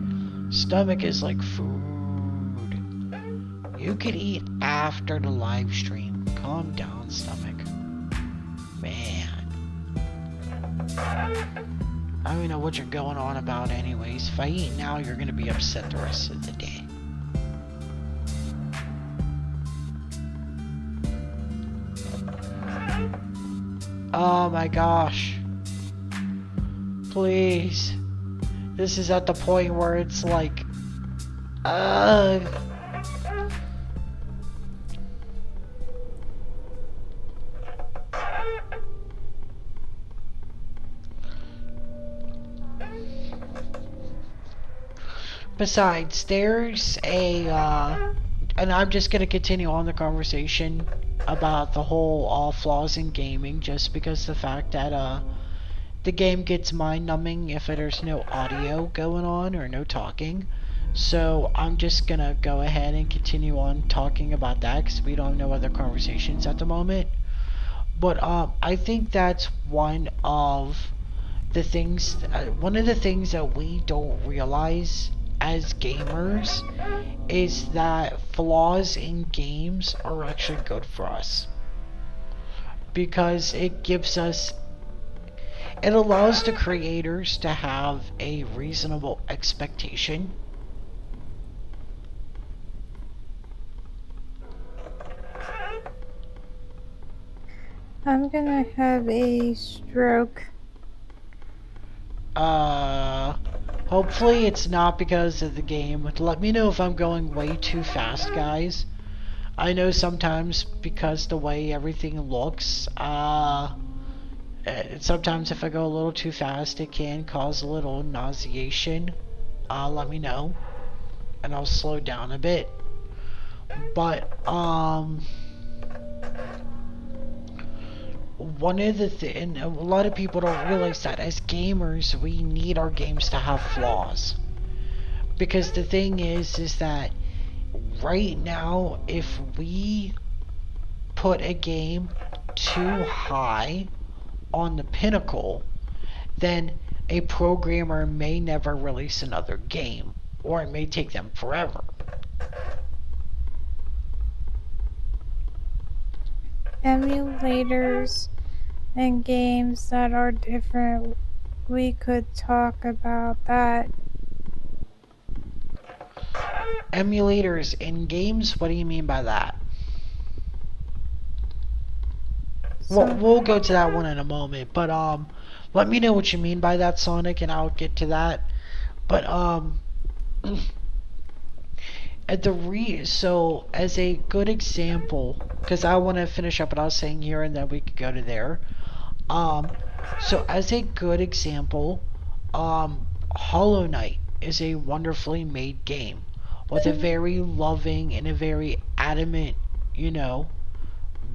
stomach is like food. You could eat after the live stream. Calm down, stomach. Man. I don't even know what you're going on about anyways. If I eat now, you're gonna be upset the rest of the day. Oh my gosh. Please. This is at the point where it's like, Besides, there's and I'm just gonna continue on the conversation about the whole flaws in gaming, just because the fact that the game gets mind-numbing if there's no audio going on or no talking. So I'm just gonna go ahead and continue on talking about that because we don't have no other conversations at the moment. But I think that's one of the things that we don't realize as gamers is that flaws in games are actually good for us, because it allows the creators to have a reasonable expectation. I'm gonna have a stroke. Hopefully it's not because of the game. Let me know if I'm going way too fast, guys. I know sometimes because the way everything looks, sometimes if I go a little too fast, it can cause a little nauseation. Let me know, and I'll slow down a bit. But, one of the and a lot of people don't realize that as gamers, we need our games to have flaws. Because the thing is that right now, if we put a game too high on the pinnacle, then a programmer may never release another game, or it may take them forever. Emulators and games that are different, we could talk about that. Emulators in games? What do you mean by that? We'll go to that one in a moment, but let me know what you mean by that, Sonic, and I'll get to that. But so as a good example, because I want to finish up what I was saying here, and then we could go to there. So as a good example, Hollow Knight is a wonderfully made game with a very loving and a very adamant,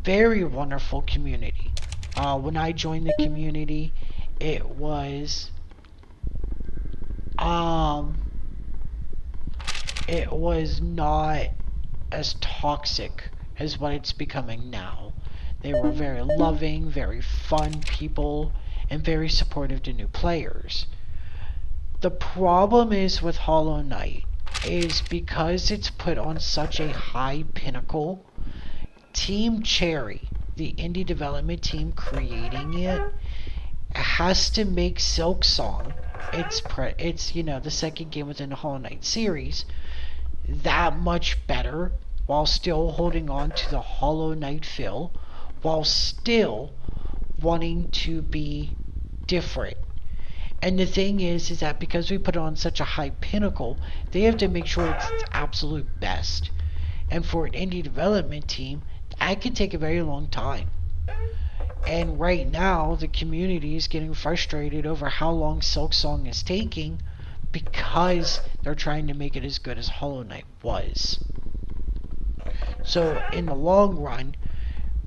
very wonderful community. When I joined the community, it was not as toxic as what it's becoming now. They were very loving, very fun people, and very supportive to new players. The problem is with Hollow Knight is because it's put on such a high pinnacle. Team Cherry, the indie development team creating it, has to make Silk Song, it's the second game within the Hollow Knight series, that much better while still holding on to the Hollow Knight feel, while still wanting to be different. And the thing is that because we put it on such a high pinnacle, they have to make sure it's its absolute best. And for an indie development team, that can take a very long time. And right now, the community is getting frustrated over how long Silksong is taking because they're trying to make it as good as Hollow Knight was. So, in the long run,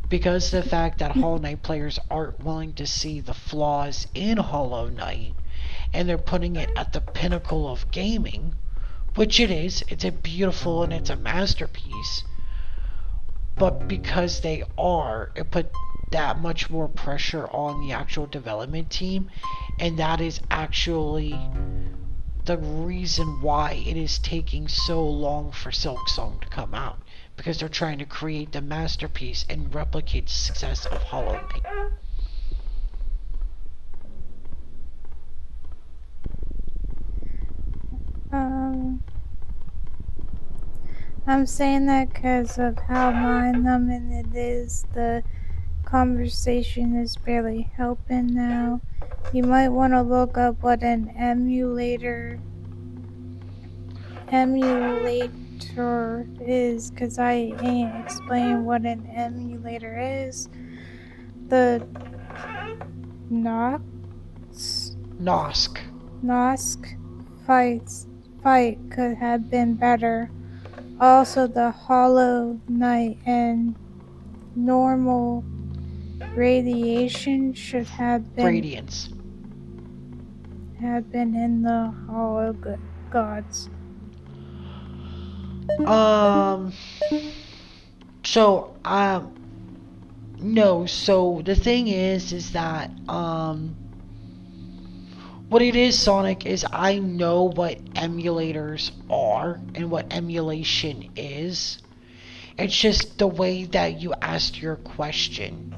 because the fact that Hollow Knight players aren't willing to see the flaws in Hollow Knight, and they're putting it at the pinnacle of gaming, which it is, it's a beautiful and it's a masterpiece, but because they are, it put that much more pressure on the actual development team, and that is actually the reason why it is taking so long for Silksong to come out, because they're trying to create the masterpiece and replicate the success of Hollow Knight. I'm saying that because of how mind-numbing it is. The conversation is barely helping now. You might want to look up what an emulator is, because I ain't explaining what an emulator is. The Nosk fight could have been better. Also, the Hollow Knight and normal radiation should have been Radiance. in the Hollow Gods. No, so the thing is that, what it is, Sonic, is I know what emulators are and what emulation is. It's just the way that you asked your question.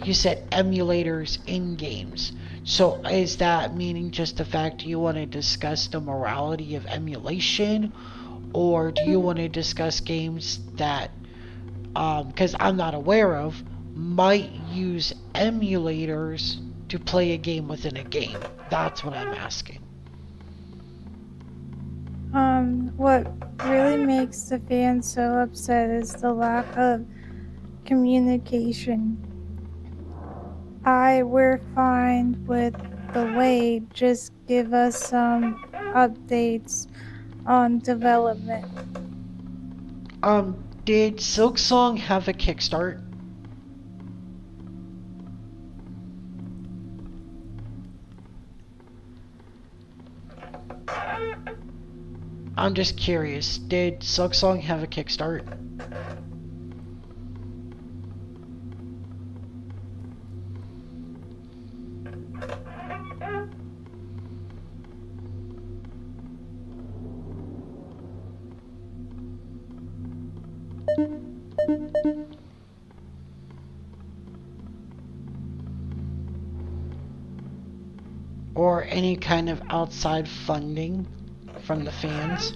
You said emulators in games. So is that meaning just the fact you want to discuss the morality of emulation? Or do you want to discuss games that, because I'm not aware of, might use emulators to play a game within a game? That's what I'm asking. What really makes the fans so upset is the lack of communication. We're fine with the wait, just give us some updates on development. Did Silksong have a Kickstart? I'm just curious, did Silksong have a Kickstart? Or any kind of outside funding from the fans?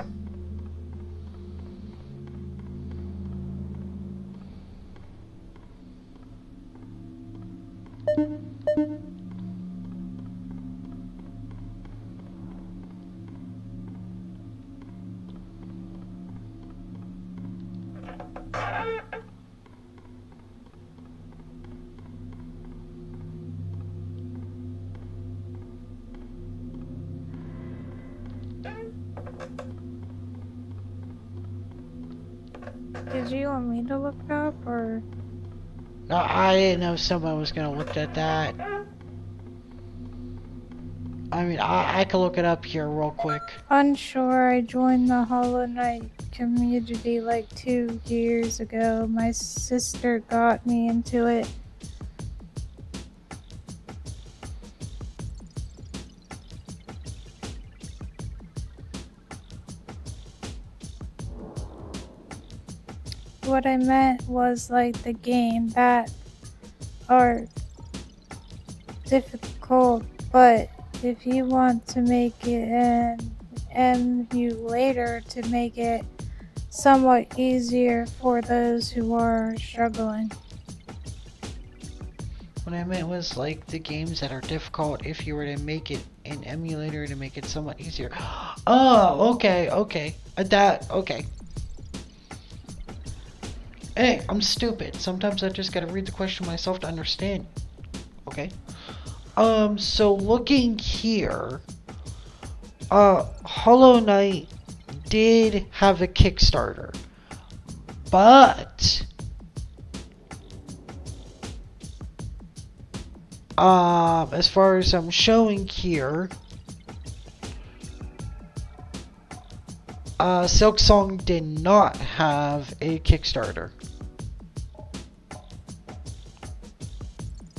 Did you want me to look it up, or? No, I didn't know someone was gonna look at that. I mean, I could look it up here real quick. Unsure. I joined the Hollow Knight community like 2 years ago. My sister got me into it. what I meant was like the game that are difficult, but if you want to make it an emulator to make it somewhat easier for those who are struggling. What I meant was like the games that are difficult if you were to make it an emulator to make it somewhat easier. Oh, okay. Okay. Hey, I'm stupid. Sometimes I just gotta read the question myself to understand. Okay. So looking here, Hollow Knight did have a Kickstarter, but as far as I'm showing here, Silksong did not have a Kickstarter.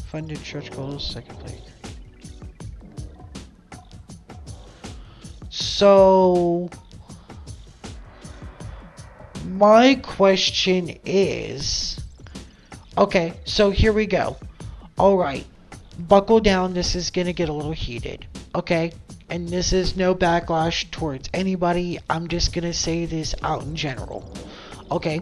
Funded stretch goals, second place. So, my question is, okay, so here we go. Alright, buckle down, this is gonna get a little heated, okay? And this is no backlash towards anybody, I'm just gonna say this out in general. Okay,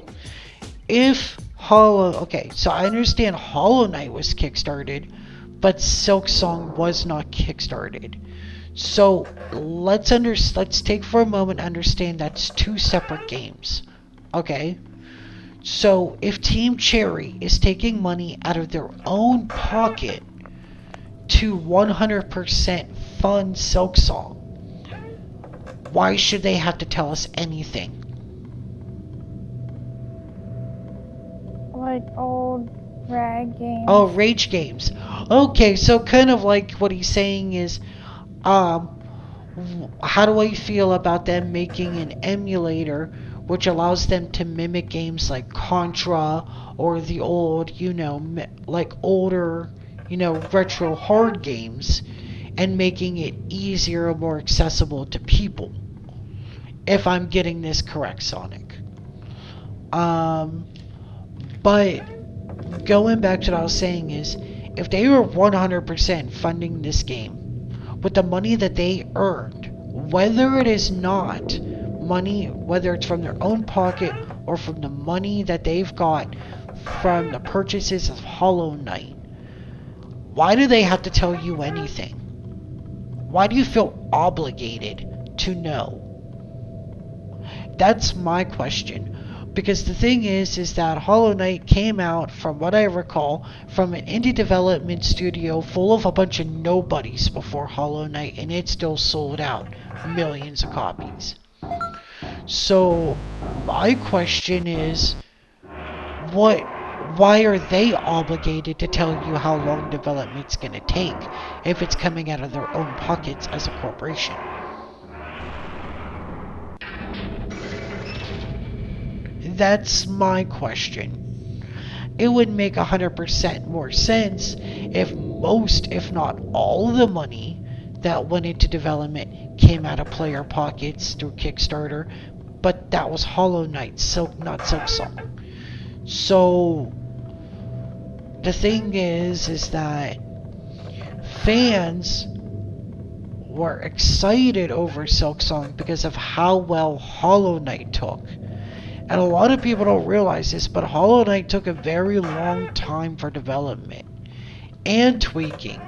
okay, so I understand Hollow Knight was kickstarted, but Silksong was not kickstarted. So let's take for a moment understand that's two separate games. Okay? So if Team Cherry is taking money out of their own pocket to 100% fund Silksong, why should they have to tell us anything? Like old rag games. Oh, Rage Games. Okay, so kind of like what he's saying is, how do I feel about them making an emulator which allows them to mimic games like Contra or the old, like older, retro hard games and making it easier or more accessible to people? If I'm getting this correct, Sonic. But going back to what I was saying is, if they were 100% funding this game with the money that they earned, whether it is not money, whether it's from their own pocket or from the money that they've got from the purchases of Hollow Knight, why do they have to tell you anything? Why do you feel obligated to know? That's my question. Because the thing is that Hollow Knight came out, from what I recall, from an indie development studio full of a bunch of nobodies before Hollow Knight, and it still sold out millions of copies. So, my question is, why are they obligated to tell you how long development's gonna take if it's coming out of their own pockets as a corporation? That's my question. It would make 100% more sense if most, if not all, the money that went into development came out of player pockets through Kickstarter, but that was Hollow Knight, not Silksong. So the thing is that fans were excited over Silksong because of how well Hollow Knight took. And a lot of people don't realize this, but Hollow Knight took a very long time for development and tweaking.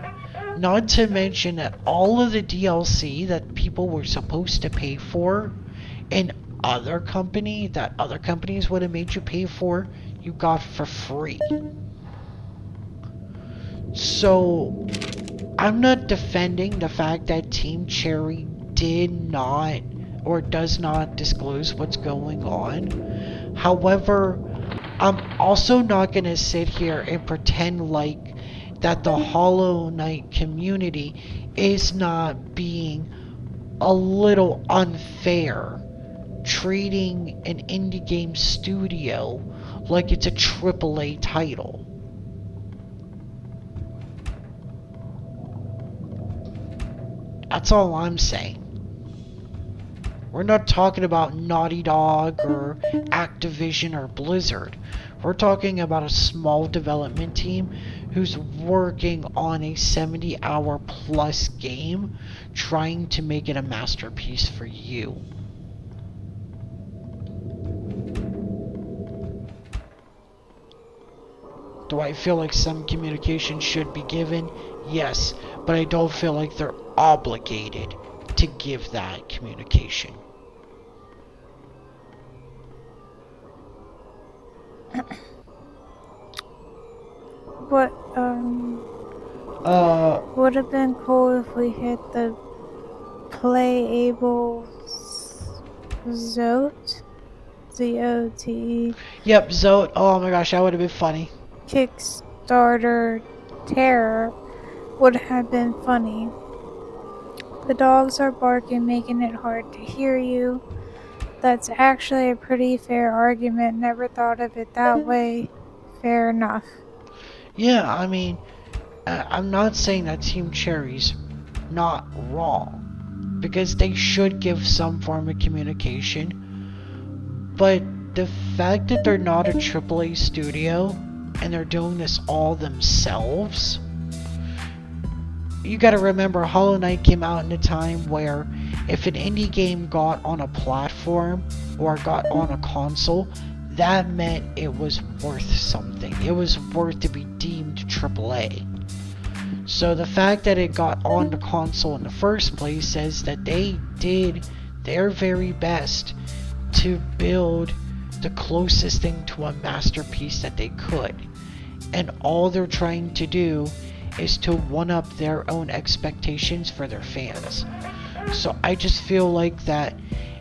Not to mention that all of the DLC that people were supposed to pay for in other companies would have made you pay for, you got for free. So I'm not defending the fact that Team Cherry did not or does not disclose what's going on. However, I'm also not going to sit here and pretend like that the Hollow Knight community is not being a little unfair, treating an indie game studio like it's a AAA title. That's all I'm saying. We're not talking about Naughty Dog or Activision or Blizzard. We're talking about a small development team who's working on a 70-hour plus game trying to make it a masterpiece for you. Do I feel like some communication should be given? Yes, but I don't feel like they're obligated to give that communication. What, Uh, would have been cool if we hit the playable Zote? Z-O-T-E. yep, Zote. Oh my gosh, that would have been funny. Kickstarter terror would have been funny. The dogs are barking, making it hard to hear you. That's actually a pretty fair argument. Never thought of it that way. Fair enough. Yeah, I mean, I'm not saying that Team Cherry's not wrong, because they should give some form of communication, but the fact that they're not a AAA studio and they're doing this all themselves, you gotta remember Hollow Knight came out in a time where if an indie game got on a platform or got on a console, that meant it was worth something. It was worth to be deemed AAA. So the fact that it got on the console in the first place says that they did their very best to build the closest thing to a masterpiece that they could. And all they're trying to do is to one-up their own expectations for their fans. So I just feel like that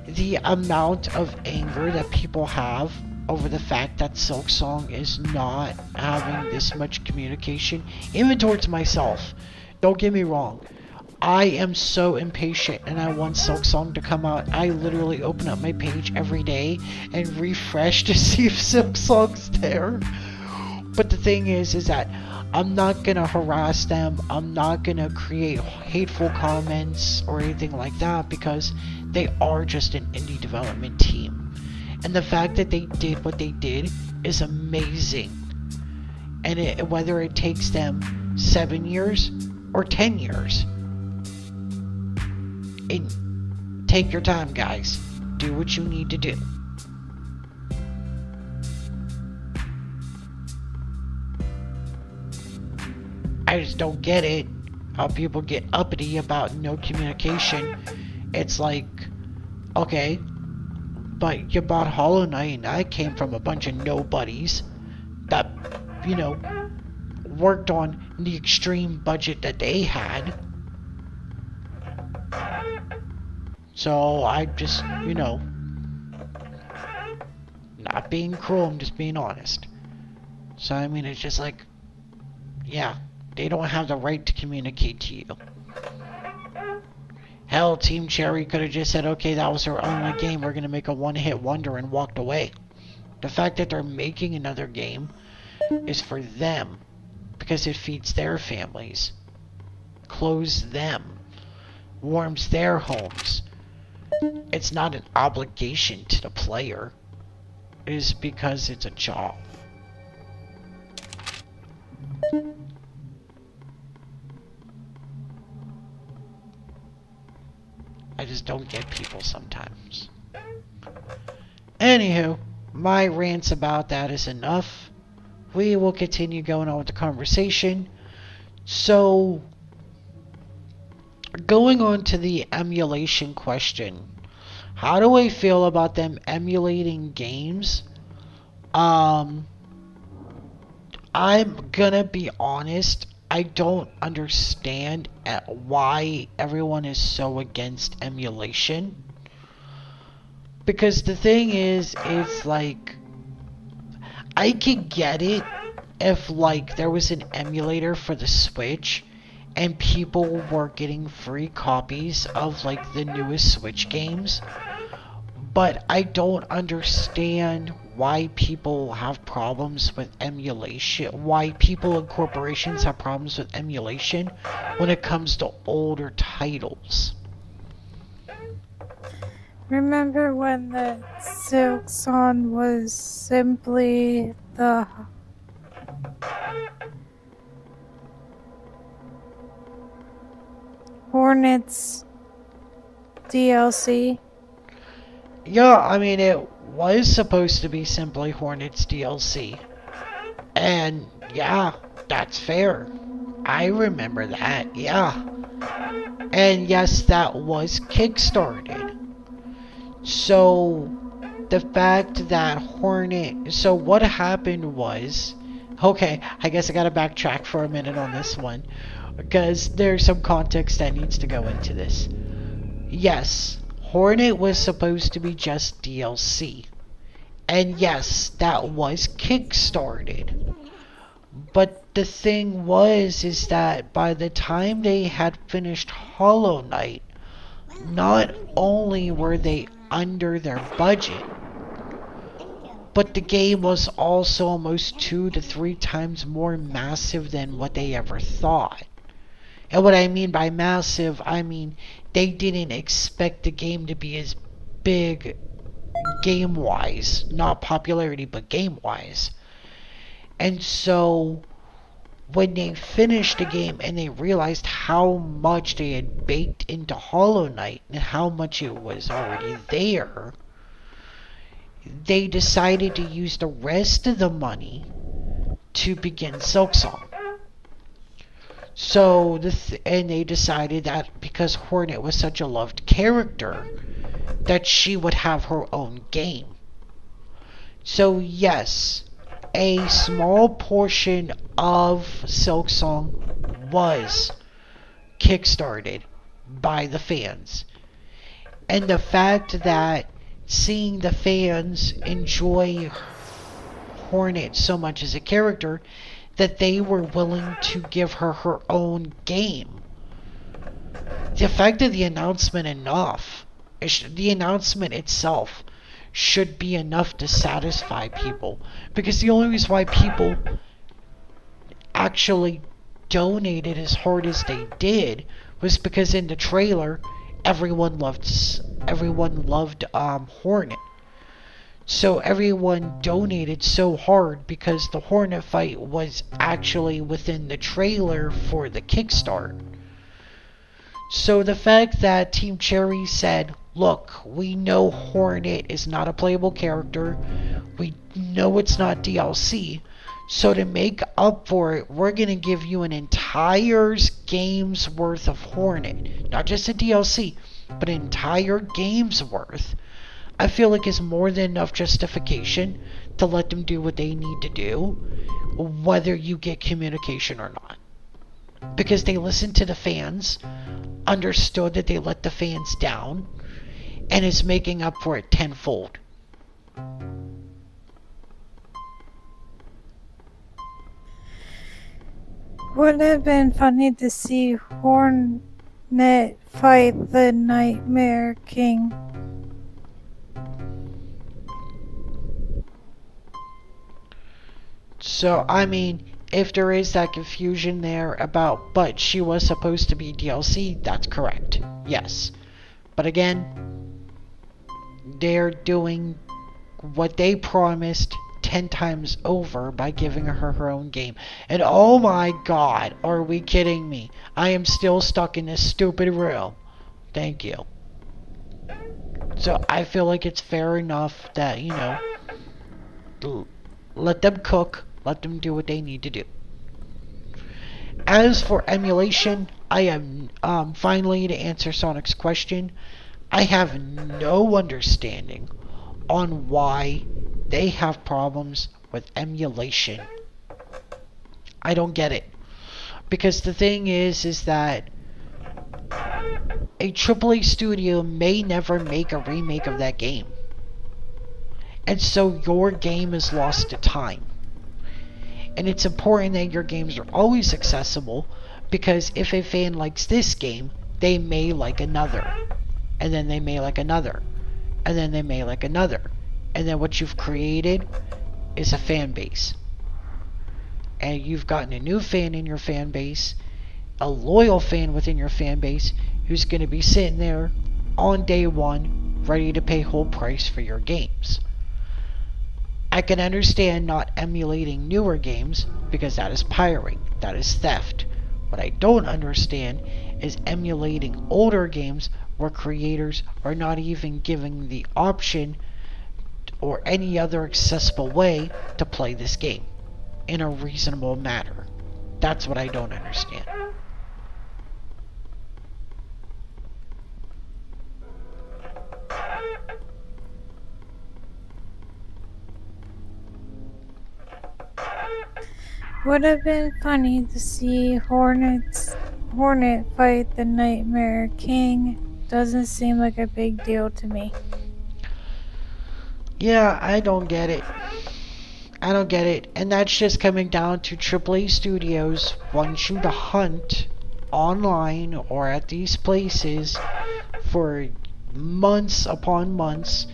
the amount of anger that people have over the fact that Silksong is not having this much communication, even towards myself. Don't get me wrong. I am so impatient and I want Silksong to come out. I literally open up my page every day and refresh to see if Silksong's there. But the thing is that I'm not gonna harass them. I'm not gonna create hateful comments or anything like that because they are just an indie development team. And the fact that they did what they did is amazing. And whether it takes them 7 years or 10 years, take your time, guys. Do what you need to do. I just don't get it. How people get uppity about no communication. It's like, okay, but you bought Hollow Knight and I came from a bunch of nobodies that, you know, worked on the extreme budget that they had. So I just, you know, not being cruel, I'm just being honest. So I mean, it's just like, yeah, they don't have the right to communicate to you. Hell, Team Cherry could have just said, okay, that was our only game, we're gonna make a one-hit wonder and walked away. The fact that they're making another game is for them, because it feeds their families, clothes them, warms their homes. It's not an obligation to the player. It is because it's a job. I just don't get people sometimes. Anywho, my rants about that is enough. We will continue going on with the conversation. So, going on to the emulation question. How do I feel about them emulating games? I'm gonna be honest. I don't understand why everyone is so against emulation. Because the thing is, it's like, I could get it if like there was an emulator for the Switch and people were getting free copies of like the newest Switch games. But I don't understand why people have problems with emulation, why people and corporations have problems with emulation when it comes to older titles. Remember when the silk song was simply the Hornets DLC? Yeah, I mean, it was supposed to be simply Hornets DLC. And yeah, that's fair. I remember that, yeah. And yes, that was kickstarted. So, the fact that Hornet. So, what happened was. Okay, I guess I gotta backtrack for a minute on this one. Because there's some context that needs to go into this. Yes, Hornet was supposed to be just DLC. And yes, that was kickstarted. But the thing was, is that by the time they had finished Hollow Knight, not only were they under their budget, but the game was also almost 2 to 3 times more massive than what they ever thought. And what I mean by massive, I mean they didn't expect the game to be as big game-wise, not popularity, but game-wise. And so when they finished the game and they realized how much they had baked into Hollow Knight and how much it was already there, they decided to use the rest of the money to begin Silksong. So and they decided that because Hornet was such a loved character, that she would have her own game. So yes, a small portion of Silksong was kickstarted by the fans. And the fact that seeing the fans enjoy Hornet so much as a character that they were willing to give her her own game. The fact of the announcement the announcement itself should be enough to satisfy people. Because the only reason why people actually donated as hard as they did was because in the trailer, everyone loved Hornet. So everyone donated so hard because the Hornet fight was actually within the trailer for the Kickstart. So the fact that Team Cherry said, look, we know Hornet is not a playable character, we know it's not DLC, so to make up for it, we're going to give you an entire game's worth of Hornet. Not just a DLC, but an entire game's worth. I feel like is more than enough justification to let them do what they need to do, whether you get communication or not. Because they listened to the fans, understood that they let the fans down, and is making up for it tenfold. Would have been funny to see Hornet fight the Nightmare King. So, I mean, if there is that confusion there about, but she was supposed to be DLC, that's correct. Yes. But again, they're doing what they promised 10 times over by giving her her own game. And oh my god, are we kidding me? I am still stuck in this stupid room. Thank you. So I feel like it's fair enough that, let them cook, let them do what they need to do. As for emulation, I am, finally to answer Sonic's question, I have no understanding on why they have problems with emulation. I don't get it. Because the thing is that a AAA studio may never make a remake of that game. And so your game is lost to time. And it's important that your games are always accessible, because if a fan likes this game, they may like another. And then they may like another. And then they may like another. And then what you've created is a fan base. And you've gotten a new fan in your fan base, a loyal fan within your fan base, who's going to be sitting there on day one, ready to pay whole price for your games. I can understand not emulating newer games because that is pirating, that is theft. What I don't understand is emulating older games where creators are not even giving the option or any other accessible way to play this game in a reasonable manner. That's what I don't understand. Would have been funny to see Hornet fight the Nightmare King. Doesn't seem like a big deal to me. Yeah, I don't get it. I don't get it. And that's just coming down to AAA studios want you to hunt online or at these places for months upon months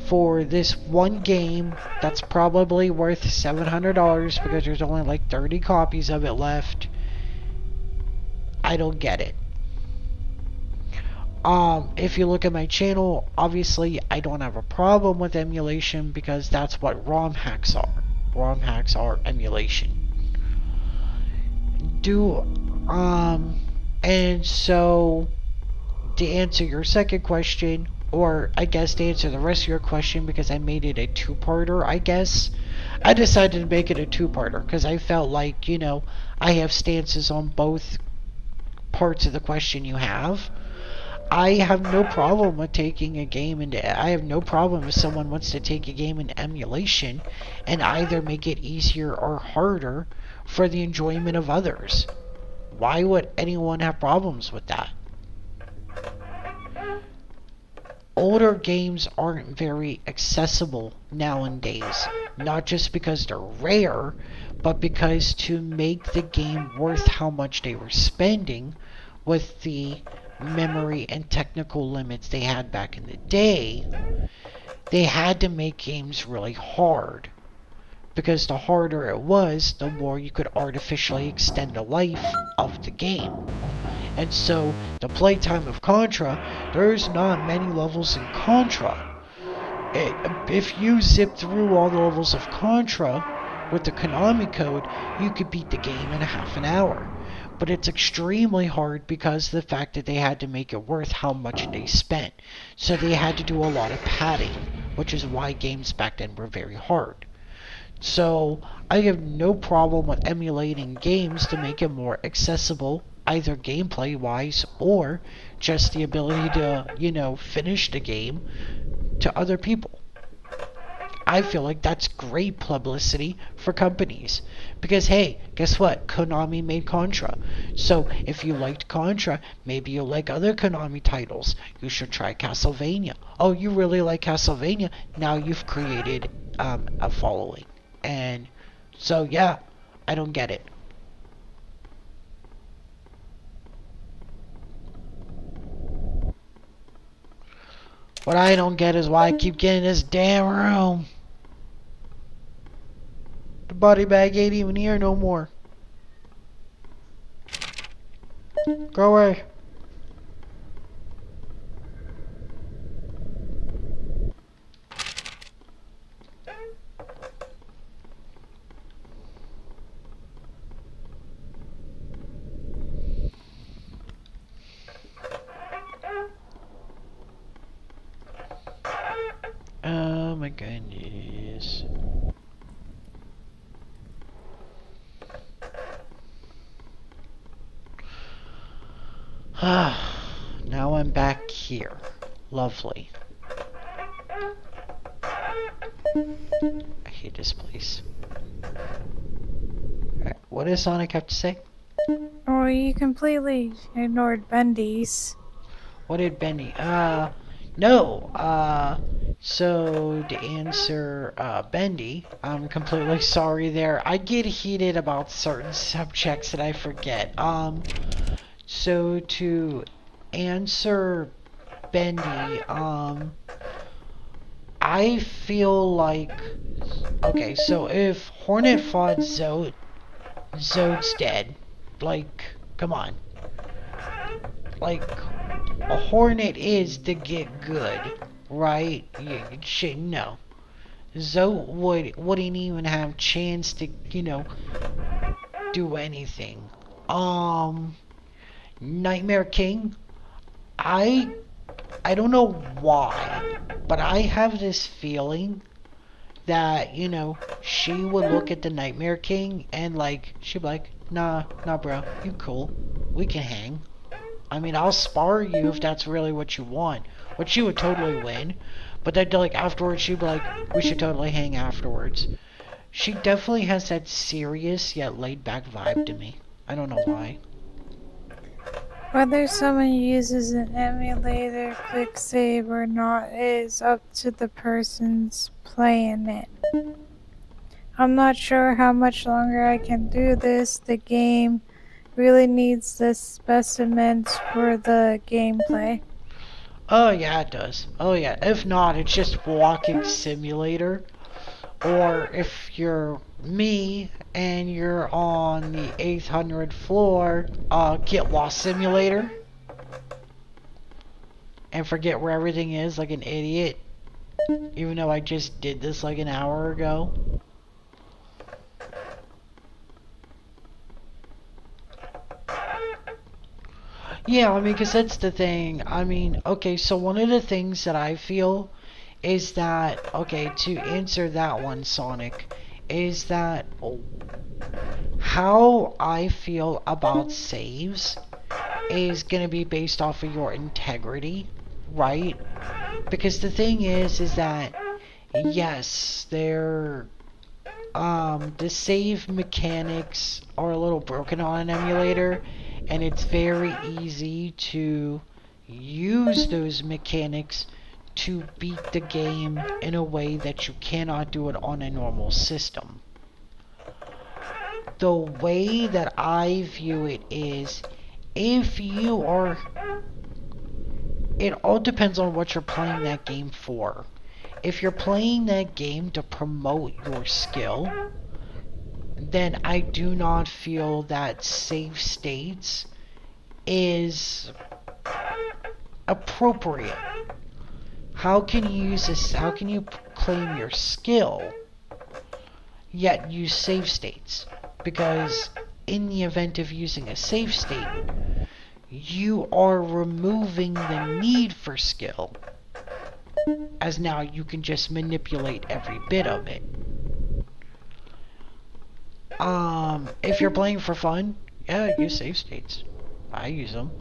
for this one game that's probably worth $700 because there's only like 30 copies of it left. I don't get it. If you look at my channel, obviously I don't have a problem with emulation because that's what ROM hacks are. ROM hacks are emulation. And so to answer your second question, or I guess to answer the rest of your question because I made it a two-parter, I guess. I decided to make it a two-parter because I felt like, I have stances on both parts of the question you have. I have no problem with taking a game I have no problem if someone wants to take a game in emulation and either make it easier or harder for the enjoyment of others. Why would anyone have problems with that? Older games aren't very accessible nowadays, not just because they're rare, but because to make the game worth how much they were spending with the memory and technical limits they had back in the day, they had to make games really hard. Because the harder it was, the more you could artificially extend the life of the game. And so, the playtime of Contra, there's not many levels in Contra. If you zip through all the levels of Contra with the Konami code, you could beat the game in half an hour. But it's extremely hard because of the fact that they had to make it worth how much they spent. So they had to do a lot of padding, which is why games back then were very hard. So I have no problem with emulating games to make it more accessible, either gameplay wise or just the ability to, finish the game to other people. I feel like that's great publicity for companies. Because hey, guess what? Konami made Contra. So if you liked Contra, maybe you'll like other Konami titles. You should try Castlevania. Oh, you really like Castlevania? Now you've created a following. And so yeah, I don't get it. What I don't get is why I keep getting this damn room. The body bag ain't even here no more. Go away. Oh my goodness. Now I'm back here. Lovely. I hate this place. Alright, what does Sonic have to say? Oh, you completely ignored Bendy's. What did Bendy? No. So to answer Bendy, I'm completely sorry there. I get heated about certain subjects that I forget. So to answer Bendy, I feel like, okay, so if Hornet fought Zod, Zod's dead. Like, come on. Like, a Hornet is to get good. right? Shit, no. Zoe wouldn't even have chance to, do anything. Um, Nightmare King, I I don't know why, but I have this feeling that, she would look at the Nightmare King and like she'd be like, nah, bro, you cool. We can hang. I mean, I'll spar you if that's really what you want. Which she would totally win. But then, like, afterwards, she'd be like, we should totally hang afterwards. She definitely has that serious yet laid back vibe to me. I don't know why. Whether someone uses an emulator, quick save, or not is up to the person's playing it. I'm not sure how much longer I can do this. The game really needs the specimens for the gameplay. Oh, yeah, it does. Oh, yeah. If not, it's just walking simulator. Or if you're me and you're on the 800 floor, get lost simulator. And forget where everything is like an idiot. Even though I just did this like an hour ago. Yeah, I mean, because that's the thing. I mean, okay, so one of the things that I feel is that, okay, to answer that one, Sonic, is that how I feel about saves is going to be based off of your integrity, right? Because the thing is that, yes, the save mechanics are a little broken on an emulator, and it's very easy to use those mechanics to beat the game in a way that you cannot do it on a normal system. The way that I view it is, if you are... It all depends on what you're playing that game for. If you're playing that game to promote your skill, then I do not feel that save states is appropriate. How can you use this? How can you claim your skill yet use save states? Because in the event of using a save state, you are removing the need for skill, as now you can just manipulate every bit of it. If you're playing for fun, yeah, use save states. I use them.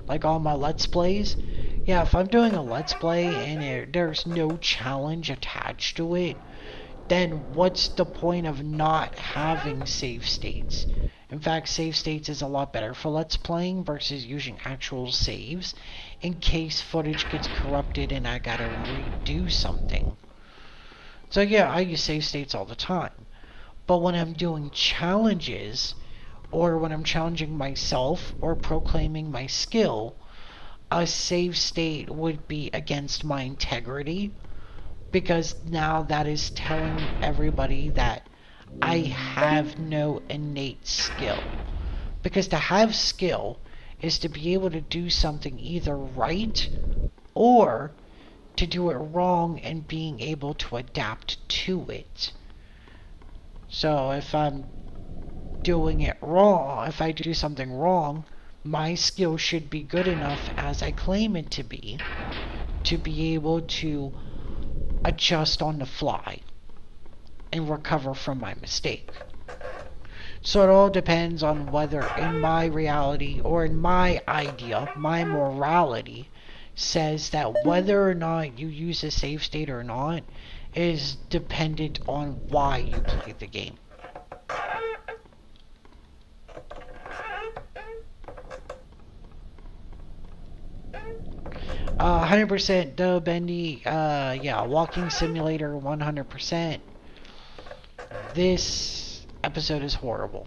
Like all my Let's Plays. Yeah, if I'm doing a Let's Play and there's no challenge attached to it, then what's the point of not having save states? In fact, save states is a lot better for Let's Playing versus using actual saves in case footage gets corrupted and I gotta redo something. So yeah, I use save states all the time. But when I'm doing challenges, or when I'm challenging myself or proclaiming my skill, a save state would be against my integrity, because now that is telling everybody that I have no innate skill. Because to have skill is to be able to do something either right or to do it wrong and being able to adapt to it. So if I'm doing it wrong, if I do something wrong, my skill should be good enough as I claim it to be able to adjust on the fly and recover from my mistake. So it all depends on whether in my reality or in my idea, my morality says that whether or not you use a save state or not is dependent on why you play the game. 100% though, Bendy. Yeah, walking simulator 100%. This episode is horrible.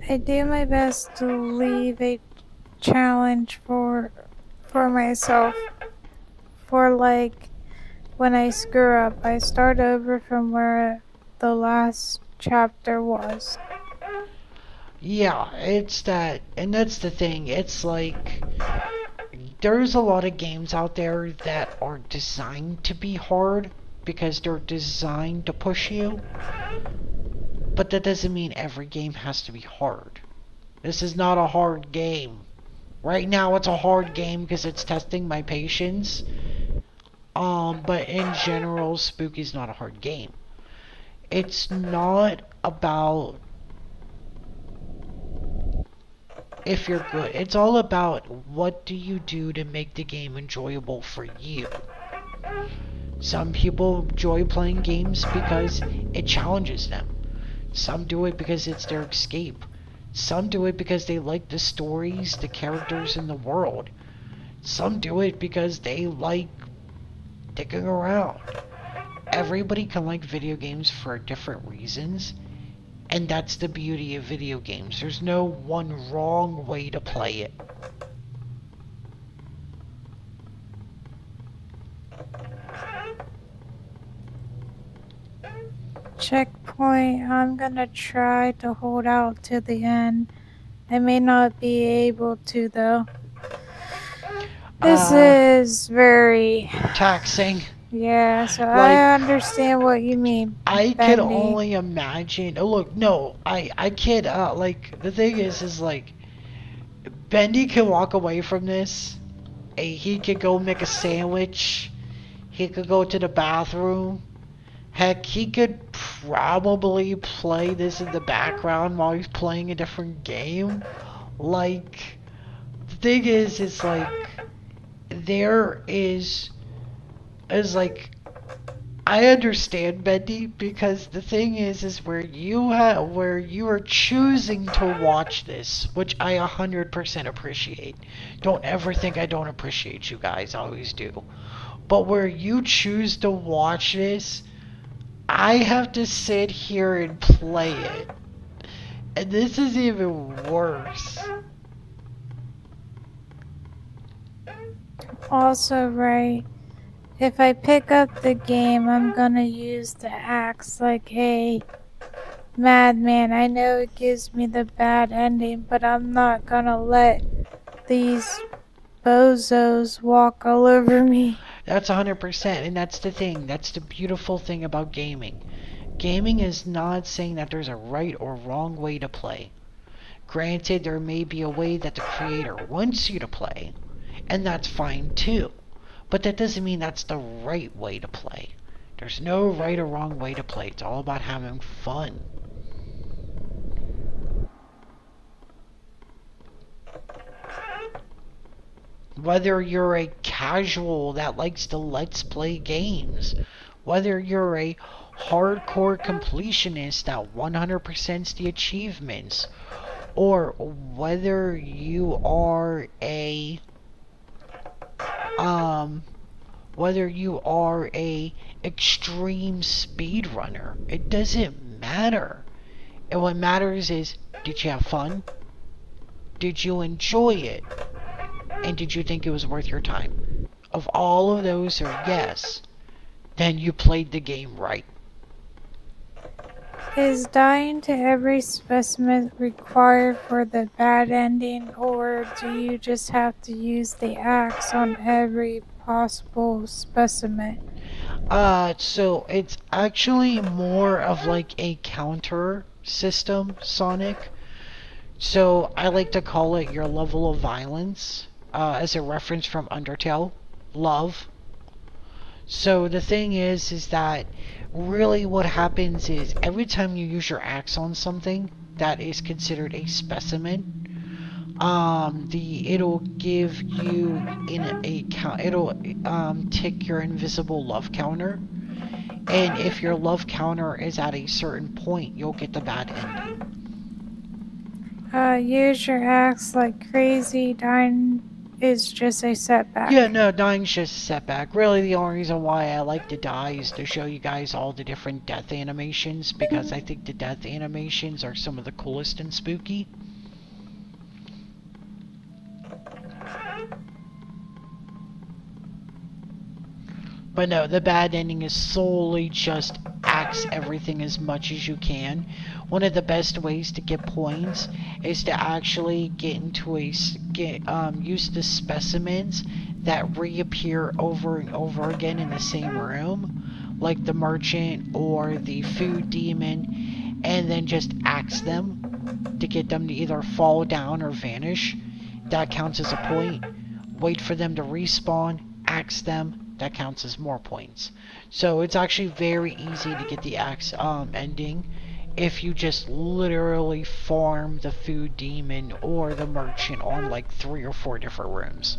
I do my best to leave a challenge for myself. For like when I screw up, I start over from where the last chapter was. Yeah, it's that, and that's the thing. It's like there's a lot of games out there that are designed to be hard because they're designed to push you, but that doesn't mean every game has to be hard. This is not a hard game. Right now it's a hard game because it's testing my patience. But in general, Spooky's not a hard game. It's not about if you're good. It's all about what do you do to make the game enjoyable for you. Some people enjoy playing games because it challenges them. Some do it because it's their escape. Some do it because they like the stories, the characters, and the world. Some do it because they like dicking around. Everybody can like video games for different reasons, and that's the beauty of video games. There's no one wrong way to play it. Checkpoint. I'm gonna try to hold out to the end. I may not be able to though. This is very taxing. Yeah, so Like, I understand what you mean. I Bendy. could only imagine. Oh, look, no, I kid. Like the thing is like, Bendy can walk away from this. He could go make a sandwich. He could go to the bathroom. Heck, he could probably play this in the background while he's playing a different game. Like, the thing is like, there is like, I understand, Bendy, because the thing is where you are choosing to watch this, which I 100% appreciate. Don't ever think I don't appreciate you guys, I always do. But where you choose to watch this, I have to sit here and play it. And this is even worse. Also, right. If I pick up the game, I'm gonna use the axe like, hey, madman, I know it gives me the bad ending, but I'm not gonna let these bozos walk all over me. That's 100%, and that's the thing. That's the beautiful thing about gaming. Gaming is not saying that there's a right or wrong way to play. Granted, there may be a way that the creator wants you to play, and that's fine too. But that doesn't mean that's the right way to play. There's no right or wrong way to play. It's all about having fun. Whether you're a casual that likes to let's play games, whether you're a hardcore completionist that 100%s the achievements, or whether you are a extreme speedrunner, it doesn't matter. And what matters is, did you have fun? Did you enjoy it? And did you think it was worth your time? If all of those are yes, then you played the game right. Is dying to every specimen required for the bad ending, or do you just have to use the axe on every possible specimen? So it's actually more of like a counter system, Sonic. So I like to call it your level of violence, as a reference from Undertale, love. So the thing is that really what happens is every time you use your axe on something that is considered a specimen, it'll give you it'll tick your invisible love counter, and if your love counter is at a certain point, you'll get the bad ending. Use your axe like crazy. Dying is just a setback. Yeah, no, dying's just a setback. Really, the only reason why I like to die is to show you guys all the different death animations, because I think the death animations are some of the coolest and spooky. But no, the bad ending is solely just axe everything as much as you can. One of the best ways to get points is to actually get into use the specimens that reappear over and over again in the same room, like the merchant or the food demon, and then just axe them to get them to either fall down or vanish. That counts as a point. Wait for them to respawn, axe them, that counts as more points. So it's actually very easy to get the axe ending if you just literally farm the food demon or the merchant on like 3 or 4 different rooms.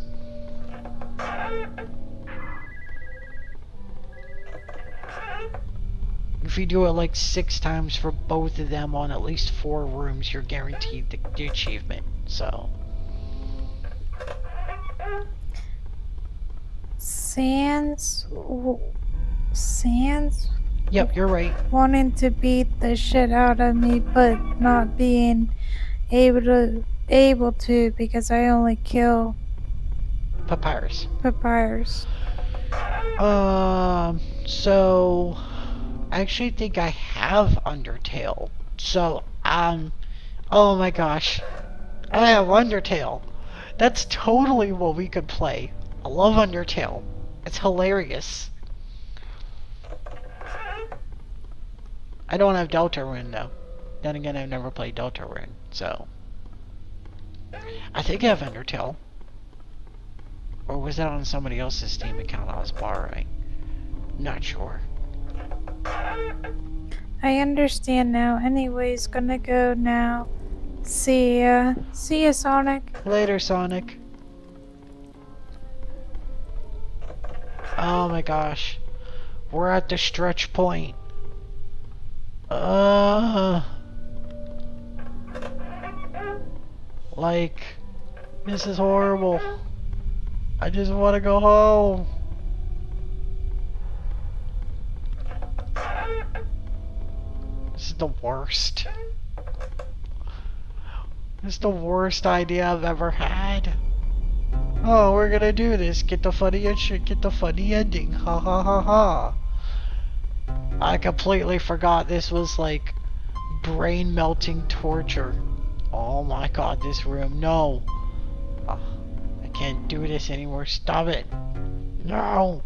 If you do it like 6 times for both of them on at least 4 rooms, you're guaranteed the achievement. So Sans yep, you're right. wanting to beat the shit out of me, but not being able to because I only kill Papyrus. So I actually think I have Undertale. So oh my gosh, I have Undertale. That's totally what we could play. I love Undertale. It's hilarious. I don't have Deltarune though. Then again, I've never played Deltarune, so I think I have Undertale. Or was that on somebody else's Steam account I was borrowing? Not sure. I understand now. Anyways, gonna go now. See ya. See ya, Sonic. Later, Sonic. Oh my gosh. We're at the stretch point. Like, this is horrible. I just want to go home. This is the worst. This is the worst idea I've ever had. Oh, we're gonna do this. Get the funny ending. Ha ha ha ha. I completely forgot this was like brain melting torture. Oh my god, this room. No. Oh, I can't do this anymore. Stop it. No.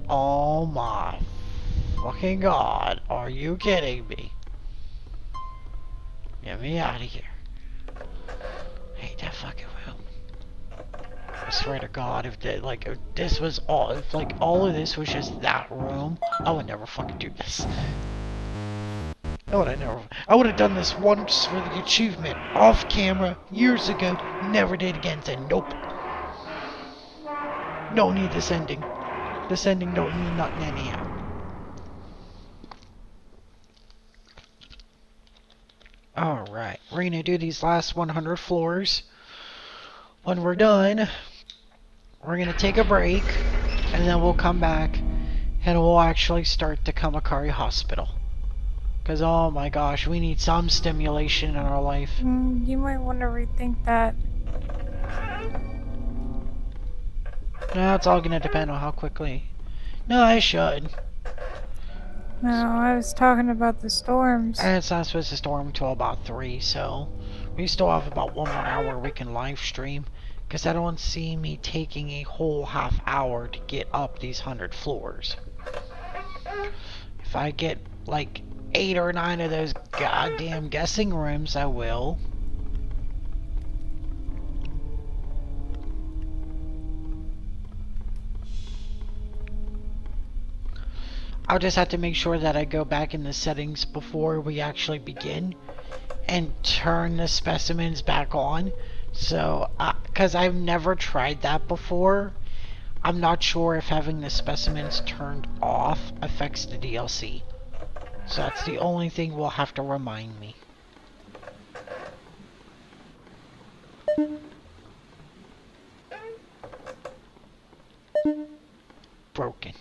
Oh my fucking god. Are you kidding me? Get me out of here. I hate that fucking room. I swear to God, if this was all, if like all of this was just that room, I would never fucking do this. I would have done this once for the achievement, off camera, years ago, never did again, said nope. Don't need this ending. This ending don't mean nothing anyhow. Alright, we're gonna do these last 100 floors. When we're done, we're gonna take a break, and then we'll come back, and we'll actually start the Kamakari Hospital. Because, oh my gosh, we need some stimulation in our life. You might want to rethink that. No, it's all gonna depend on how quickly. No, I should. No, I was talking about the storms. And it's not supposed to storm until about 3, so we still have about 1 more hour we can live stream. Because I don't see me taking a whole half hour to get up these 100 floors. If I get like 8 or 9 of those goddamn guessing rooms, I will. I'll just have to make sure that I go back in the settings before we actually begin and turn the specimens back on. So, because I've never tried that before, I'm not sure if having the specimens turned off affects the DLC. So that's the only thing will have to remind me. Broken.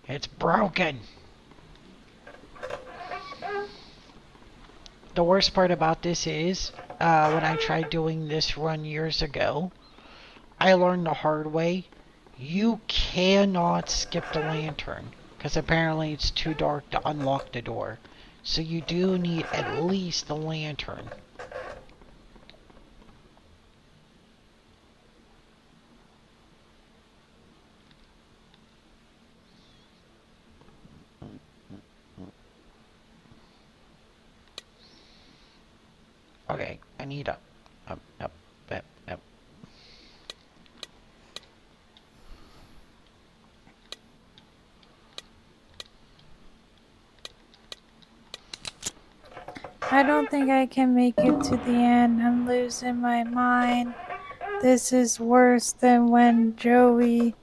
It's broken! The worst part about this is, when I tried doing this run years ago, I learned the hard way. You cannot skip the lantern, because apparently it's too dark to unlock the door. So you do need at least the lantern. Okay, I need up, up, up, up, up. I don't think I can make it to the end. I'm losing my mind. This is worse than when Joey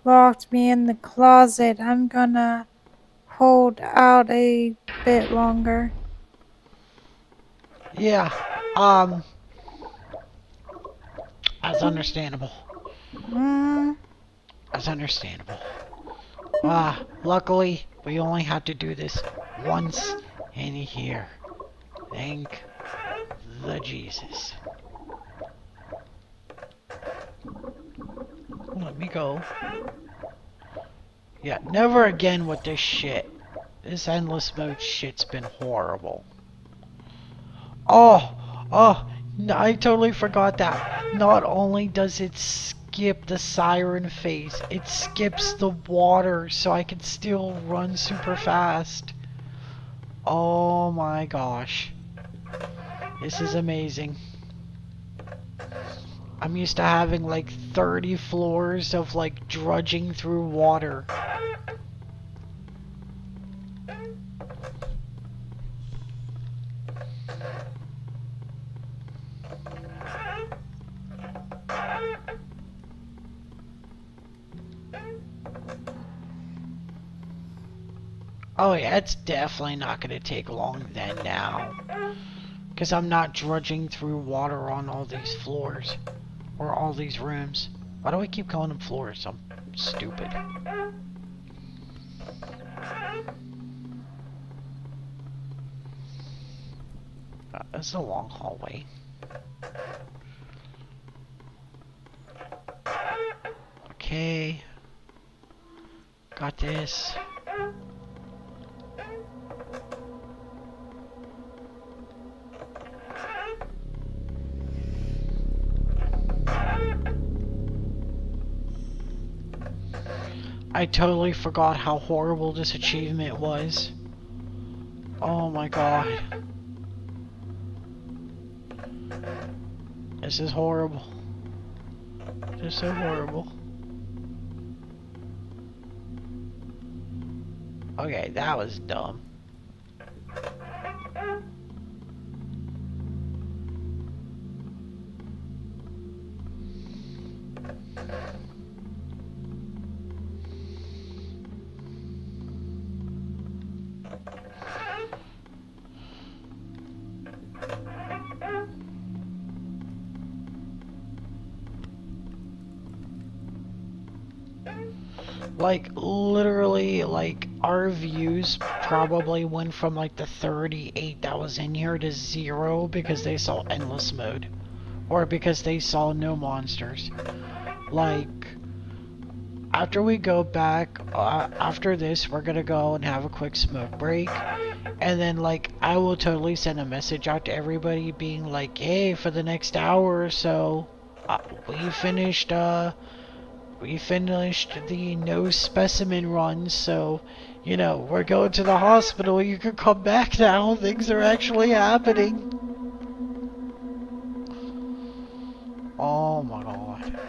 locked me in the closet. I'm gonna hold out a bit longer. Yeah, that's understandable. Mm, That's understandable. Luckily, we only had to do this once in a year. Thank the Jesus. Let me go. Yeah, never again with this shit. This endless mode shit's been horrible. I totally forgot that. Not only does it skip the siren phase, it skips the water so I can still run super fast. Oh my gosh. This is amazing. I'm used to having like 30 floors of like drudging through water. Oh yeah, it's definitely not gonna take long then now. Because I'm not drudging through water on all these floors. Or all these rooms. Why do I keep calling them floors? I'm stupid. This is a long hallway. Okay. Got this. I totally forgot how horrible this achievement was. Oh my god. This is horrible. This is so horrible. Okay, that was dumb. Like, literally, like, our views probably went from, like, the 38 that was in here to 0 because they saw endless mode. Or because they saw no monsters. Like, after we go back, after this, we're gonna go and have a quick smoke break. And then, like, I will totally send a message out to everybody being like, hey, for the next hour or so, we finished, we finished the no specimen run, so, you know, we're going to the hospital. You can come back now. Things are actually happening. Oh my god.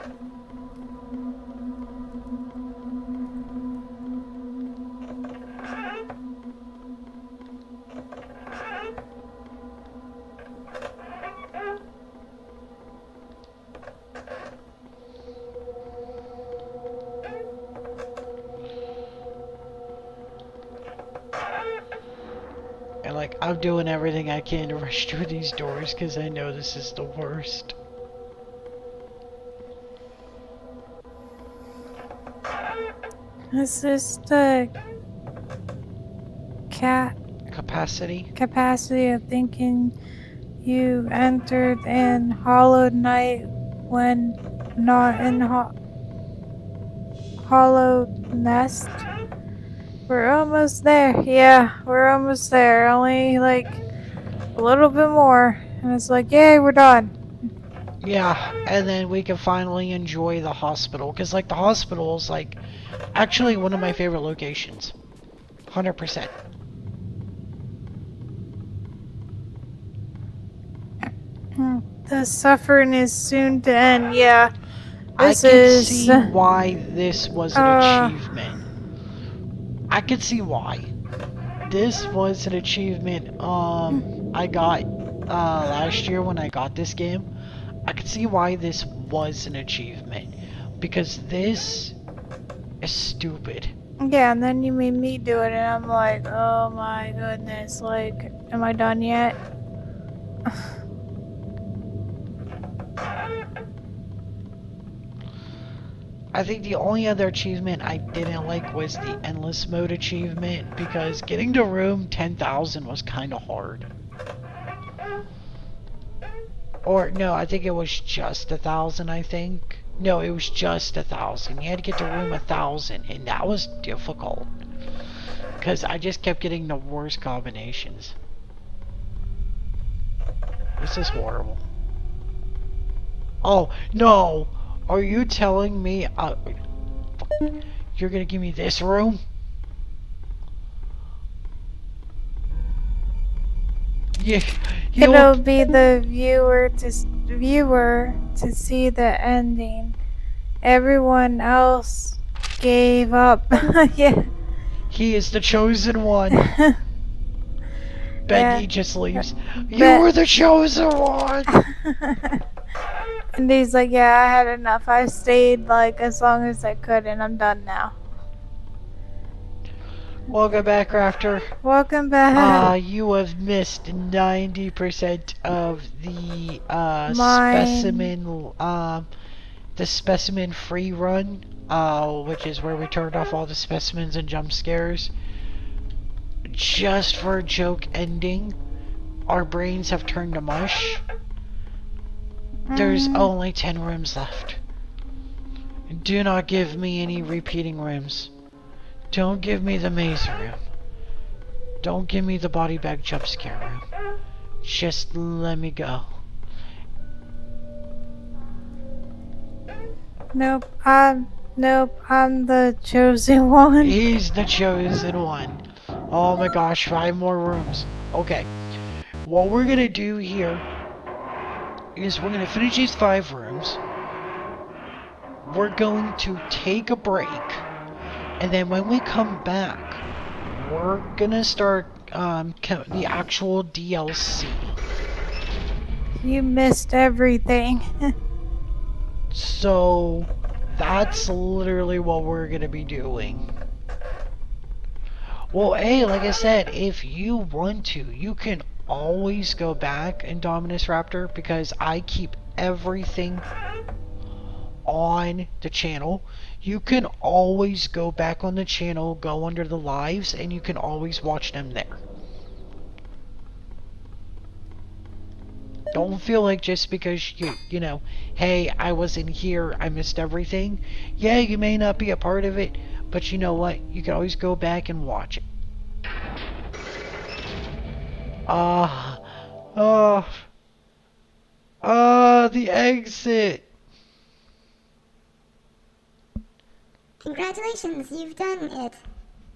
And like, I'm doing everything I can to rush through these doors because I know this is the worst. is this the Capacity? capacity of thinking you entered in Hollow Knight when not in Hollow Nest. We're almost there. Yeah, we're almost there. Only like a little bit more. And it's like, yay, we're done. Yeah, and then we can finally enjoy the hospital. Because, like, the hospital is, like, actually one of my favorite locations. 100%. The suffering is soon to end. Yeah, I this can is. see why this was an achievement. I can see why. This was an achievement I got last year when I got this game. I can see why this was an achievement. Because this is stupid. Yeah, and then you made me do it, and I'm like, oh my goodness, like, am I done yet? I think the only other achievement I didn't like was the endless mode achievement because getting to room 10,000 was kind of hard. Or no, I think it was just 1,000. I think no, it was just 1,000. You had to get to room 1,000, and that was difficult because I just kept getting the worst combinations. This is horrible. Oh no! Are you telling me you're gonna give me this room? Yeah, It'll be the viewer to see the ending. Everyone else gave up. Yeah. He is the chosen one. Bendy just leaves. You were the chosen one. And he's like, yeah, I had enough. I stayed like as long as I could, and I'm done now. Welcome back, Rafter. Welcome back. You have missed 90% of the specimen free run, which is where we turned off all the specimens and jump scares. Just for a joke ending, our brains have turned to mush. There's only 10 rooms left. Do not give me any repeating rooms. Don't give me the maze room. Don't give me the body bag jump scare room. Just let me go. Nope, I'm the chosen one. He's the chosen one. Oh my gosh, 5 more rooms. Okay. What we're gonna do here is we're gonna finish these 5 rooms. We're going to take a break. And then when we come back, we're gonna start the actual DLC. You missed everything. So that's literally what we're gonna be doing. Well, hey, like I said, if you want to, you can always go back in Dominus Raptor because I keep everything on the channel. You can always go back on the channel, go under the lives, and you can always watch them there. Don't feel like just because you know, hey, I wasn't here, I missed everything. Yeah, you may not be a part of it, but you know what? You can always go back and watch it. The exit. Congratulations, you've done it.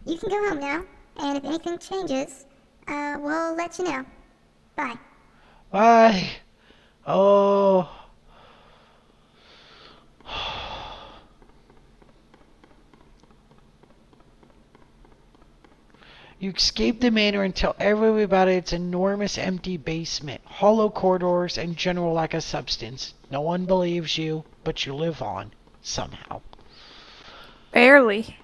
You can go home now, and if anything changes, we'll let you know. Bye. Bye. Oh. You escape the manor and tell everyone about its enormous empty basement, hollow corridors, and general lack of substance. No one believes you, but you live on, somehow. Barely.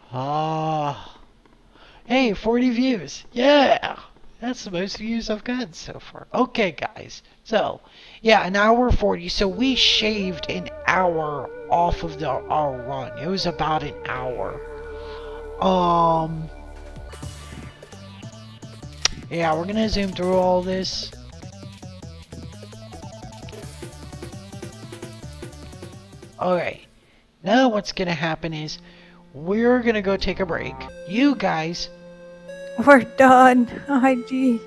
Hey, 40 views. Yeah! That's the most views I've gotten so far. Okay, guys. So, yeah, an hour 40. So we shaved an hour off of our run. It was about an hour. Yeah, we're gonna zoom through all this. Okay, now what's gonna happen is we're gonna go take a break. You guys. We're done. IG.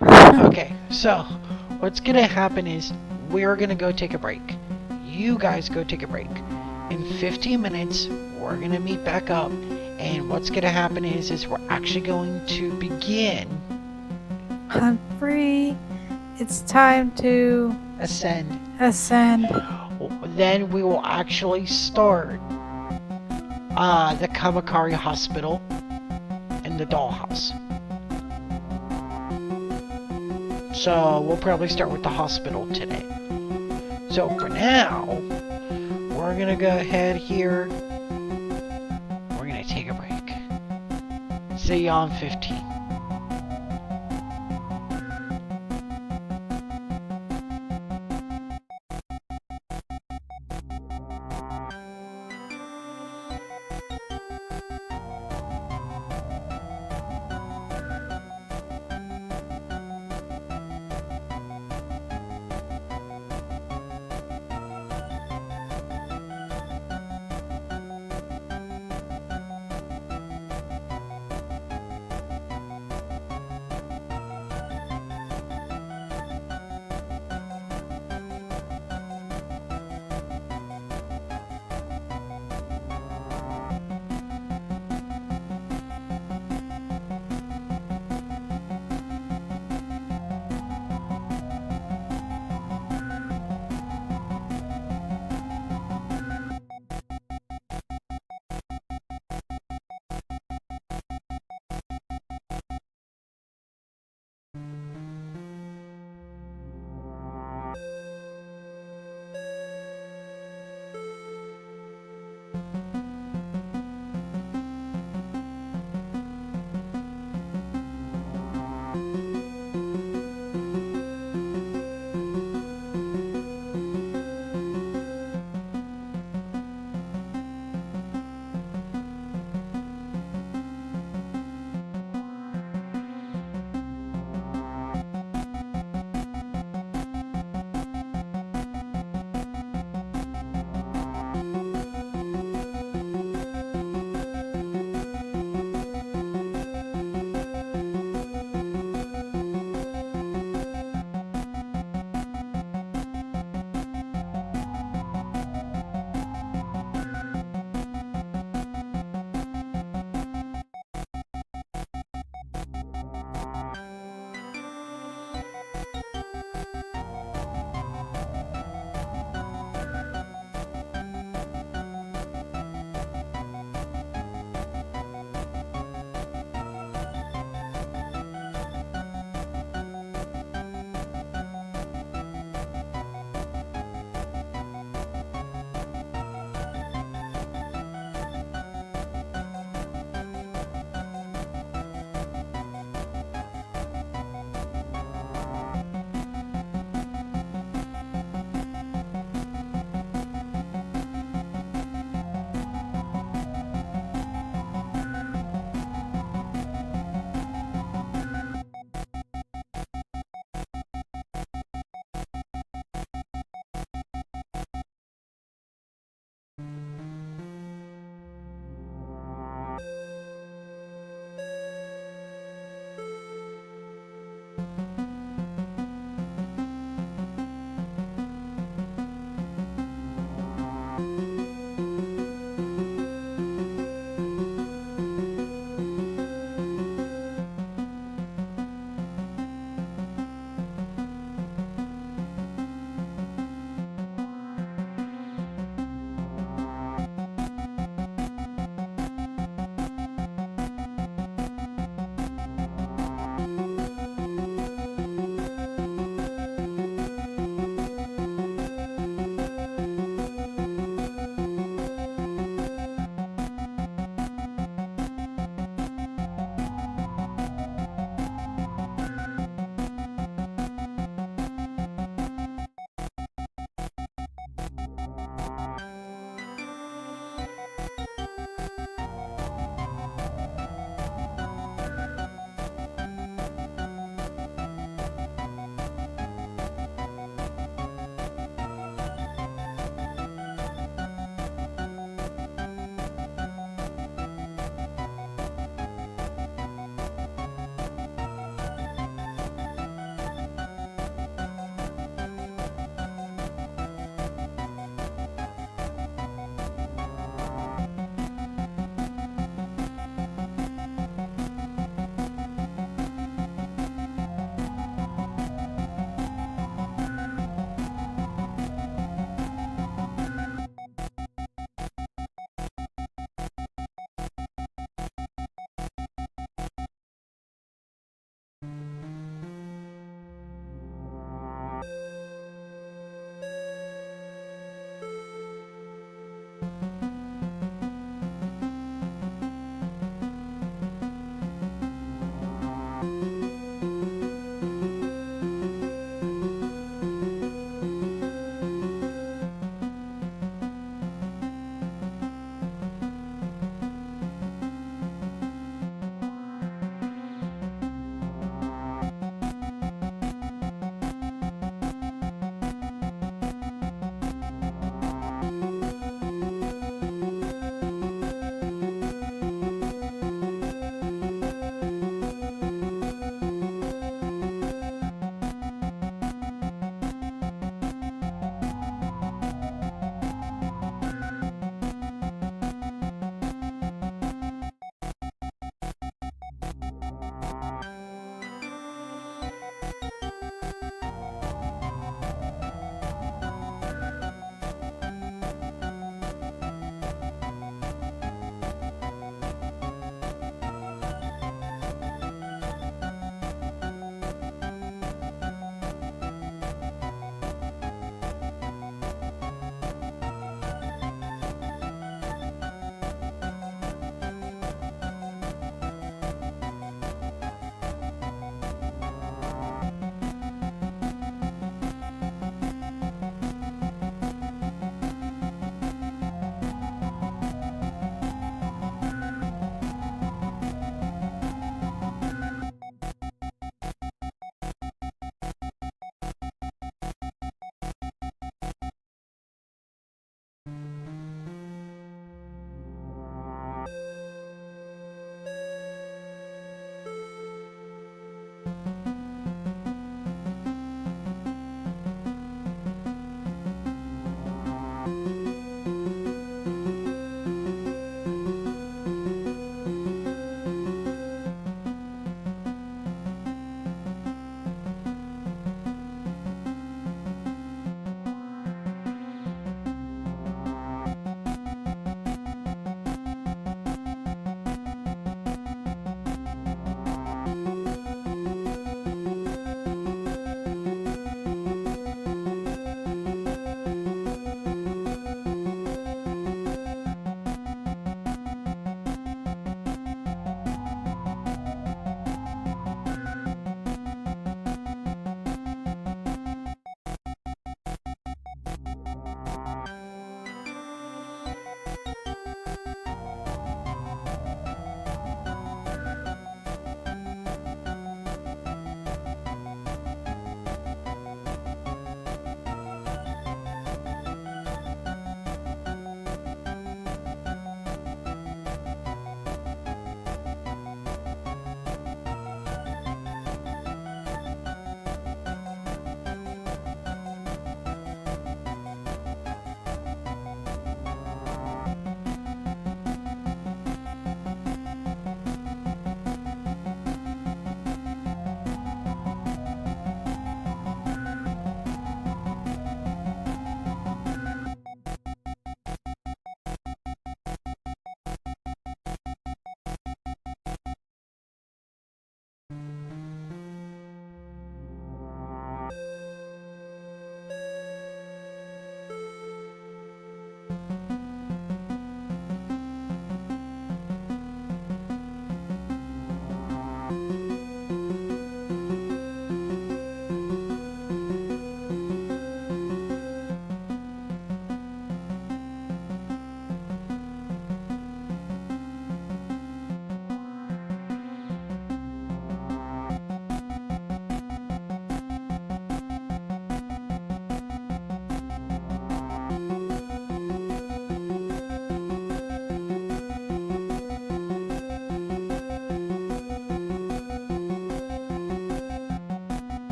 Okay, so what's gonna happen is we're gonna go take a break. You guys go take a break. In 15 minutes, we're gonna meet back up, and what's gonna happen is we're actually going to begin I'm free. It's time to ascend. ascend. Then we will actually start the Kamakari Hospital and the dollhouse. So we'll probably start with the hospital today. So for now, we're gonna go ahead here. We're gonna take a break. See you on 15.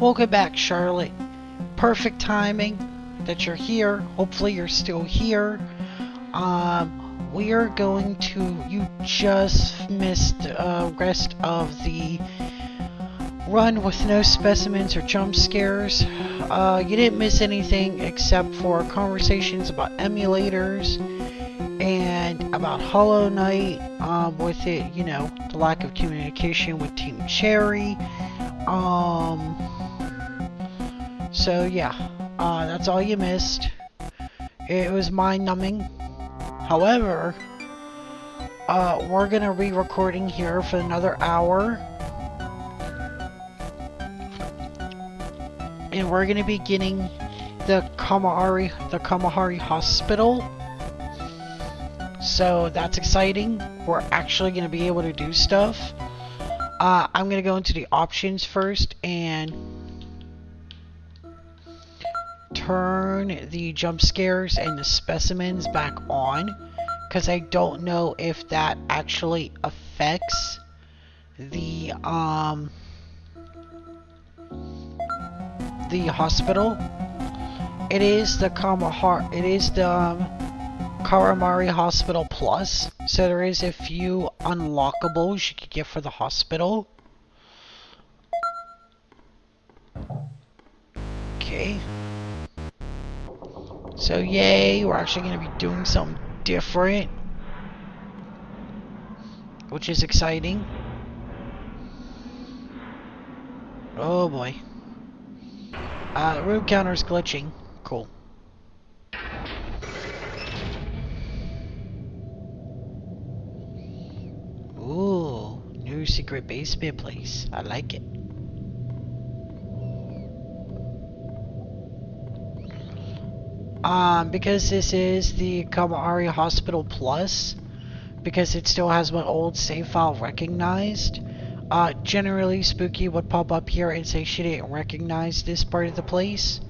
Welcome back, Charlotte. Perfect timing that you're here. Hopefully you're still here. We are going to... You just missed rest of the run with no specimens or jump scares. You didn't miss anything except for conversations about emulators and about Hollow Knight, with it, you know, the lack of communication with Team Cherry. So yeah, that's all you missed. It was mind-numbing. However, we're gonna be recording here for another hour. And we're gonna be getting the Kamahari Hospital. So that's exciting. We're actually gonna be able to do stuff. I'm gonna go into the options first and turn the jump scares and the specimens back on, because I don't know if that actually affects the hospital. It is the Karamari Hospital Plus, so there is a few unlockables you could get for the hospital. Okay. So yay, we're actually going to be doing something different, which is exciting. Oh boy. The room counter's glitching. Cool. Ooh, new secret basement place. I like it. Because this is the Kamahari Hospital Plus, because it still has my old save file recognized, generally Spooky would pop up here and say she didn't recognize this part of the place.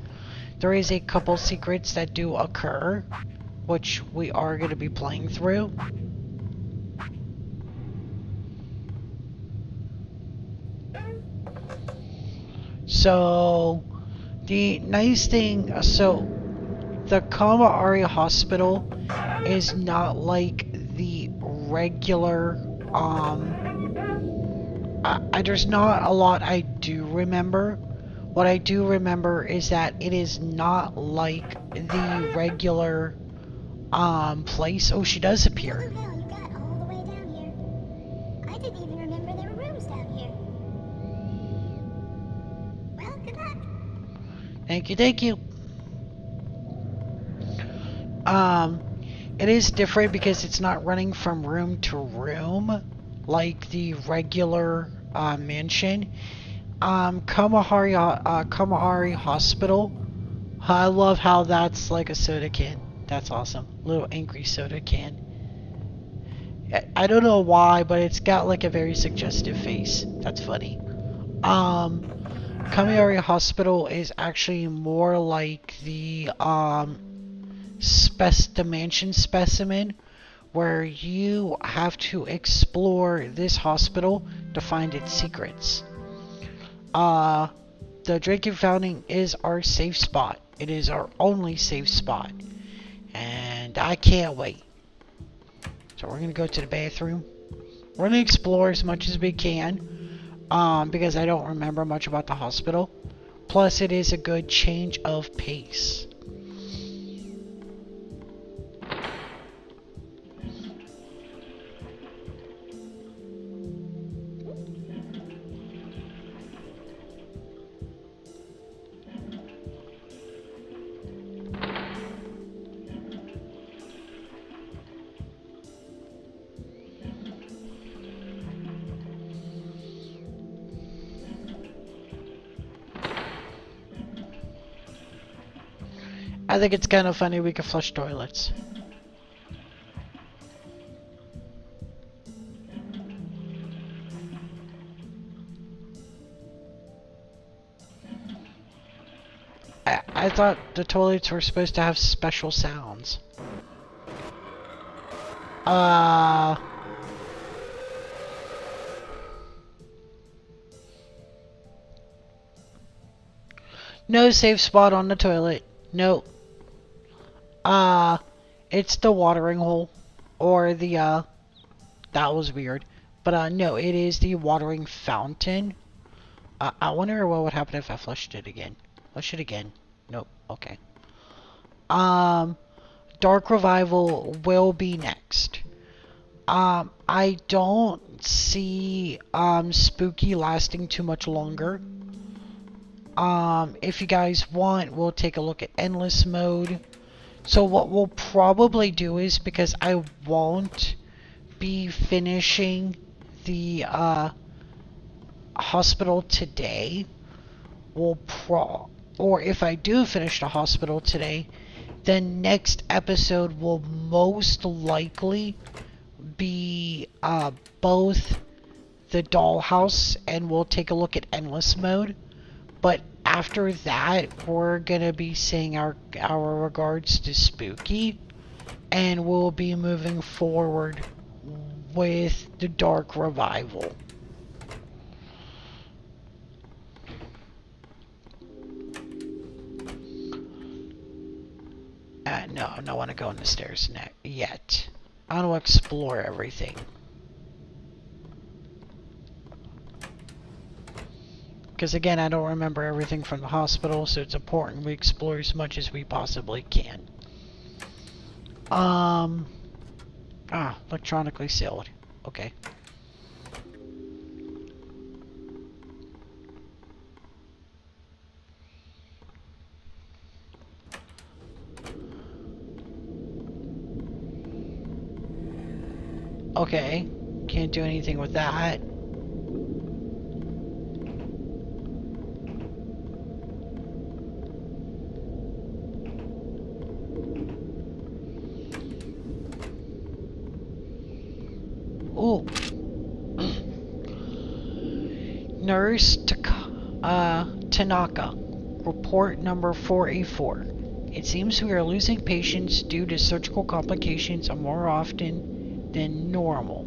There is a couple secrets that do occur, which we are going to be playing through. So, the nice thing, the Kamahari Hospital is not like the regular, there's not a lot I do remember. What I do remember is that it is not like the regular, place. Oh, she does appear. You got all the way down here. I didn't even remember there were rooms down here. Well, good luck. Thank you, thank you. It is different because it's not running from room to room like the regular mansion. Kamahari Hospital. I love how that's like a soda can. That's awesome. Little angry soda can. I don't know why, but it's got like a very suggestive face. That's funny. Kamahari Hospital is actually more like the mansion specimen, where you have to explore this hospital to find its secrets. The drinking fountain is our safe spot. It is our only safe spot, and I can't wait. So we're gonna go to the bathroom. We're gonna explore as much as we can, because I don't remember much about the hospital. Plus, it is a good change of pace. I think it's kind of funny we can flush toilets. I thought the toilets were supposed to have special sounds. No safe spot on the toilet. No. Uh, it's the watering hole. Or the, that was weird. But, no, it is the watering fountain. I wonder what would happen if I flushed it again. Flush it again. Nope. Okay. Um, Dark Revival will be next. I don't see, Spooky lasting too much longer. If you guys want, we'll take a look at Endless Mode. So what we'll probably do is, because I won't be finishing the, hospital today, or if I do finish the hospital today, then next episode will most likely be both the dollhouse and we'll take a look at endless mode. But after that, we're gonna be saying our regards to Spooky, and we'll be moving forward with the Dark Revival. No, I don't want to go on the stairs yet. I want to explore everything. Because again, I don't remember everything from the hospital, so it's important we explore as much as we possibly can. Electronically sealed. Okay. Okay, can't do anything with that. Ooh. Nurse Tanaka, report number 484. It seems we are losing patients due to surgical complications much more often than normal.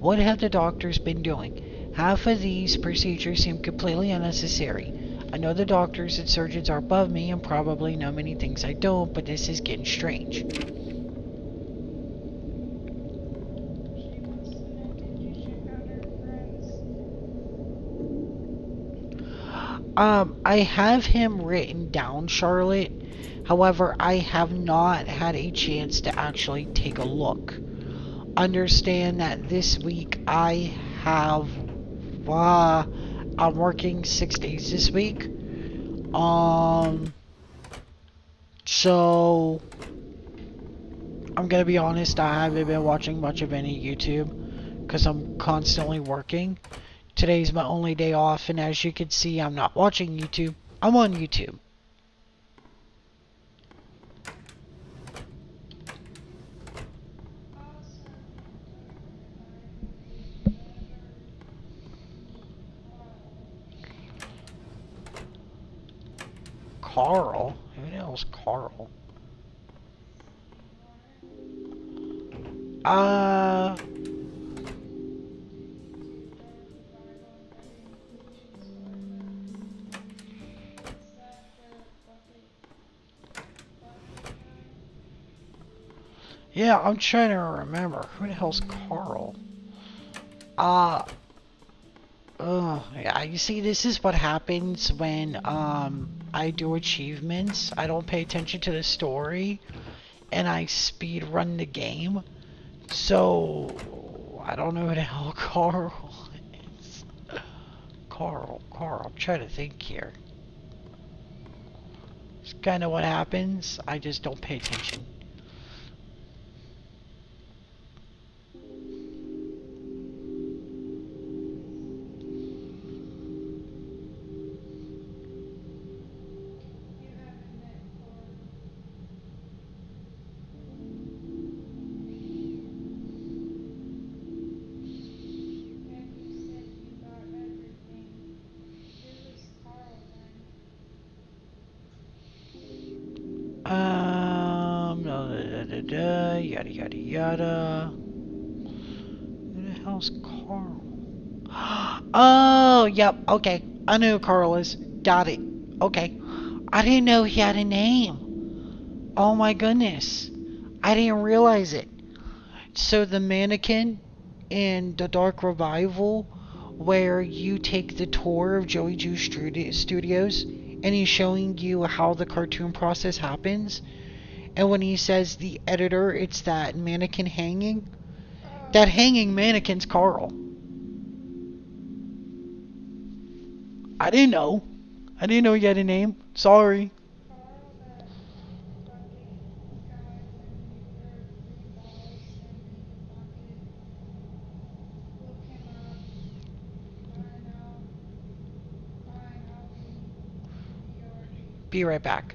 What have the doctors been doing? Half of these procedures seem completely unnecessary. I know the doctors and surgeons are above me and probably know many things I don't, but this is getting strange. I have him written down, Charlotte. However, I have not had a chance to actually take a look. Understand that this week I have, I'm working 6 days this week. So, I'm gonna be honest, I haven't been watching much of any YouTube, because I'm constantly working. Today's my only day off, and as you can see, I'm not watching YouTube. I'm on YouTube. Carl? Who the hell's Carl? Yeah, I'm trying to remember. Who the hell's Carl? Yeah, you see, this is what happens when, I do achievements. I don't pay attention to the story, and I speed run the game. So, I don't know who the hell Carl is. Carl, I'm trying to think here. It's kind of what happens. I just don't pay attention. Yada yada yada. Who the hell's Carl? Oh, yep, okay. I know who Carl is. Got it. Okay. I didn't know he had a name. Oh my goodness. I didn't realize it. So the mannequin in the Dark Revival, where you take the tour of Joey Juice Studios, and he's showing you how the cartoon process happens, and when he says the editor, it's that mannequin hanging. That hanging mannequin's Carl. I didn't know. I didn't know he had a name. Sorry. Be right back.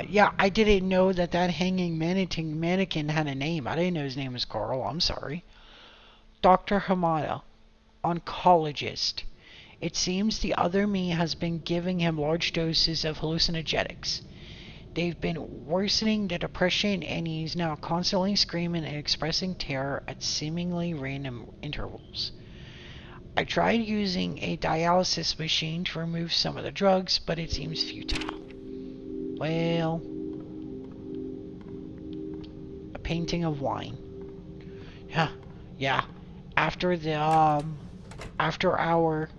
Yeah, I didn't know that hanging mannequin had a name. I didn't know his name was Carl. I'm sorry. Dr. Hamada, oncologist. It seems the other me has been giving him large doses of hallucinogenics. They've been worsening the depression, and he's now constantly screaming and expressing terror at seemingly random intervals. I tried using a dialysis machine to remove some of the drugs, but it seems futile. Well, a painting of wine. Yeah, yeah. After after our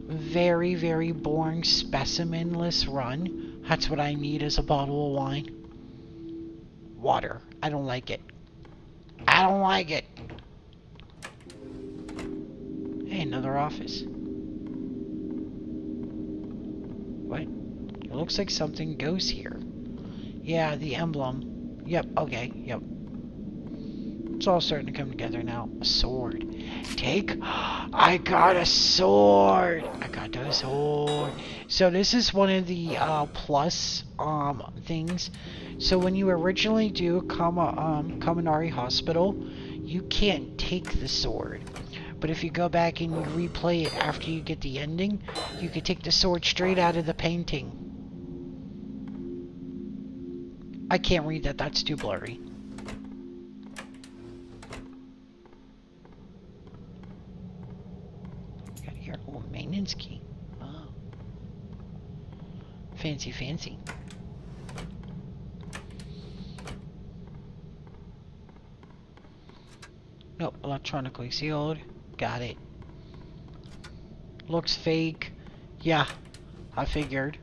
very, very boring specimenless run, that's what I need is a bottle of wine. Water. I don't like it. I don't like it. Hey, another office. What? It looks like something goes here. Yeah, the emblem. Yep, okay, yep. It's all starting to come together now. A sword. I got a sword. I got a sword. So this is one of the plus things. So when you originally do Kaminari Hospital, you can't take the sword. But if you go back and you replay it after you get the ending, you can take the sword straight out of the painting. I can't read that. That's too blurry. Oh, maintenance key. Oh. Fancy, fancy. Nope, electronically sealed. Got it. Looks fake. Yeah, I figured.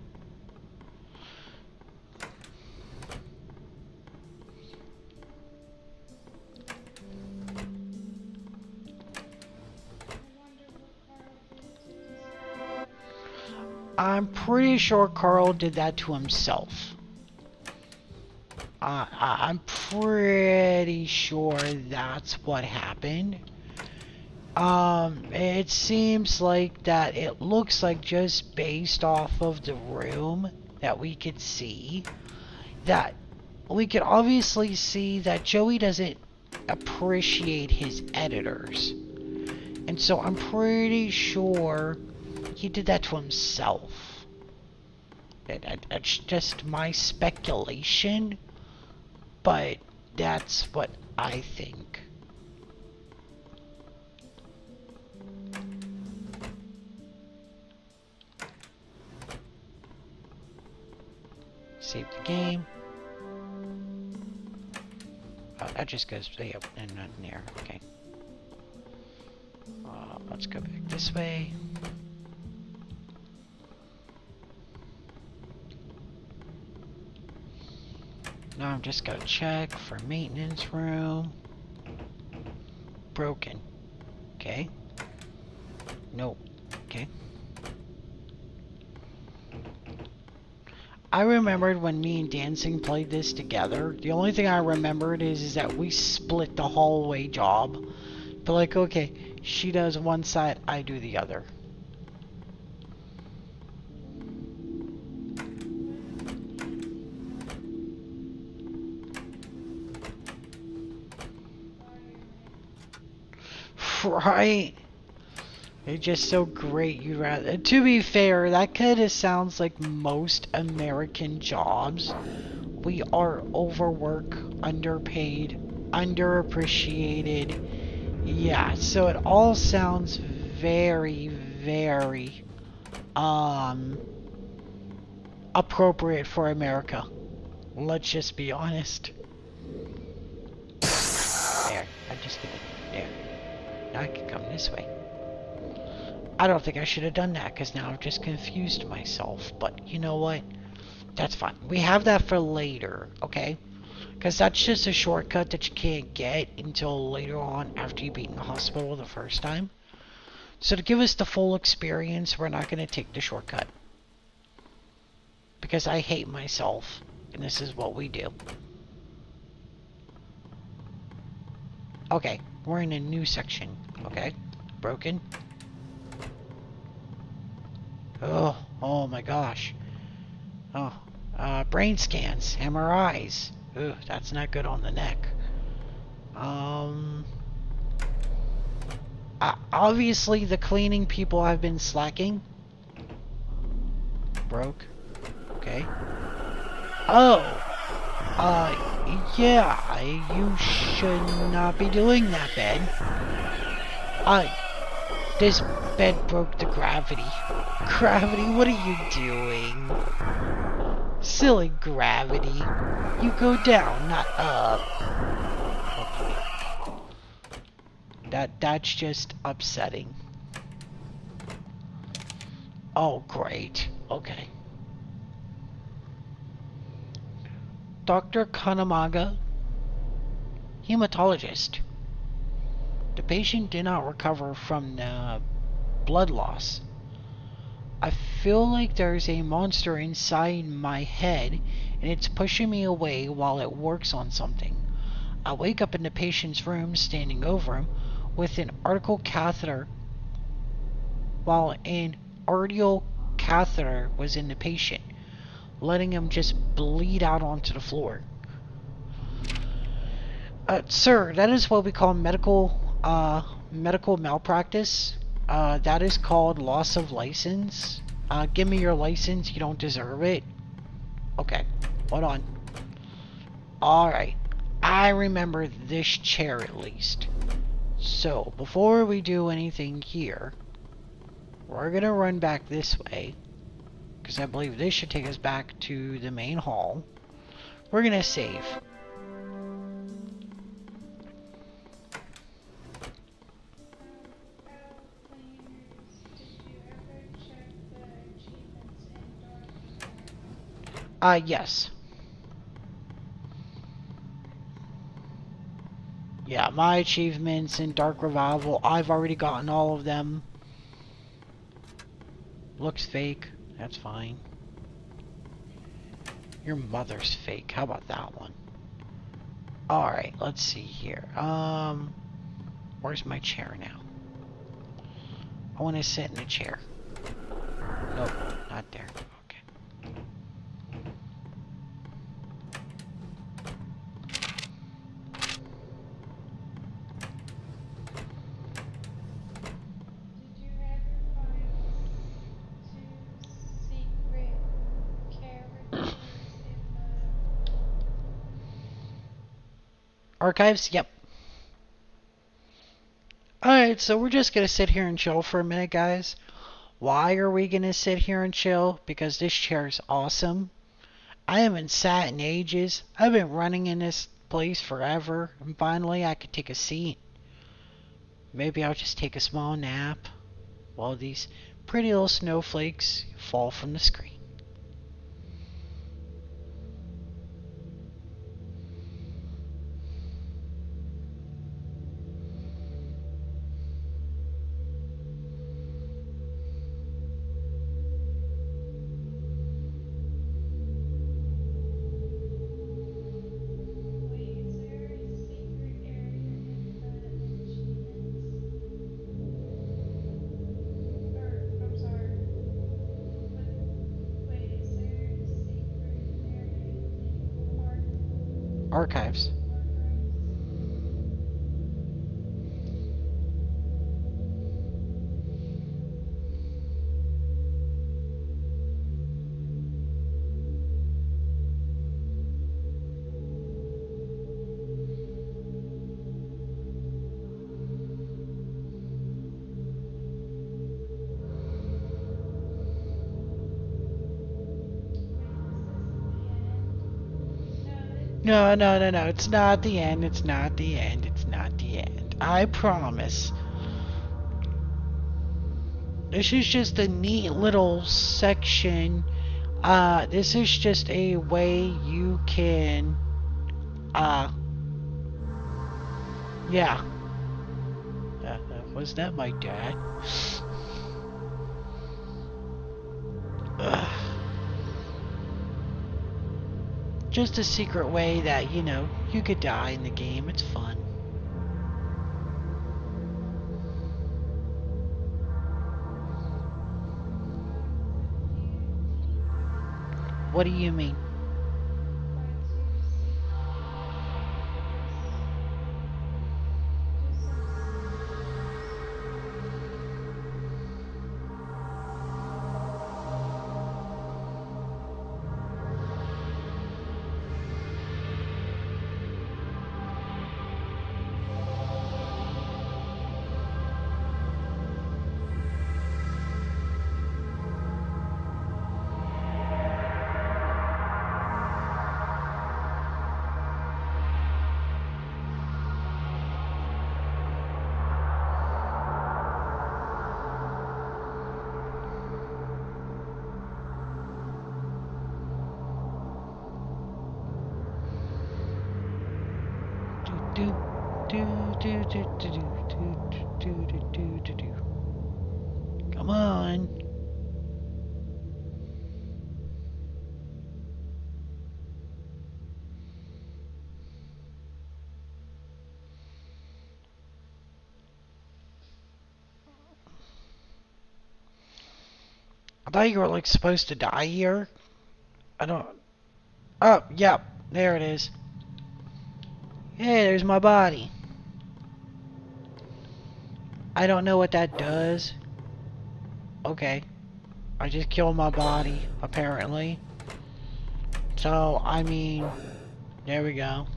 I'm pretty sure Carl did that to himself. I'm pretty sure that's what happened. It seems like that it looks like just based off of the room that we could see, that we could obviously see that Joey doesn't appreciate his editors. And so I'm pretty sure he did that to himself. That's just my speculation, but that's what I think. Save the game. Oh, that just goes yep, and not there. Okay. Let's go back this way. Now I'm just gonna check for maintenance room. Broken. Okay. Nope. Okay. I remembered when me and Dancing played this together. The only thing I remembered is that we split the hallway job. But like, okay, she does one side, I do the other. Right? It's just so great. You rather. To be fair, that kind of sounds like most American jobs. We are overworked, underpaid, underappreciated. Yeah, so it all sounds very, very, appropriate for America. Let's just be honest. There, I'm just gonna, there. Now I can come this way. I don't think I should have done that because now I've just confused myself. But you know what? That's fine. We have that for later, okay? Because that's just a shortcut that you can't get until later on after you've been in the hospital the first time. So to give us the full experience, we're not going to take the shortcut. Because I hate myself, and this is what we do. Okay, we're in a new section, okay? Broken. Oh my gosh. Oh, brain scans, MRIs. Ugh, that's not good on the neck. Obviously the cleaning people have been slacking. Broke. Okay. Oh! Yeah, you should not be doing that, bed. This bed broke the gravity. Gravity, what are you doing? Silly gravity. You go down, not up. Okay. That's just upsetting. Oh, great. Okay. Dr. Kanamaga, hematologist. The patient did not recover from the blood loss. I feel like there's a monster inside my head and it's pushing me away while it works on something. I wake up in the patient's room standing over him with an arterial catheter while an arterial catheter was in the patient, letting him just bleed out onto the floor. Sir, that is what we call medical malpractice. That is called loss of license. Give me your license, you don't deserve it. Okay, hold on. Alright, I remember this chair at least. So, before we do anything here, we're gonna run back this way, because I believe this should take us back to the main hall. We're gonna save. Yes. Yeah, my achievements in Dark Revival, I've already gotten all of them. Looks fake. That's fine. Your mother's fake. How about that one? Alright, let's see here. Where's my chair now? I want to sit in a chair. Nope, not there. Okay. Archives? Yep. Alright, so we're just gonna sit here and chill for a minute, guys. Why are we gonna sit here and chill? Because this chair is awesome. I haven't sat in ages. I've been running in this place forever, and finally I could take a seat. Maybe I'll just take a small nap while these pretty little snowflakes fall from the screen. Archives. No, no, no, no. It's not the end. It's not the end. It's not the end. I promise. This is just a neat little section. This is just a way you can, yeah. Was that my dad? Ugh. Just a secret way that, you know, you could die in the game. It's fun. What do you mean? Do do do do do do do do do do do. Come on. I thought you were like supposed to die here. I don't. Oh, yep. There it is. Hey, there's my body. I don't know what that does. Okay. I just killed my body, apparently. So, I mean, there we go.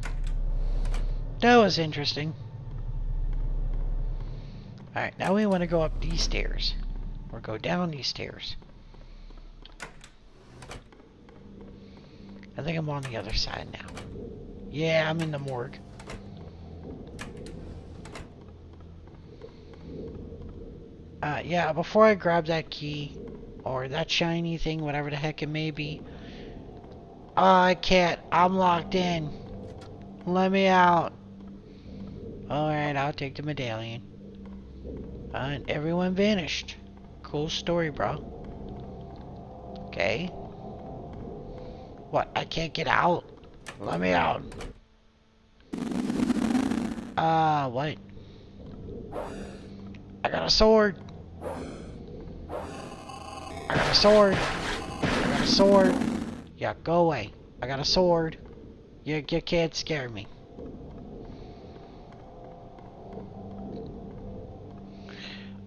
That was interesting. Alright, now we want to go up these stairs. Or go down these stairs. I think I'm on the other side now. Yeah, I'm in the morgue. Yeah, before I grab that key, or that shiny thing, whatever the heck it may be. I can't. I'm locked in. Let me out. Alright, I'll take the medallion. And everyone vanished. Cool story, bro. Okay. What? I can't get out? Let me out. What? I got a sword. I got a sword. I got a sword. Yeah, go away. I got a sword. You can't scare me.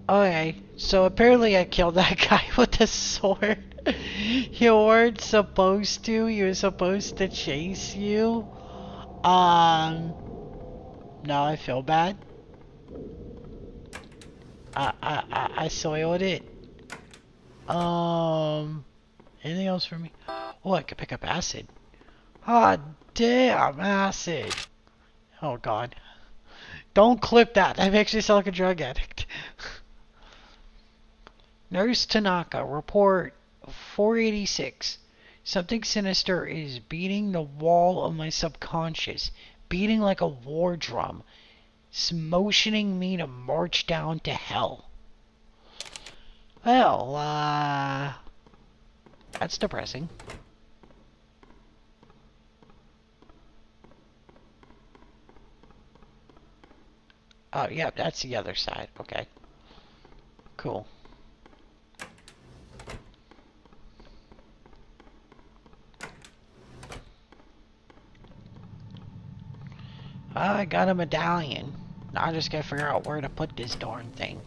Okay, so apparently I killed that guy with the sword. You weren't supposed to. You were supposed to chase you. Now I feel bad. I soiled it. Anything else for me? Oh, I could pick up acid. Ah, damn, acid. Oh, God. Don't clip that. That makes me sound like a drug addict. Nurse Tanaka, report 486. Something sinister is beating the wall of my subconscious. Beating like a war drum. It's motioning me to march down to hell. Well, that's depressing. Oh, yeah, that's the other side. Okay. Cool. I got a medallion. Now I just gotta figure out where to put this darn thing.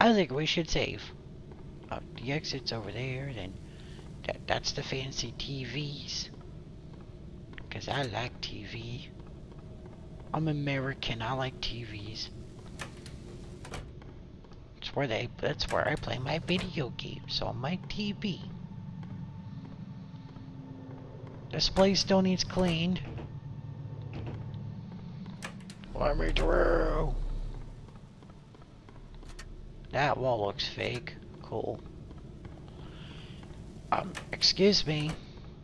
I think we should save. Oh, the exit's over there, then that's the fancy TVs. Cause I like TV. I'm American, I like TVs. That's where I play my video games on my TV. This place still needs cleaned. Let me through. That wall looks fake. Cool. Excuse me.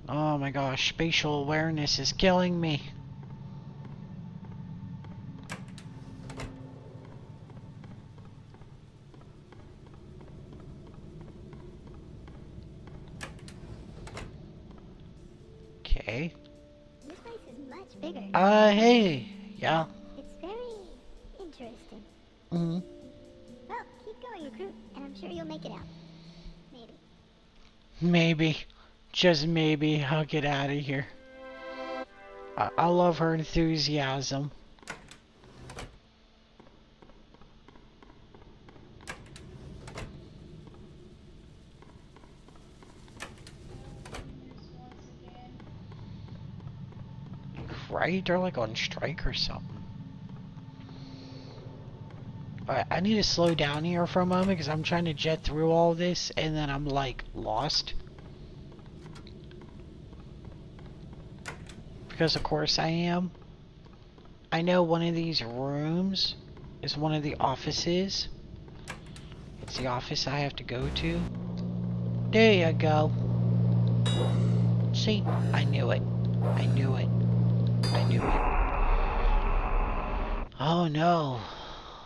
Oh my gosh, spatial awareness is killing me. Okay. This place is much bigger. Hey. Yeah. It's very interesting. Mm-hmm. Well, keep going, recruit, and I'm sure you'll make it out. Maybe. Maybe. Just maybe I'll get out of here. I love her enthusiasm. Right? They're like on strike or something. Alright, I need to slow down here for a moment because I'm trying to jet through all this and then I'm like lost. Because of course I am. I know one of these rooms is one of the offices. It's the office I have to go to. There you go. See? I knew it. I knew it. I knew it. Oh no.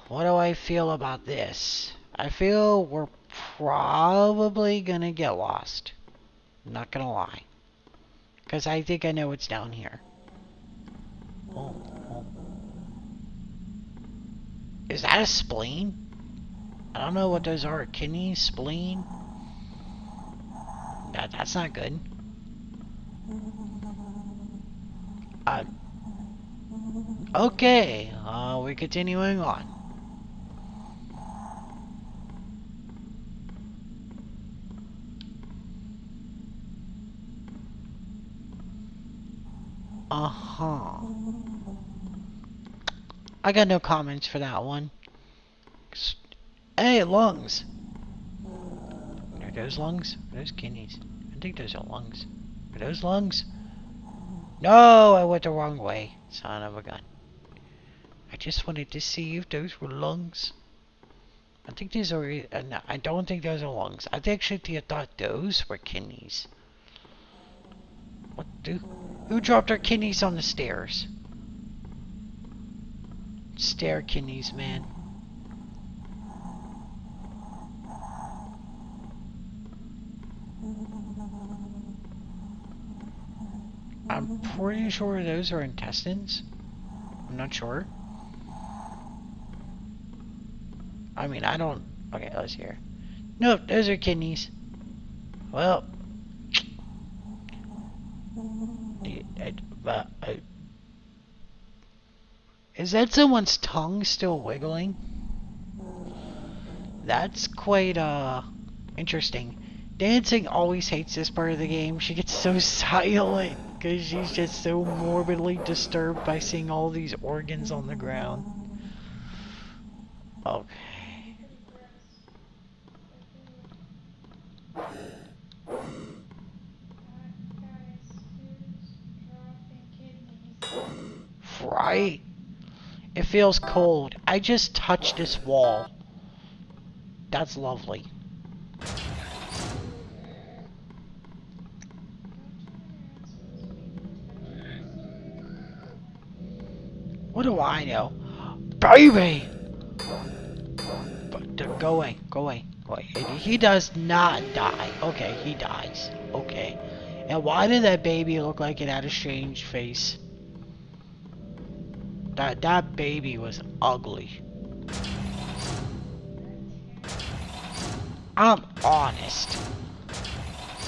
What do I feel about this? I feel we're probably gonna get lost. I'm not gonna lie. Because I think I know what's down here. Oh, oh. Is that a spleen? I don't know what those are. Kidney, spleen? That's not good. Okay, we're continuing on. Uh-huh. I got no comments for that one. Hey, lungs. Are those lungs? Are those kidneys? I think those are lungs. Are those lungs? No, I went the wrong way. Son of a gun. I just wanted to see if those were lungs. I think these are... no, I don't think those are lungs. I actually thought those were kidneys. What the... Who dropped their kidneys on the stairs? Stair kidneys, man. I'm pretty sure those are intestines. I'm not sure. I mean, I don't... Okay, let's hear. Nope, those are kidneys. Well... Is that someone's tongue still wiggling? That's quite, interesting. Dancing always hates this part of the game. She gets so silent because she's just so morbidly disturbed by seeing all these organs on the ground. Okay. Right? It feels cold. I just touched this wall. That's lovely. What do I know? Baby! Go away, go away, go away. He does not die. Okay, he dies. Okay. And why did that baby look like it had a strange face? That baby was ugly. I'm honest.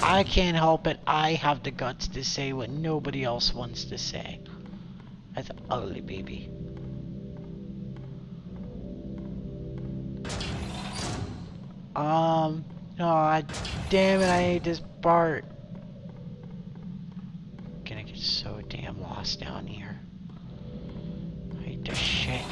I can't help it. I have the guts to say what nobody else wants to say. That's an ugly baby. Oh, damn it, I hate this part. I'm gonna get so damn lost down here. I hate this shit.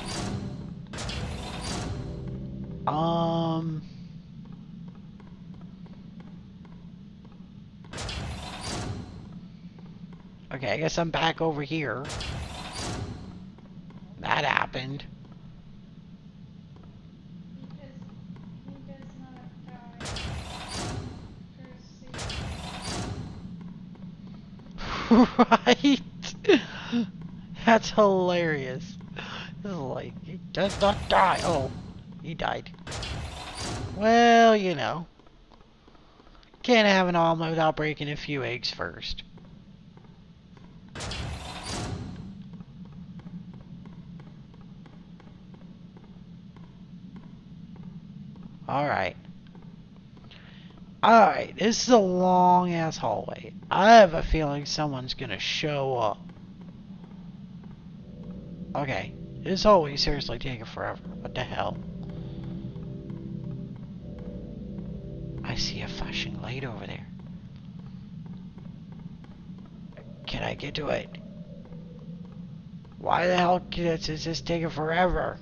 Okay, I guess I'm back over here. That happened. Right? That's hilarious. This is like, he does not die. Oh, he died. Well, you know. Can't have an omelet without breaking a few eggs first. Alright. Alright, this is a long ass hallway. I have a feeling someone's gonna show up. Okay, this hallway is seriously taking forever. What the hell? I see a flashing light over there. Can I get to it? Why the hell is this taking forever?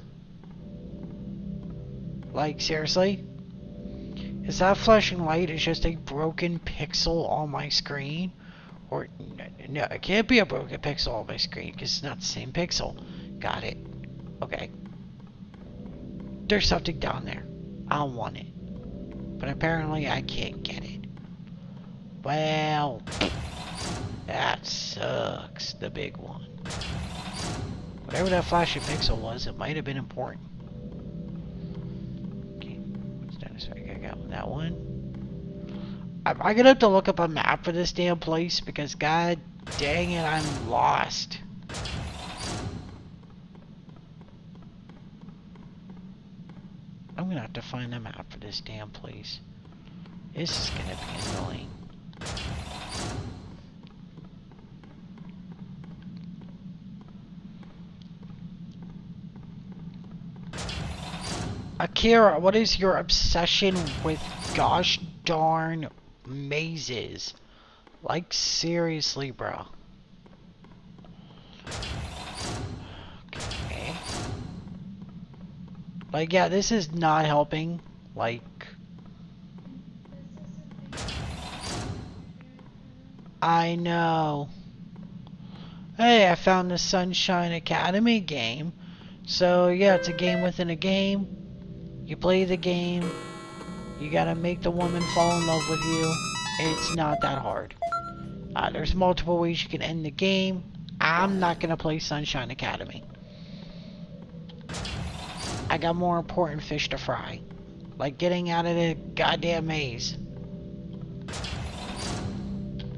Like, seriously? Is that flashing light is just a broken pixel on my screen? Or, no, it can't be a broken pixel on my screen because it's not the same pixel. Got it. Okay. There's something down there. I want it. But apparently I can't get it. Well, that sucks. The big one. Whatever that flashing pixel was, it might have been important. Okay, what's down this way? I got that one. I'm gonna have to look up a map for this damn place because god dang it, I'm lost. I'm gonna have to find a map for this damn place. This is gonna be annoying. Akira, what is your obsession with gosh darn mazes? Like, seriously, bro. Okay. Like, yeah, this is not helping. Like, I know. Hey, I found the Sunshine Academy game. So, yeah, it's a game within a game. You play the game. You gotta make the woman fall in love with you. It's not that hard. There's multiple ways you can end the game. I'm not gonna play Sunshine Academy. I got more important fish to fry. Like getting out of the goddamn maze.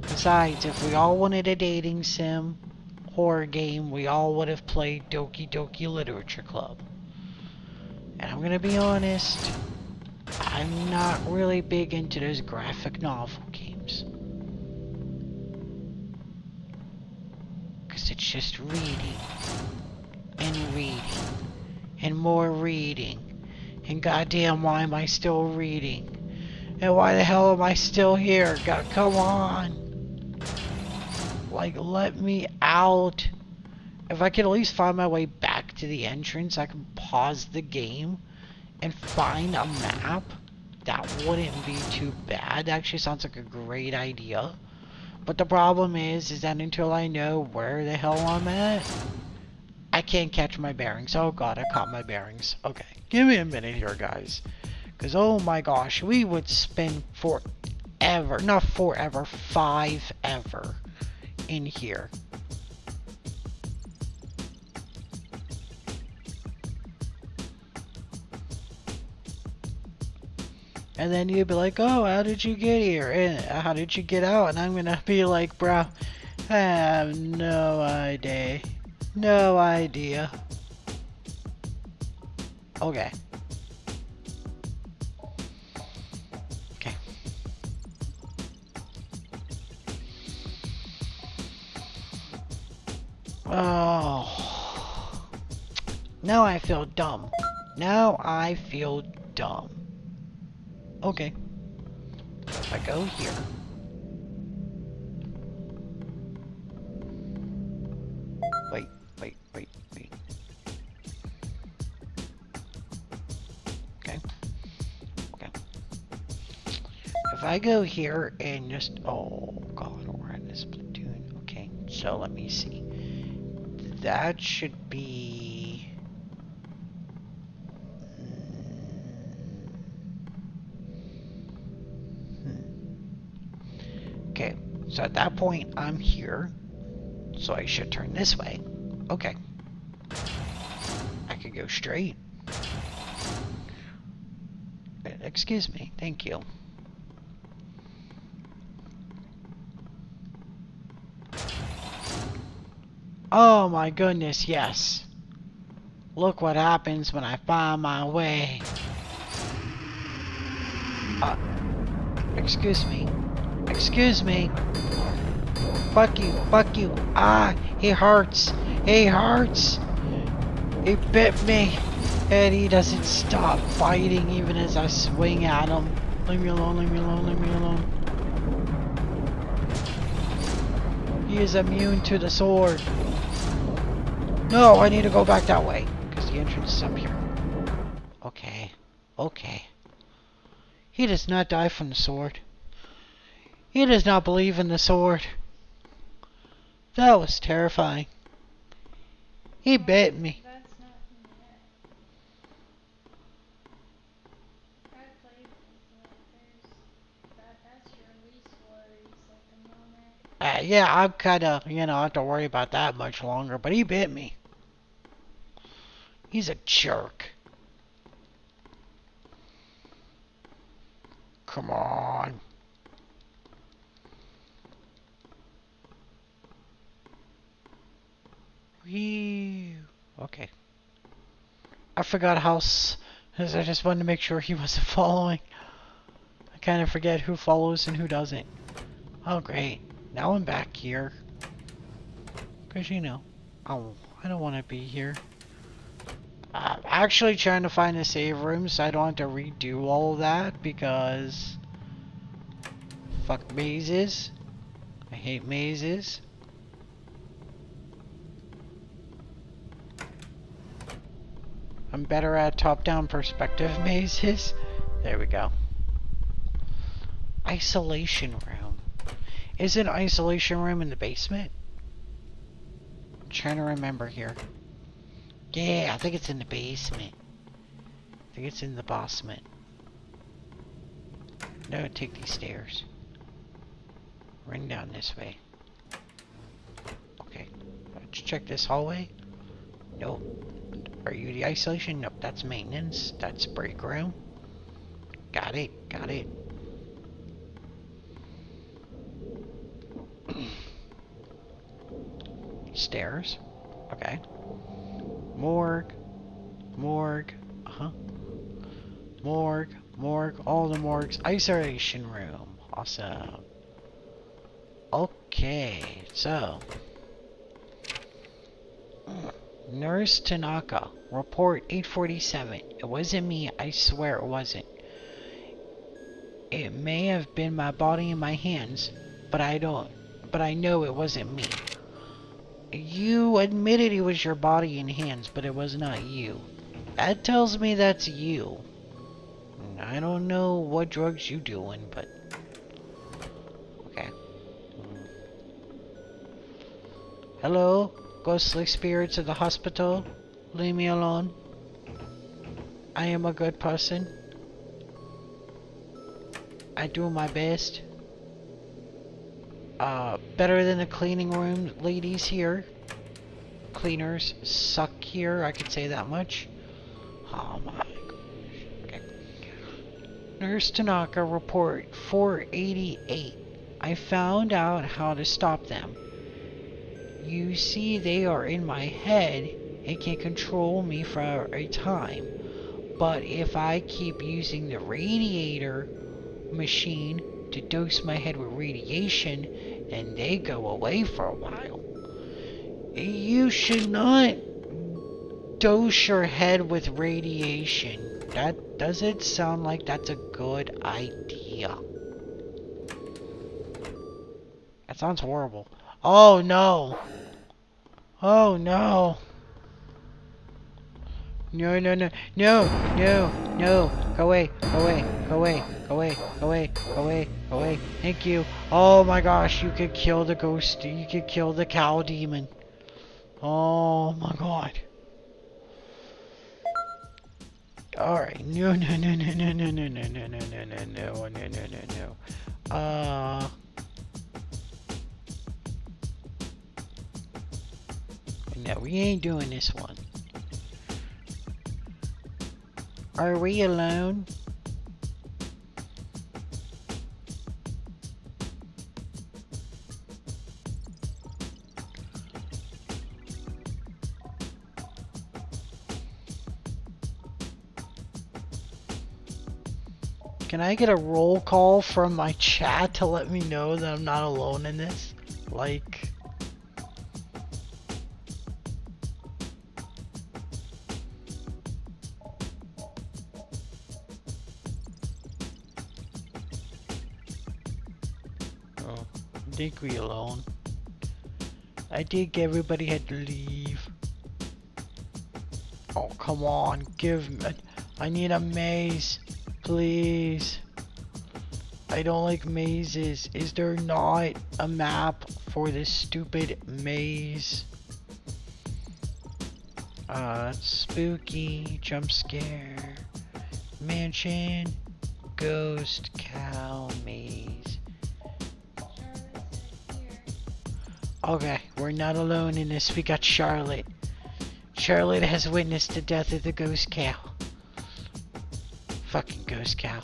Besides, if we all wanted a dating sim horror game, we all would have played Doki Doki Literature Club. And I'm gonna be honest, I'm not really big into those graphic novel games. Because it's just reading, and reading, and more reading. And goddamn, why am I still reading? And why the hell am I still here? God, come on. Like, let me out. If I could at least find my way back to the entrance, I can pause the game and find a map. That wouldn't be too bad. That actually sounds like a great idea. But the problem is that until I know where the hell I'm at, I can't catch my bearings. Oh god, I caught my bearings. Okay, give me a minute here, guys. Because, oh my gosh, we would spend forever, not forever, 5 ever in here. And then you'd be like, oh, how did you get here? And how did you get out? And I'm gonna be like, bro, I have no idea. No idea. Okay. Okay. Oh. Now I feel dumb. Now I feel dumb. Okay. So if I go here. Wait. Okay. If I go here and just, oh god, we're in this platoon. Okay, So let me see. That should be... Okay, so at that point, I'm here. So I should turn this way. Okay. I could go straight. Excuse me, thank you. Oh my goodness, yes. Look what happens when I find my way. Excuse me. Excuse me. Fuck you, fuck you. Ah, he hurts. He hurts. He bit me. And he doesn't stop biting even as I swing at him. Leave me alone, leave me alone, leave me alone. He is immune to the sword. No, I need to go back that way. Because the entrance is up here. Okay. Okay. He does not die from the sword. He does not believe in the sword. That was terrifying. He bit me. That's not yet. I played that's your least worries at the moment. Yeah, I'm kind of, I don't have to worry about that much longer, but he bit me. He's a jerk. Come on. Whee. Okay. I forgot how, because I just wanted to make sure he wasn't following. I kind of forget who follows and who doesn't. Oh, great. Now I'm back here. Because, oh, I don't want to be here. I'm actually trying to find a save room so I don't have to redo all of that because... Fuck mazes. I hate mazes. I'm better at top-down perspective mazes. There we go. Isolation room. Is an isolation room in the basement? I'm trying to remember here. Yeah, I think it's in the basement. I think it's in the basement. No, take these stairs. Run down this way. Okay. Let's check this hallway. Nope. Are you the isolation? Nope, that's maintenance. That's break room. Got it, got it. Stairs. Okay. Morgue. Morgue. Morgue. Morgue. All the morgues. Isolation room. Awesome. Okay, so. Nurse Tanaka. Report 847. It wasn't me. I swear it wasn't. It may have been my body and my hands, but I know it wasn't me. You admitted it was your body and hands, but it was not you. That tells me that's you. I don't know what drugs you doing, but... Okay. Hello? Ghostly spirits of the hospital? Leave me alone. I am a good person. I do my best. Better than the cleaning room ladies here. Cleaners suck here, I could say that much. Oh my gosh. Okay. Nurse Tanaka, report 488. I found out how to stop them. You see, they are in my head and can control me for a time. But if I keep using the radiator machine to dose my head with radiation, and they go away for a while. You should not dose your head with radiation. That doesn't sound like that's a good idea. That sounds horrible. Oh no. Oh no. No, no, no, no, no, no. Go away, go away, go away, go away, go away, go away, go away. Thank you. Oh my gosh, you could kill the ghost. You could kill the cow demon. Oh my god. Alright. No, no, no, no, no, no, no, no, no, no, no, no, no, no, no, no, no. No, we ain't doing this one. Are we alone? Can I get a roll call from my chat to let me know that I'm not alone in this? Like... Oh, I think we alone. I think everybody had to leave. Oh, come on, give me... I need a maze. Please. I don't like mazes. Is there not a map for this stupid maze? Spooky, jump scare, mansion, ghost, cow, maze. Okay, we're not alone in this. We got Charlotte. Charlotte has witnessed the death of the ghost cow. Fucking ghost cow.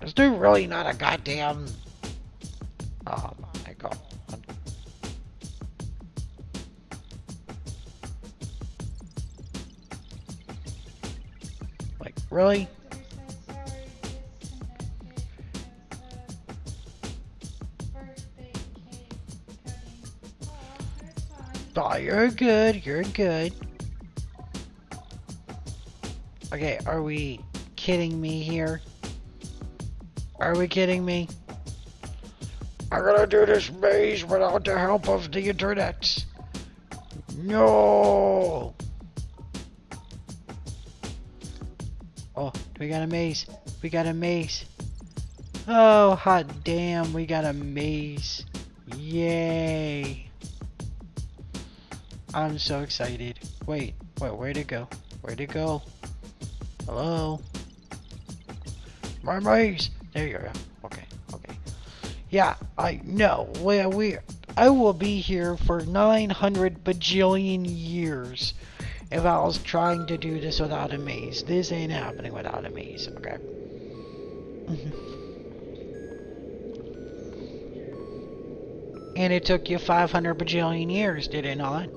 Is there really not a goddamn... Oh my god. Like, really? Oh, you're good, you're good. Okay, are we kidding me here? Are we kidding me? I'm gonna do this maze without the help of the internet. No! Oh, we got a maze. We got a maze. Oh, hot damn, we got a maze. Yay. I'm so excited. Wait, where'd it go? Where'd it go? Hello? My maze! There you go. Okay, okay. Yeah, I know. I will be here for 900 bajillion years if I was trying to do this without a maze. This ain't happening without a maze, okay? And it took you 500 bajillion years, did it not?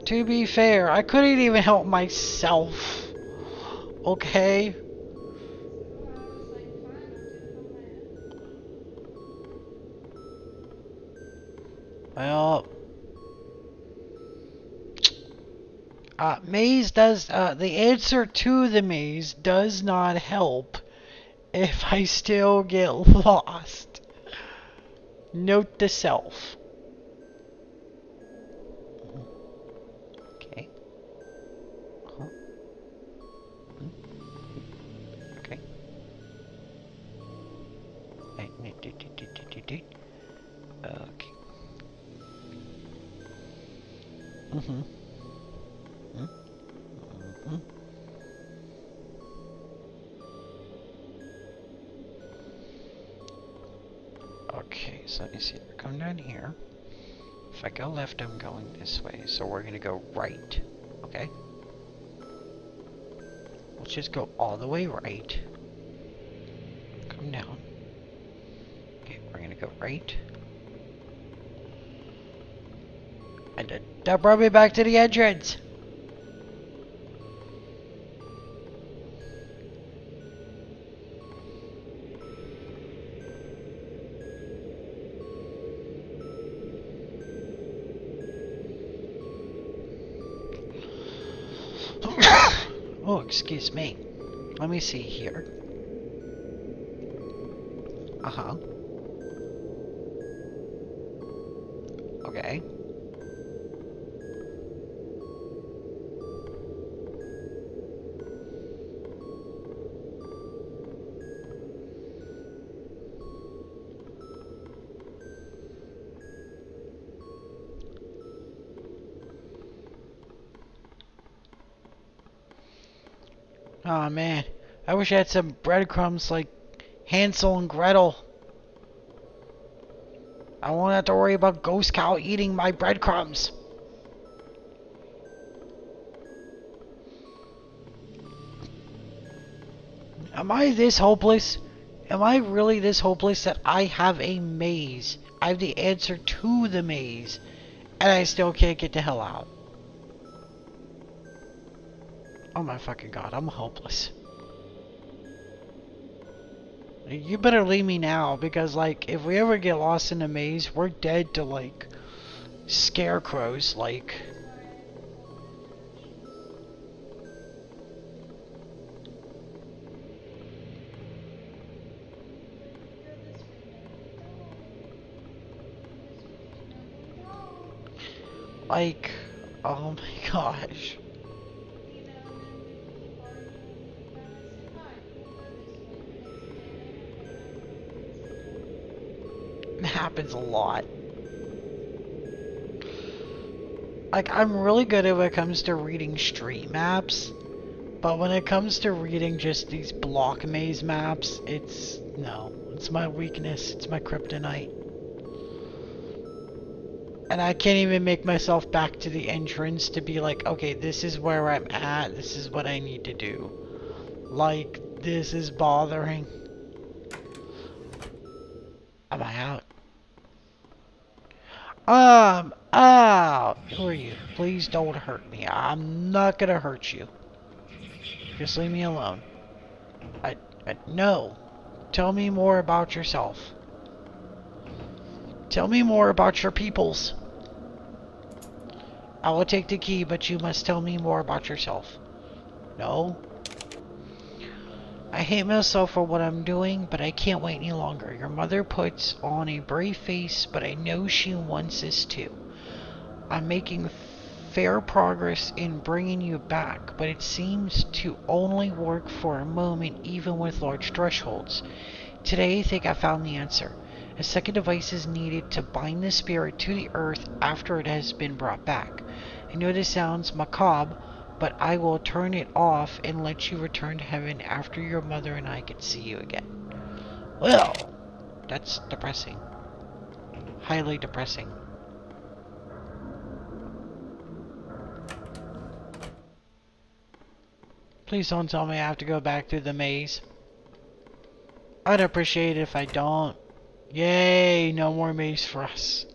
To be fair, I couldn't even help myself. Okay? Well... maze does... the answer to the maze does not help if I still get lost. Note to self. Okay. Okay. Okay. Okay, so let me see. We're coming down here. If I go left, I'm going this way. So we're gonna go right. Okay? Let's just go all the way right. Come down. Okay, we're gonna go right. And that brought me back to the entrance. Oh, excuse me. Let me see here. Uh-huh. Okay. Oh man, I wish I had some breadcrumbs like Hansel and Gretel. I won't have to worry about Ghost Cow eating my breadcrumbs. Am I this hopeless? Am I really this hopeless that I have a maze? I have the answer to the maze, and I still can't get the hell out. Oh my fucking god, I'm hopeless. You better leave me now, because like, if we ever get lost in a maze, we're dead to like, scarecrows, like. Like, oh my gosh. It happens a lot. Like, I'm really good when it comes to reading street maps, but when it comes to reading just these block maze maps, no. It's my weakness. It's my kryptonite. And I can't even make myself back to the entrance to be like, okay, this is where I'm at. This is what I need to do. Like, this is bothering. Am I out? Out! Who are you? Please don't hurt me. I'm not gonna hurt you. Just leave me alone. No. Tell me more about yourself. Tell me more about your peoples. I will take the key, but you must tell me more about yourself. No? I hate myself for what I'm doing, but I can't wait any longer. Your mother puts on a brave face, but I know she wants this too. I'm making fair progress in bringing you back, but it seems to only work for a moment even with large thresholds. Today I think I found the answer. A second device is needed to bind the spirit to the earth after it has been brought back. I know this sounds macabre, but I will turn it off and let you return to heaven after your mother and I can see you again. Well, that's depressing. Highly depressing. Please don't tell me I have to go back through the maze. I'd appreciate it if I don't. Yay, no more maze for us.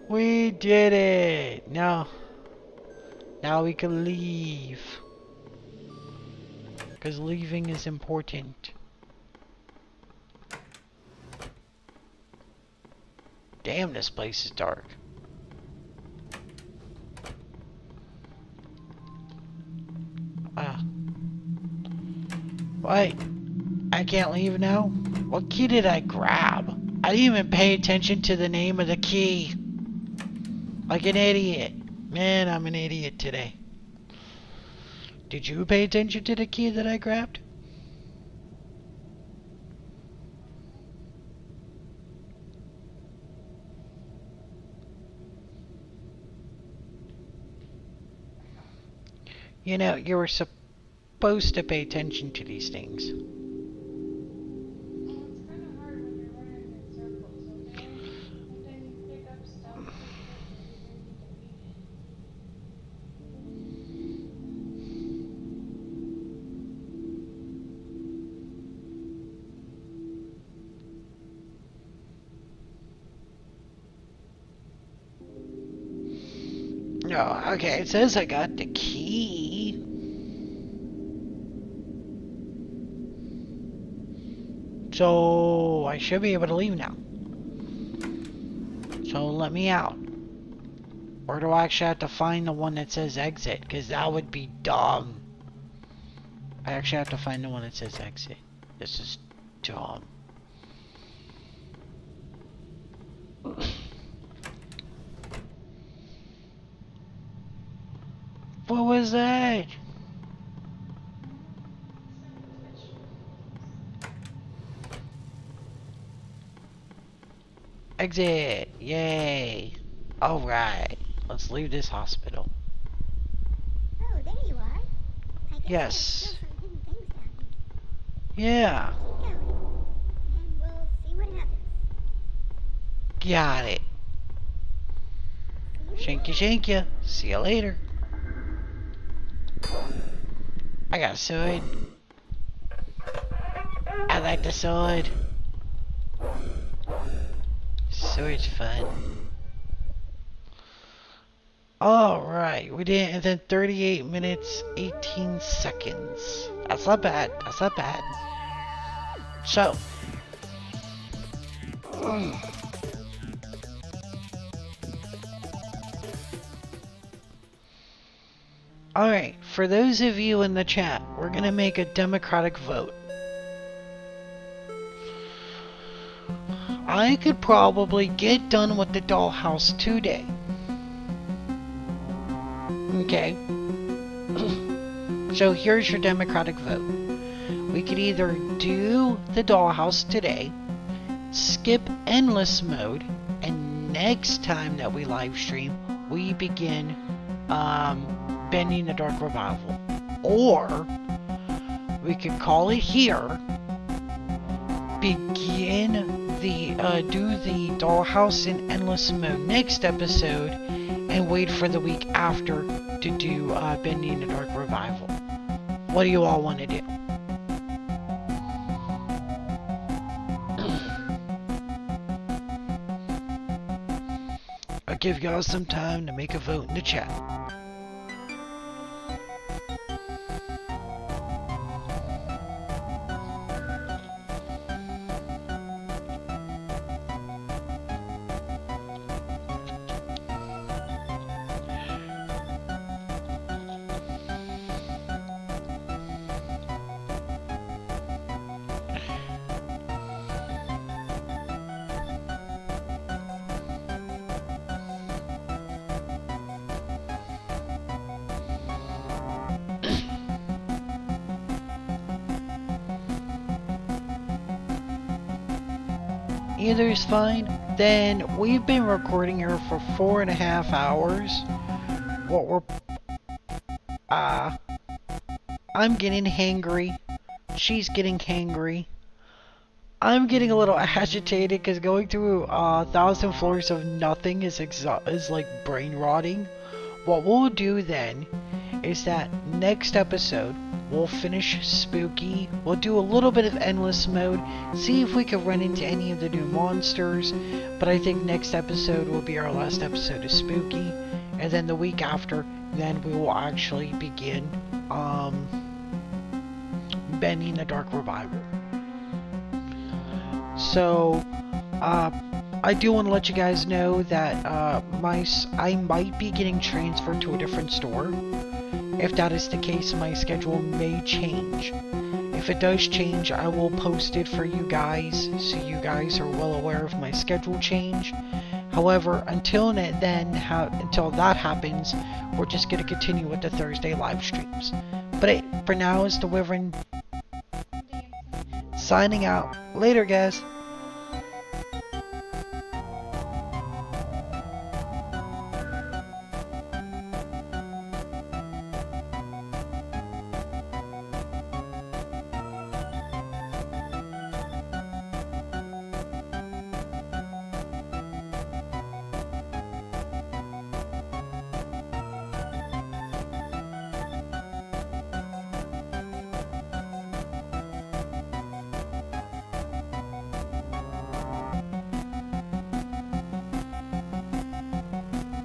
We did it! Now we can leave. Because leaving is important. Damn, this place is dark. Wait, I can't leave now? What key did I grab? I didn't even pay attention to the name of the key. Like an idiot. Man, I'm an idiot today. Did you pay attention to the key that I grabbed? You know, you were supposed to pay attention to these things. Oh, okay, it says I got the key. So, I should be able to leave now. So, let me out. Or do I actually have to find the one that says exit? Because that would be dumb. I actually have to find the one that says exit. This is dumb. was that? Exit! Yay! Alright, let's leave this hospital. Oh, there you are. I guess there's Yes. still some hidden things down here. Yeah, Keep going, and we'll see what happens. got it. See you Shank you, later. shank you. See you later. I got a sword. I like the sword. Sword's fun. Alright, we did it within 38 minutes, 18 seconds. That's not bad. That's not bad. So. Alright, for those of you in the chat, we're gonna make a democratic vote. I could probably get done with the dollhouse today. Okay. So here's your democratic vote. We could either do the dollhouse today, skip endless mode, and next time that we live stream, we begin Bending the Dark Revival. Or we could call it here, begin the do the dollhouse in endless mode next episode, and wait for the week after to do Bending the Dark Revival. What do you all want to do? I'll give y'all some time to make a vote in the chat. Either is fine. Then we've been recording here for 4.5 hours. What we're I'm getting hangry. She's getting hangry. I'm getting a little agitated because going through 1,000 floors of nothing is like brain rotting. What we'll do then is that next episode we'll finish Spooky. We'll do a little bit of endless mode, see if we can run into any of the new monsters. But I think next episode will be our last episode of Spooky, and then the week after, then we will actually begin Bending the Dark Revival. So I do want to let you guys know that I might be getting transferred to a different store. If that is the case, my schedule may change. If it does change, I will post it for you guys, so you guys are well aware of my schedule change. However, until that happens, we're just going to continue with the Thursday live streams. But for now, it's the Wyvern signing out. Later, guys.